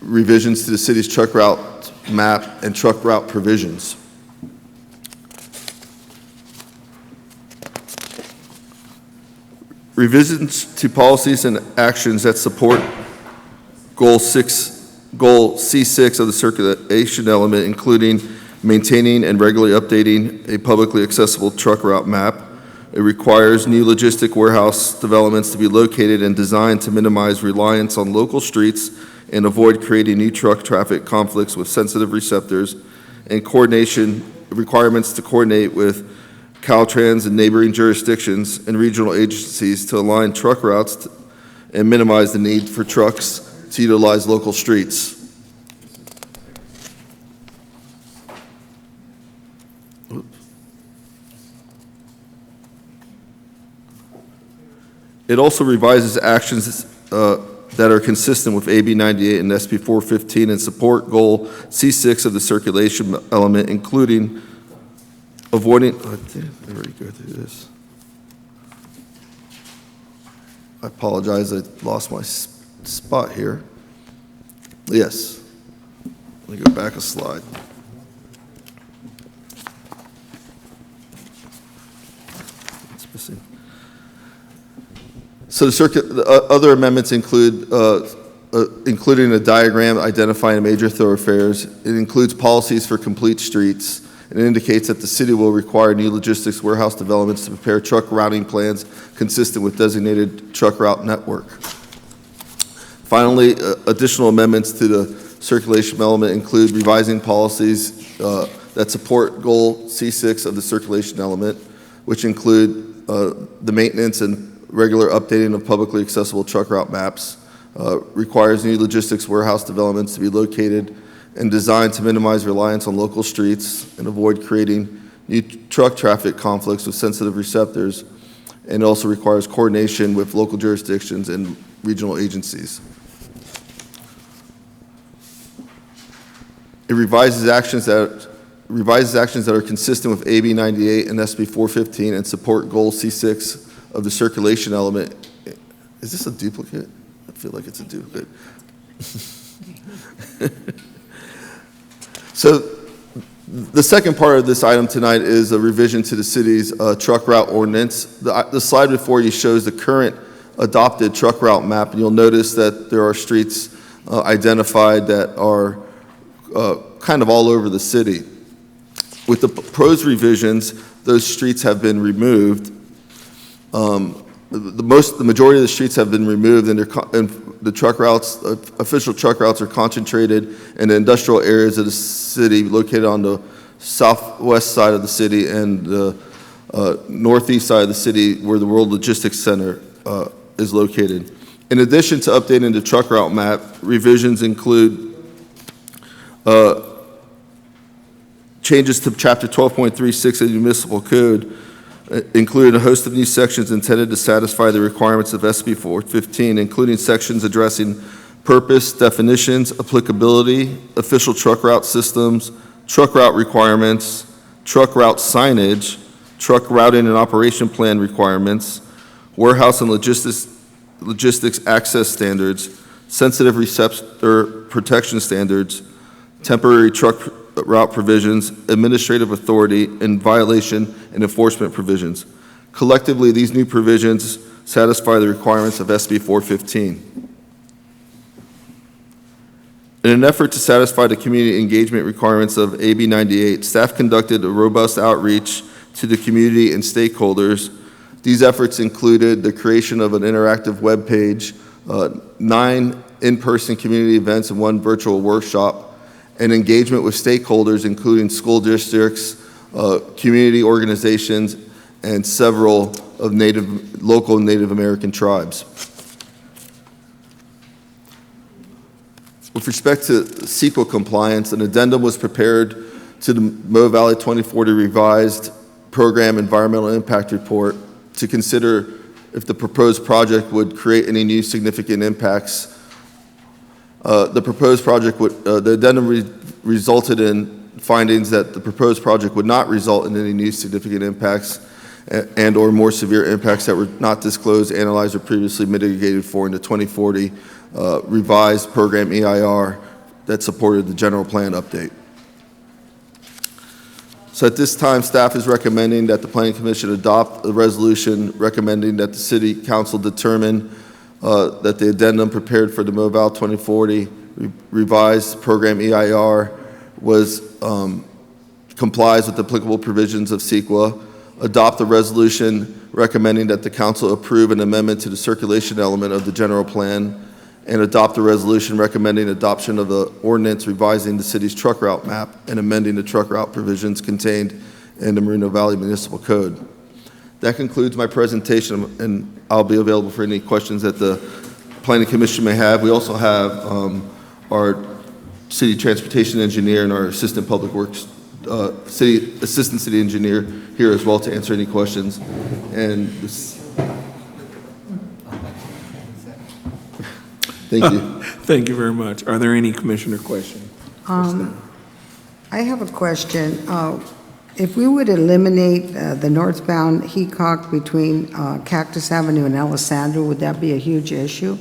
revisions to the city's truck route map and truck route provisions. Revisions to policies and actions that support Goal C6 of the circulation element, including maintaining and regularly updating a publicly accessible truck route map. It requires new logistic warehouse developments to be located and designed to minimize reliance on local streets and avoid creating new truck traffic conflicts with sensitive receptors, and coordination requirements to coordinate with Caltrans and neighboring jurisdictions and regional agencies to align truck routes and minimize the need for trucks to utilize local streets. It also revises actions that are consistent with AB 98 and SB 415 and support Goal C6 of the circulation element, including avoiding, I already go through this. I apologize, I lost my spot here. Yes. Let me go back a slide. It's missing. So the other amendments include including a diagram identifying major thoroughfares. It includes policies for complete streets. It indicates that the city will require new logistics warehouse developments to prepare truck routing plans consistent with designated truck route network. Finally, additional amendments to the circulation element include revising policies that support Goal C6 of the circulation element, which include the maintenance and regular updating of publicly accessible truck route maps, requires new logistics warehouse developments to be located and designed to minimize reliance on local streets and avoid creating new truck traffic conflicts with sensitive receptors, and also requires coordination with local jurisdictions and regional agencies. It revises actions that revises actions that are consistent with AB 98 and SB 415 and support Goal C6 of the circulation element. Is this a duplicate? I feel like it's a duplicate. So the second part of this item tonight is a revision to the city's truck route ordinance. The slide before you shows the current adopted truck route map, and you'll notice that there are streets identified that are kind of all over the city. With the proposed revisions, those streets have been removed. The majority of the streets have been removed, and the truck routes, official truck routes, are concentrated in the industrial areas of the city, located on the southwest side of the city and the northeast side of the city, where the World Logistics Center is located. In addition to updating the truck route map, revisions include changes to Chapter 12.36 of the Municipal Code, including a host of new sections intended to satisfy the requirements of SB 415, including sections addressing purpose, definitions, applicability, official truck route systems, truck route requirements, truck route signage, truck routing and operation plan requirements, warehouse and logistics access standards, sensitive receptor protection standards, temporary truck route provisions, administrative authority, and violation and enforcement provisions. Collectively, these new provisions satisfy the requirements of SB 415. In an effort to satisfy the community engagement requirements of AB 98, staff conducted a robust outreach to the community and stakeholders. These efforts included the creation of an interactive web page, 9 in-person community events, and 1 virtual workshop, and engagement with stakeholders, including school districts, community organizations, and several of local Native American tribes. With respect to CEQA compliance, an addendum was prepared to the Mo Valley 2040 revised program environmental impact report to consider if the proposed project would create any new significant impacts. The proposed project would, the addendum resulted in findings that the proposed project would not result in any new significant impacts and or more severe impacts that were not disclosed, analyzed, or previously mitigated for in the 2040 revised program EIR that supported the general plan update. So at this time, staff is recommending that the Planning Commission adopt a resolution recommending that the City Council determine that the addendum prepared for the Mo Valley 2040 revised program EIR complies with applicable provisions of CEQA, adopt a resolution recommending that the council approve an amendment to the circulation element of the general plan, and adopt a resolution recommending adoption of the ordinance revising the city's truck route map and amending the truck route provisions contained in the Moreno Valley Municipal Code. That concludes my presentation, and I'll be available for any questions that the Planning Commission may have. We also have our city transportation engineer and our assistant public works, assistant city engineer here as well to answer any questions. And thank you. Thank you very much. Are there any commissioner questions? I have a question. If we would eliminate the northbound Heacock between Cactus Avenue and Alessandro, would that be a huge issue?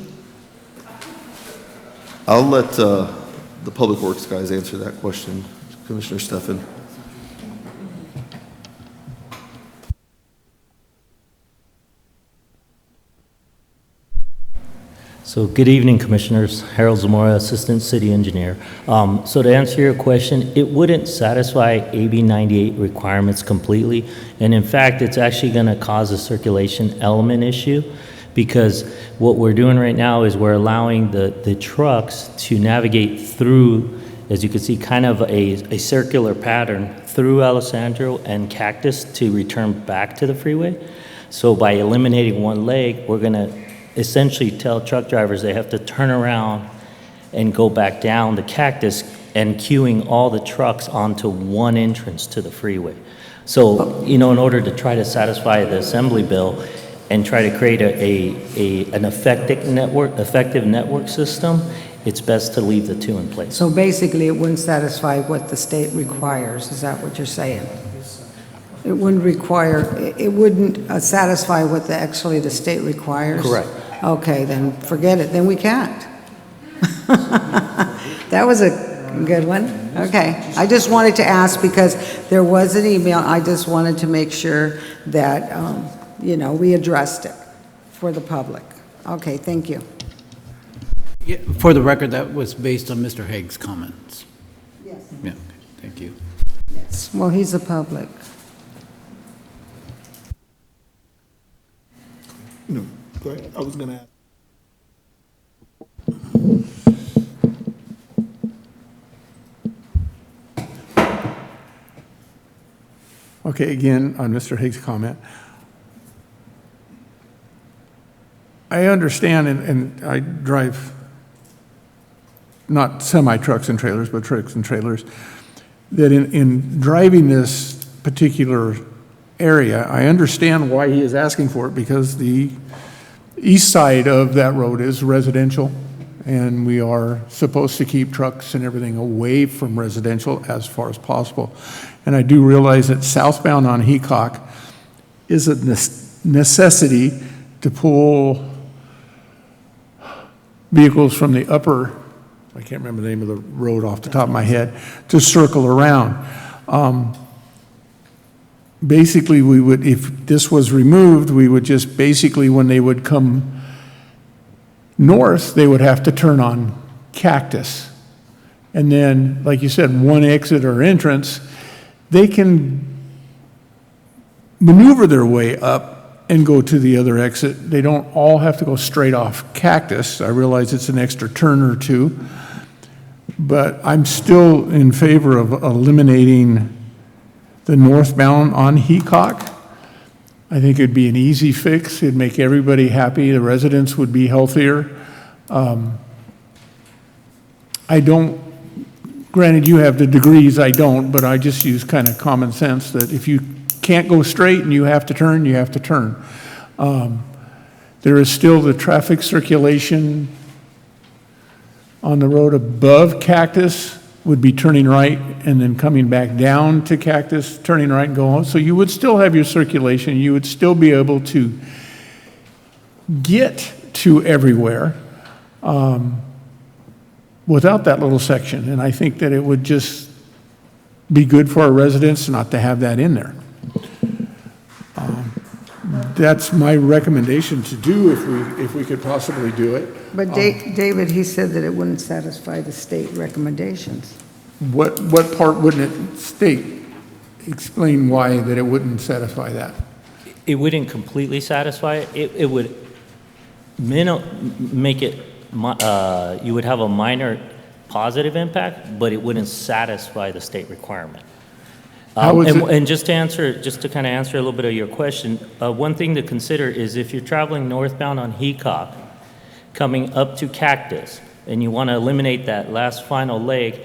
I'll let the Public Works guys answer that question. Commissioner Stefan. So good evening, Commissioners. Harold Zamora, Assistant City Engineer. So to answer your question, it wouldn't satisfy AB 98 requirements completely. And in fact, it's actually going to cause a circulation element issue, because what we're doing right now is we're allowing the trucks to navigate through, as you can see, kind of a circular pattern through Alessandro and Cactus to return back to the freeway. So by eliminating one leg, we're going to essentially tell truck drivers they have to turn around and go back down the Cactus, and queuing all the trucks onto one entrance to the freeway. So, you know, in order to try to satisfy the Assembly bill and try to create an effective network system, it's best to leave the two in place. So basically, it wouldn't satisfy what the state requires, is that what you're saying? It wouldn't require, it wouldn't satisfy what actually the state requires? Correct. Okay, then forget it, then we can't. That was a good one. Okay, I just wanted to ask because there was an email, I just wanted to make sure that, we addressed it for the public. Okay, thank you. Yeah, for the record, that was based on Mr. Hague's comments. Yes. Yeah, thank you. Yes. Well, he's the public. No, go ahead. I was going to ask. Okay, again, on Mr. Higgs' comment. I understand, and I drive not semi-trucks and trailers, but trucks and trailers, that in driving this particular area, I understand why he is asking for it, because the east side of that road is residential, and we are supposed to keep trucks and everything away from residential as far as possible. And I do realize that southbound on Heacock is a necessity to pull vehicles from the upper, I can't remember the name of the road off the top of my head, to circle around. Basically, we would, if this was removed, we would just basically, when they would come north, they would have to turn on Cactus. And then, like you said, one exit or entrance, they can maneuver their way up and go to the other exit. They don't all have to go straight off Cactus. I realize it's an extra turn or two, but I'm still in favor of eliminating the northbound on Heacock. I think it'd be an easy fix. It'd make everybody happy. The residents would be healthier. I don't, granted you have the degrees, I don't, but I just use kind of common sense that if you can't go straight and you have to turn, you have to turn. There is still the traffic circulation on the road above Cactus would be turning right and then coming back down to Cactus, turning right and go home. So you would still have your circulation. You would still be able to get to everywhere without that little section. And I think that it would just be good for our residents not to have that in there. That's my recommendation to do if we could possibly do it. But David, he said that it wouldn't satisfy the state recommendations. What part wouldn't it state? Explain why that it wouldn't satisfy that. It wouldn't completely satisfy it. It would make it, you would have a minor positive impact, but it wouldn't satisfy the state requirement. And just to kind of answer a little bit of your question, one thing to consider is if you're traveling northbound on Heacock, coming up to Cactus, and you want to eliminate that last final leg,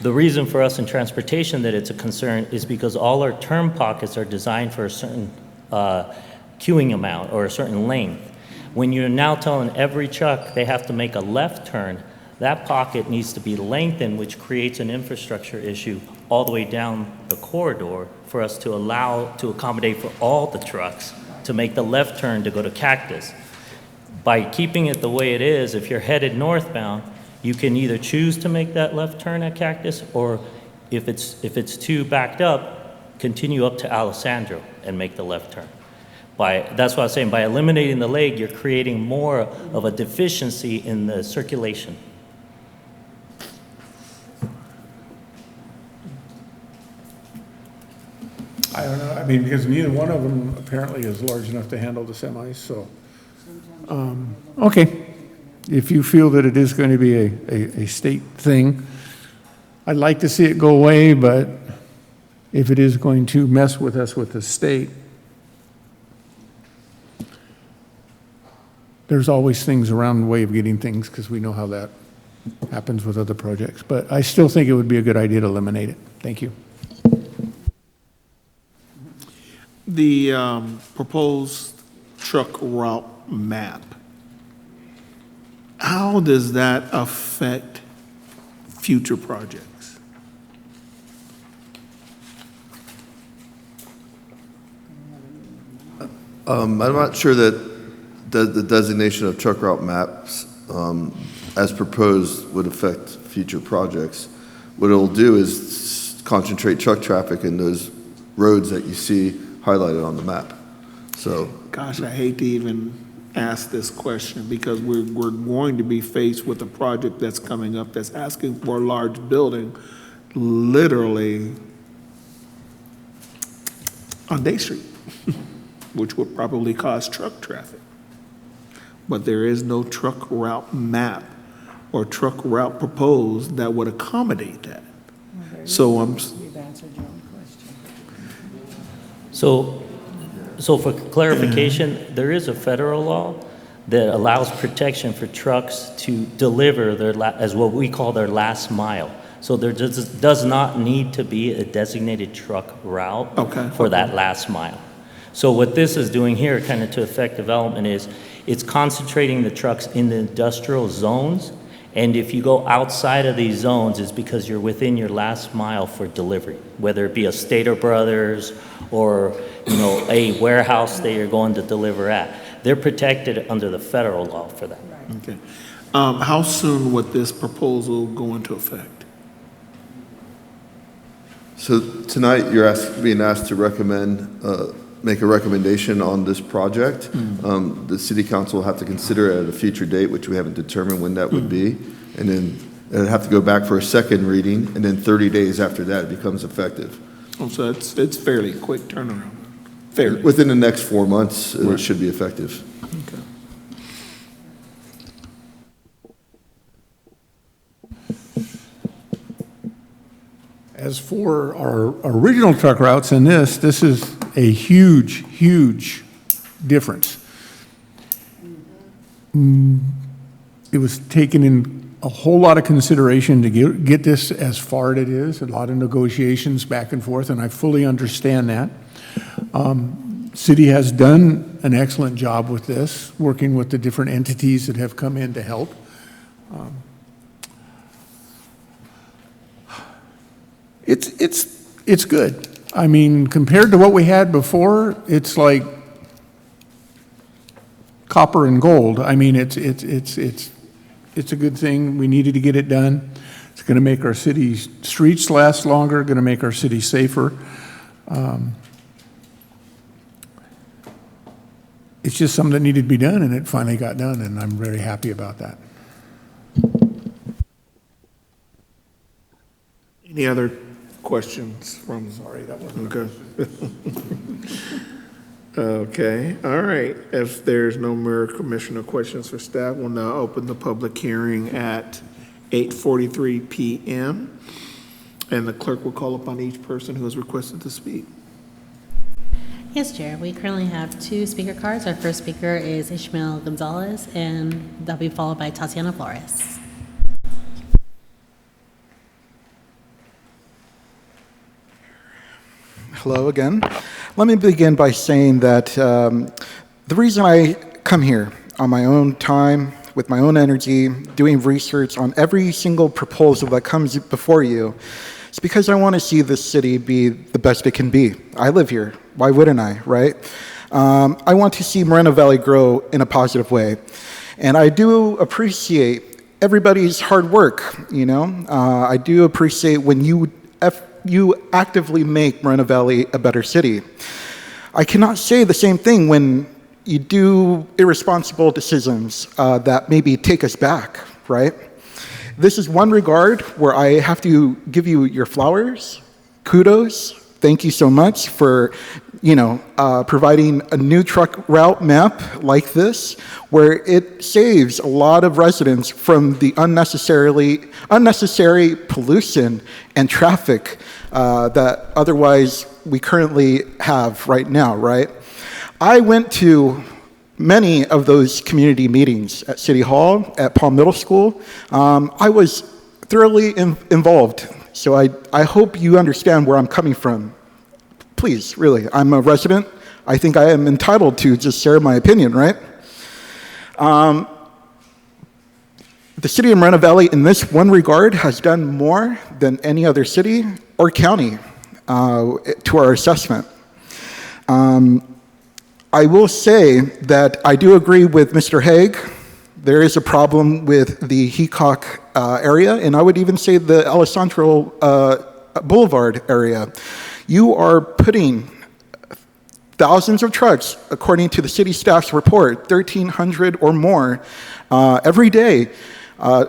the reason for us in transportation that it's a concern is because all our turn pockets are designed for a certain queuing amount or a certain length. When you're now telling every truck they have to make a left turn, that pocket needs to be lengthened, which creates an infrastructure issue all the way down the corridor for us to accommodate for all the trucks to make the left turn to go to Cactus. By keeping it the way it is, if you're headed northbound, you can either choose to make that left turn at Cactus, or if it's too backed up, continue up to Alessandro and make the left turn. That's what I was saying, by eliminating the leg, you're creating more of a deficiency in the circulation. I don't know, I mean, because neither one of them apparently is large enough to handle the semis, so. Okay, if you feel that it is going to be a state thing, I'd like to see it go away, but if it is going to mess with us with the state, there's always things around the way of getting things, because we know how that happens with other projects. But I still think it would be a good idea to eliminate it. Thank you. The proposed truck route map, how does that affect future projects? I'm not sure that the designation of truck route maps as proposed would affect future projects. What it'll do is concentrate truck traffic in those roads that you see highlighted on the map. So, Gosh, I hate to even ask this question because we're going to be faced with a project that's coming up that's asking for a large building literally on Day Street, which would probably cause truck traffic. But there is no truck route map or truck route proposed that would accommodate that. So You've answered your own question. So for clarification, there is a federal law that allows protection for trucks to deliver as what we call their last mile. So there does not need to be a designated truck route for that last mile. So what this is doing here, kind of to affect development, is it's concentrating the trucks in the industrial zones. And if you go outside of these zones, it's because you're within your last mile for delivery, whether it be a Stater Brothers or, a warehouse that you're going to deliver at. They're protected under the federal law for that. Okay. How soon would this proposal go into effect? so tonight you're being asked to make a recommendation on this project. The city council will have to consider it at a future date, which we haven't determined when that would be. And then it'll have to go back for a second reading, and then 30 days after that, it becomes effective. Oh, so it's fairly quick turnaround. Fairly. Within the next 4 months, it should be effective. Okay. As for our original truck routes and this is a huge, huge difference. It was taken in a whole lot of consideration to get this as far as it is, a lot of negotiations back and forth, and I fully understand that. City has done an excellent job with this, working with the different entities that have come in to help. It's good. I mean, compared to what we had before, it's like copper and gold. I mean, it's a good thing. We needed to get it done. It's going to make our city streets last longer, going to make our city safer. It's just something that needed to be done, and it finally got done, and I'm very happy about that. Any other questions from? Sorry, that wasn't okay. Okay, all right. If there's no more commissioner questions for staff, we'll now open the public hearing at 8:43 p.m. And the clerk will call upon each person who has requested to speak. Yes, Chair. We currently have 2 speaker cards. Our first speaker is Ishmael Gonzalez, and that'll be followed by Tatiana Flores. Hello again. Let me begin by saying that the reason I come here on my own time, with my own energy, doing research on every single proposal that comes before you, is because I want to see this city be the best it can be. I live here. Why wouldn't I, right? I want to see Moreno Valley grow in a positive way. And I do appreciate everybody's hard work, I do appreciate when you actively make Moreno Valley a better city. I cannot say the same thing when you do irresponsible decisions that maybe take us back, right? This is one regard where I have to give you your flowers, kudos. Thank you so much for, providing a new truck route map like this, where it saves a lot of residents from the unnecessary pollution and traffic that otherwise we currently have right now, right? I went to many of those community meetings at City Hall, at Palm Middle School. I was thoroughly involved, so I hope you understand where I'm coming from. Please, really, I'm a resident. I think I am entitled to just share my opinion, right? the city of Moreno Valley, in this one regard, has done more than any other city or county to our assessment. I will say that I do agree with Mr. Haig. There is a problem with the Heacock area, and I would even say the Alessandro Boulevard area. You are putting thousands of trucks, according to the city staff's report, 1,300 or more every day,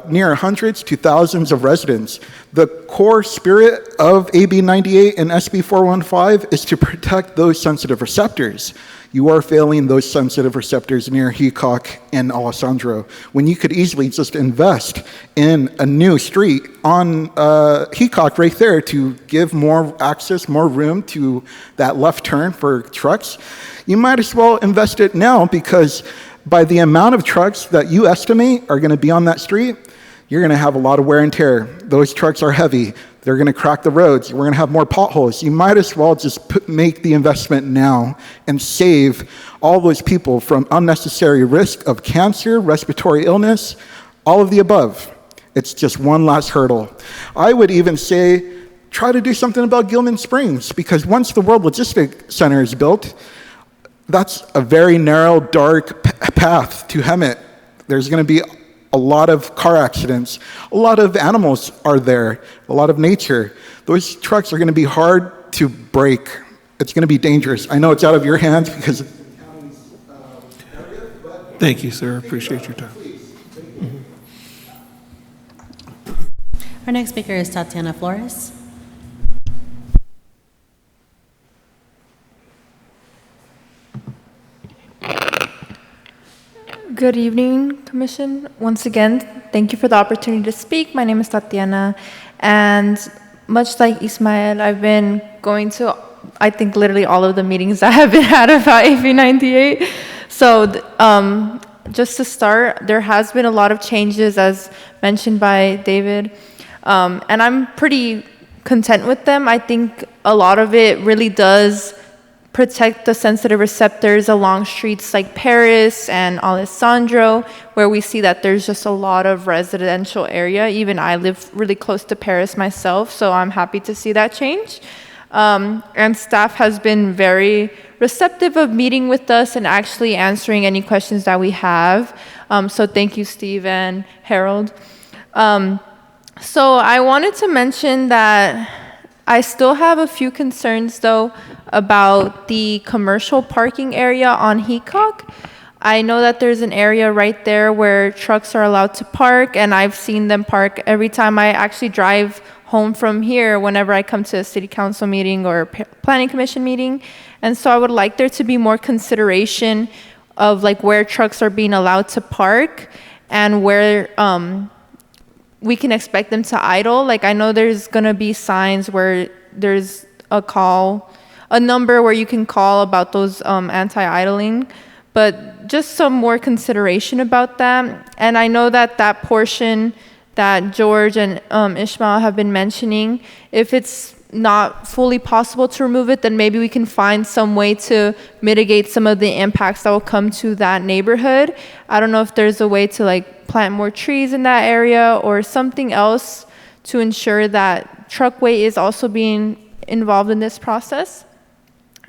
near hundreds to thousands of residents. The core spirit of AB 98 and SB 415 is to protect those sensitive receptors. You are failing those sensitive receptors near Heacock and Alessandro, when you could easily just invest in a new street on Heacock right there to give more access, more room to that left turn for trucks. You might as well invest it now, because by the amount of trucks that you estimate are going to be on that street, you're going to have a lot of wear and tear. Those trucks are heavy. They're going to crack the roads. We're going to have more potholes. You might as well just make the investment now and save all those people from unnecessary risk of cancer, respiratory illness, all of the above. It's just one last hurdle. I would even say, try to do something about Gilman Springs, because once the World Logistics Center is built, that's a very narrow, dark path to Hemet. There's going to be a lot of car accidents. A lot of animals are there, a lot of nature. Those trucks are going to be hard to break. It's going to be dangerous. I know it's out of your hands because of the county's area, but Thank you, sir. Appreciate your time. Our next speaker is Tatiana Flores. Good evening, Commission. Once again, thank you for the opportunity to speak. My name is Tatiana, and much like Ismael, I've been going to, I think, literally all of the meetings that have been had about AB 98. So just to start, there has been a lot of changes, as mentioned by David, and I'm pretty content with them. I think a lot of it really does protect the sensitive receptors along streets like Paris and Alessandro, where we see that there's just a lot of residential area. Even I live really close to Paris myself, so I'm happy to see that change. And staff has been very receptive of meeting with us and actually answering any questions that we have. So thank you, Steve and Harold. So I wanted to mention that I still have a few concerns, though, about the commercial parking area on Heacock. I know that there's an area right there where trucks are allowed to park, and I've seen them park every time I actually drive home from here whenever I come to a city council meeting or a planning commission meeting. And so I would like there to be more consideration of like where trucks are being allowed to park and where we can expect them to idle. Like, I know there's gonna be signs where there's a number where you can call about those anti-idling, but just some more consideration about that. And I know that that portion that George and Ishmael have been mentioning, if it's not fully possible to remove it, then maybe we can find some way to mitigate some of the impacts that will come to that neighborhood. I don't know if there's a way to like plant more trees in that area or something else to ensure that truckway is also being involved in this process.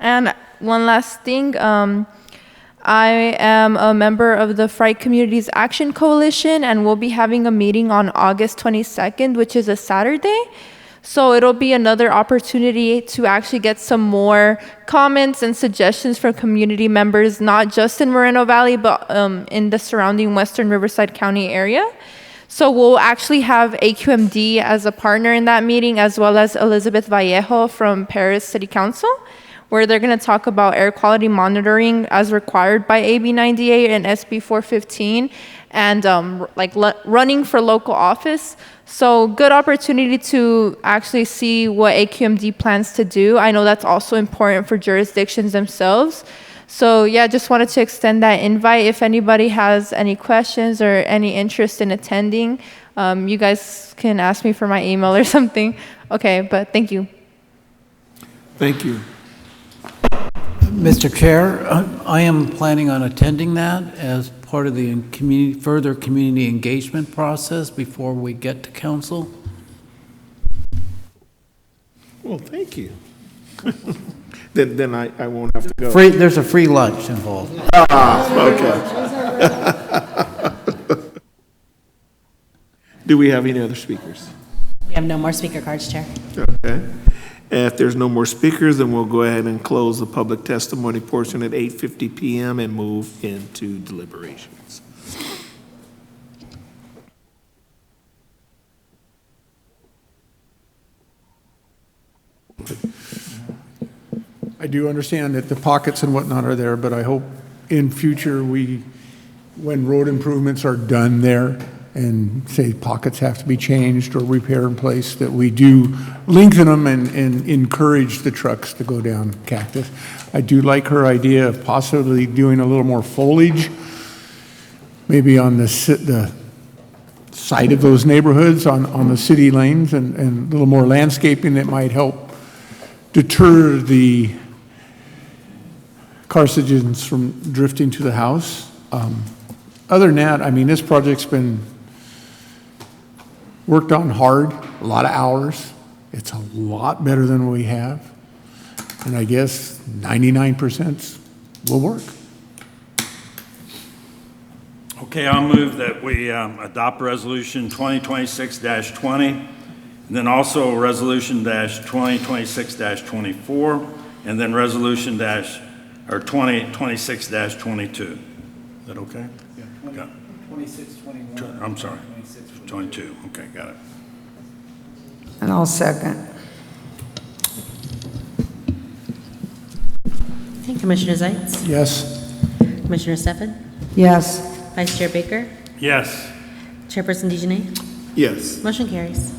And one last thing, I am a member of the Fright Communities Action Coalition, and we'll be having a meeting on August 22nd, which is a Saturday. So it'll be another opportunity to actually get some more comments and suggestions from community members, not just in Moreno Valley, but in the surrounding Western Riverside County area. So we'll actually have AQMD as a partner in that meeting, as well as Elizabeth Vallejo from Paris City Council, where they're going to talk about air quality monitoring as required by AB 98 and SB 415, and running for local office. So good opportunity to actually see what AQMD plans to do. I know that's also important for jurisdictions themselves. So yeah, just wanted to extend that invite. If anybody has any questions or any interest in attending, you guys can ask me for my email or something. Okay, but thank you. Thank you. Mr. Chair, I am planning on attending that as part of the further community engagement process before we get to council. Well, thank you. Then I won't have to go. There's a free lunch involved. Okay. Do we have any other speakers? We have no more speaker cards, Chair. Okay. If there's no more speakers, then we'll go ahead and close the public testimony portion at 8:50 PM and move into deliberations. I do understand that the pockets and whatnot are there, but I hope in future when road improvements are done there and say pockets have to be changed or repair in place, that we do lengthen them and encourage the trucks to go down Cactus. I do like her idea of possibly doing a little more foliage, maybe on the side of those neighborhoods on the city lanes and a little more landscaping that might help deter the carcinogens from drifting to the house. Other than that, I mean, this project's been worked on hard, a lot of hours. It's a lot better than we have. And I guess 99% will work. Okay, I'll move that we adopt Resolution 2026-20, and then also Resolution -2026-24, and then Resolution 2026-22. Is that okay? Yeah. 26, 21. I'm sorry. 22. Okay, got it. And I'll second. Okay, Commissioner Zeitz? Yes. Commissioner Stefan? Yes. Vice Chair Baker? Yes. Chairperson DeJonay? Yes. Motion carries.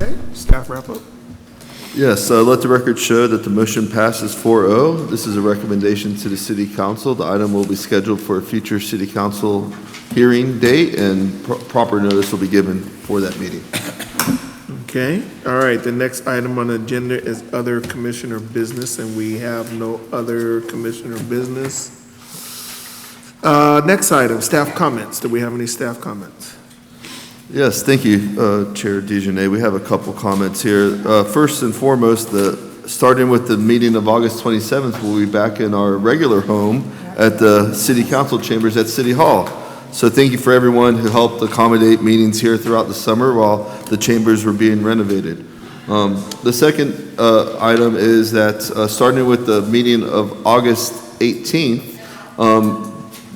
Okay, staff wrap up. Yes, let the record show that the motion passes 4-0. This is a recommendation to the City Council. The item will be scheduled for a future City Council hearing date, and proper notice will be given for that meeting. Okay, all right, the next item on the agenda is other commissioner business, and we have no other commissioner business. Next item, staff comments. Do we have any staff comments? Yes, thank you, Chair DeJonay. We have a couple comments here. First and foremost, starting with the meeting of August 27th, we'll be back in our regular home at the City Council chambers at City Hall. So thank you for everyone who helped accommodate meetings here throughout the summer while the chambers were being renovated. The second item is that starting with the meeting of August 18th,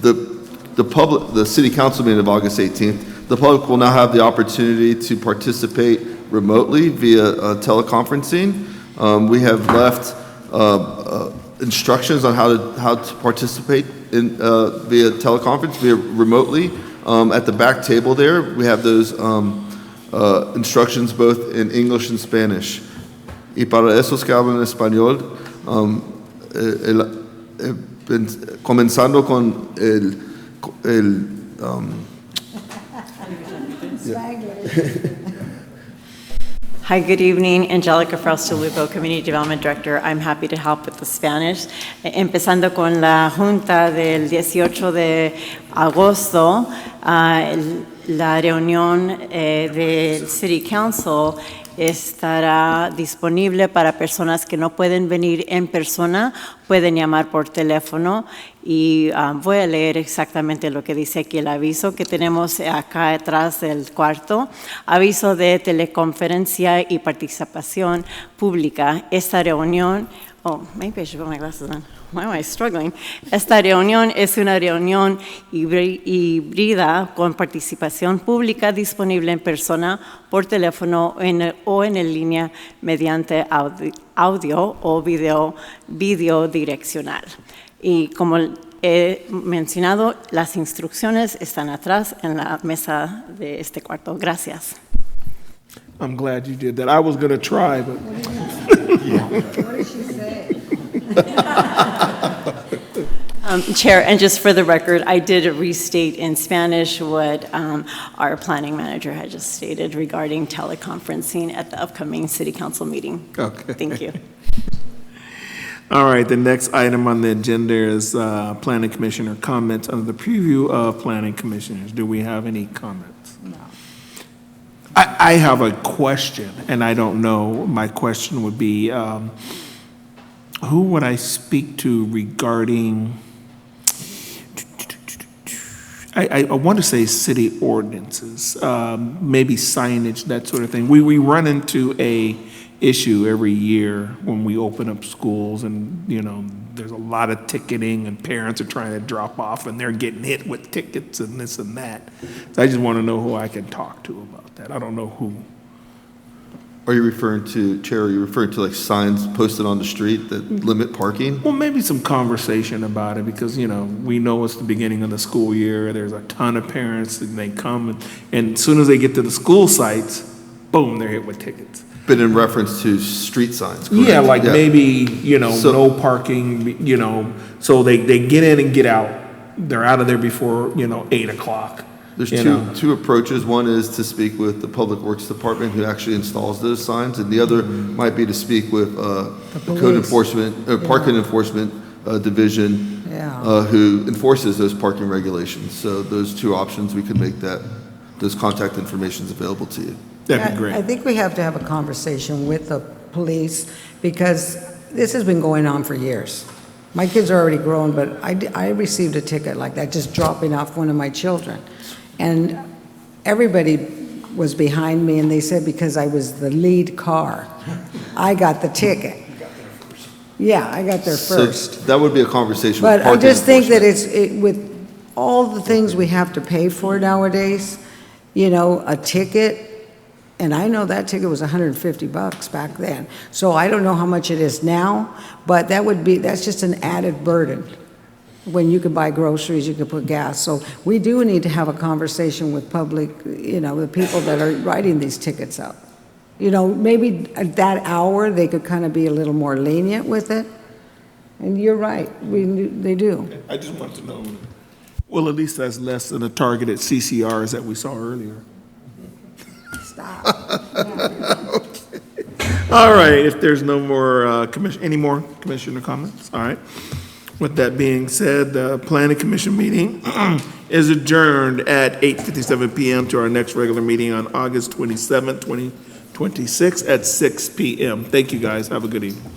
the City Council meeting of August 18th, the public will now have the opportunity to participate remotely via teleconferencing. We have left instructions on how to participate in via teleconference, via remotely. At the back table there, we have those instructions both in English and Spanish. Y para esos que hablan español, comenzando con el Hi, good evening. Angelica Frausto Lugo, Community Development Director. I'm happy to help with the Spanish. Empezando con la junta del 18 de agosto, la reunión del City Council estará disponible para personas que no pueden venir en persona, pueden llamar por teléfono y voy a leer exactamente lo que dice aquí el aviso que tenemos acá detrás del cuarto. Aviso de teleconferencia y participación pública. Esta reunión, maybe I should put my glasses on. Why am I struggling? Esta reunión es una reunión híbrida con participación pública disponible en persona, por teléfono o en línea mediante audio o video direccional. Y como he mencionado, las instrucciones están atrás en la mesa de este cuarto. Gracias. I'm glad you did that. I was going to try, but. What did she say? Chair, and just for the record, I did restate in Spanish what our planning manager had just stated regarding teleconferencing at the upcoming City Council meeting. Okay. Thank you. All right, the next item on the agenda is planning commissioner comments under the preview of planning commissioners. Do we have any comments? No. I have a question, and I don't know. My question would be, who would I speak to regarding, I want to say city ordinances, maybe signage, that sort of thing. We run into a issue every year when we open up schools, and there's a lot of ticketing, and parents are trying to drop off and they're getting hit with tickets and this and that. So I just want to know who I can talk to about that. I don't know who. Are you referring to, Chair, are you referring to like signs posted on the street that limit parking? Well, maybe some conversation about it, because we know it's the beginning of the school year. There's a ton of parents, and they come, and as soon as they get to the school sites, boom, they're hit with tickets. But in reference to street signs, correct? Yeah, like maybe, no parking, so they get in and get out. They're out of there before, 8 o'clock. There's two approaches. One is to speak with the Public Works Department, who actually installs those signs, and the other might be to speak with the code enforcement, parking enforcement division, who enforces those parking regulations. So those two options, we can make those contact informations available to you. That'd be great. I think we have to have a conversation with the police, because this has been going on for years. My kids are already grown, but I received a ticket like that, just dropping off one of my children. And everybody was behind me, and they said because I was the lead car, I got the ticket. Yeah, I got there first. So that would be a conversation with But I parking just think that enforcement. with all the things we have to pay for nowadays, a ticket, and I know that ticket was $150 back then. So I don't know how much it is now, but that's just an added burden. When you could buy groceries, you could put gas. So we do need to have a conversation with public, the people that are writing these tickets up. Maybe at that hour, they could kind of be a little more lenient with it. And you're right, they do. I just want to know, well, at least that's less than the targeted CCRs that we saw earlier. Stop. All right, if there's no more any more commissioner comments? All right. With that being said, the planning commission meeting is adjourned at 8:57 p.m. to our next regular meeting on August 27th, 2026 at 6 p.m. Thank you, guys. Have a good evening.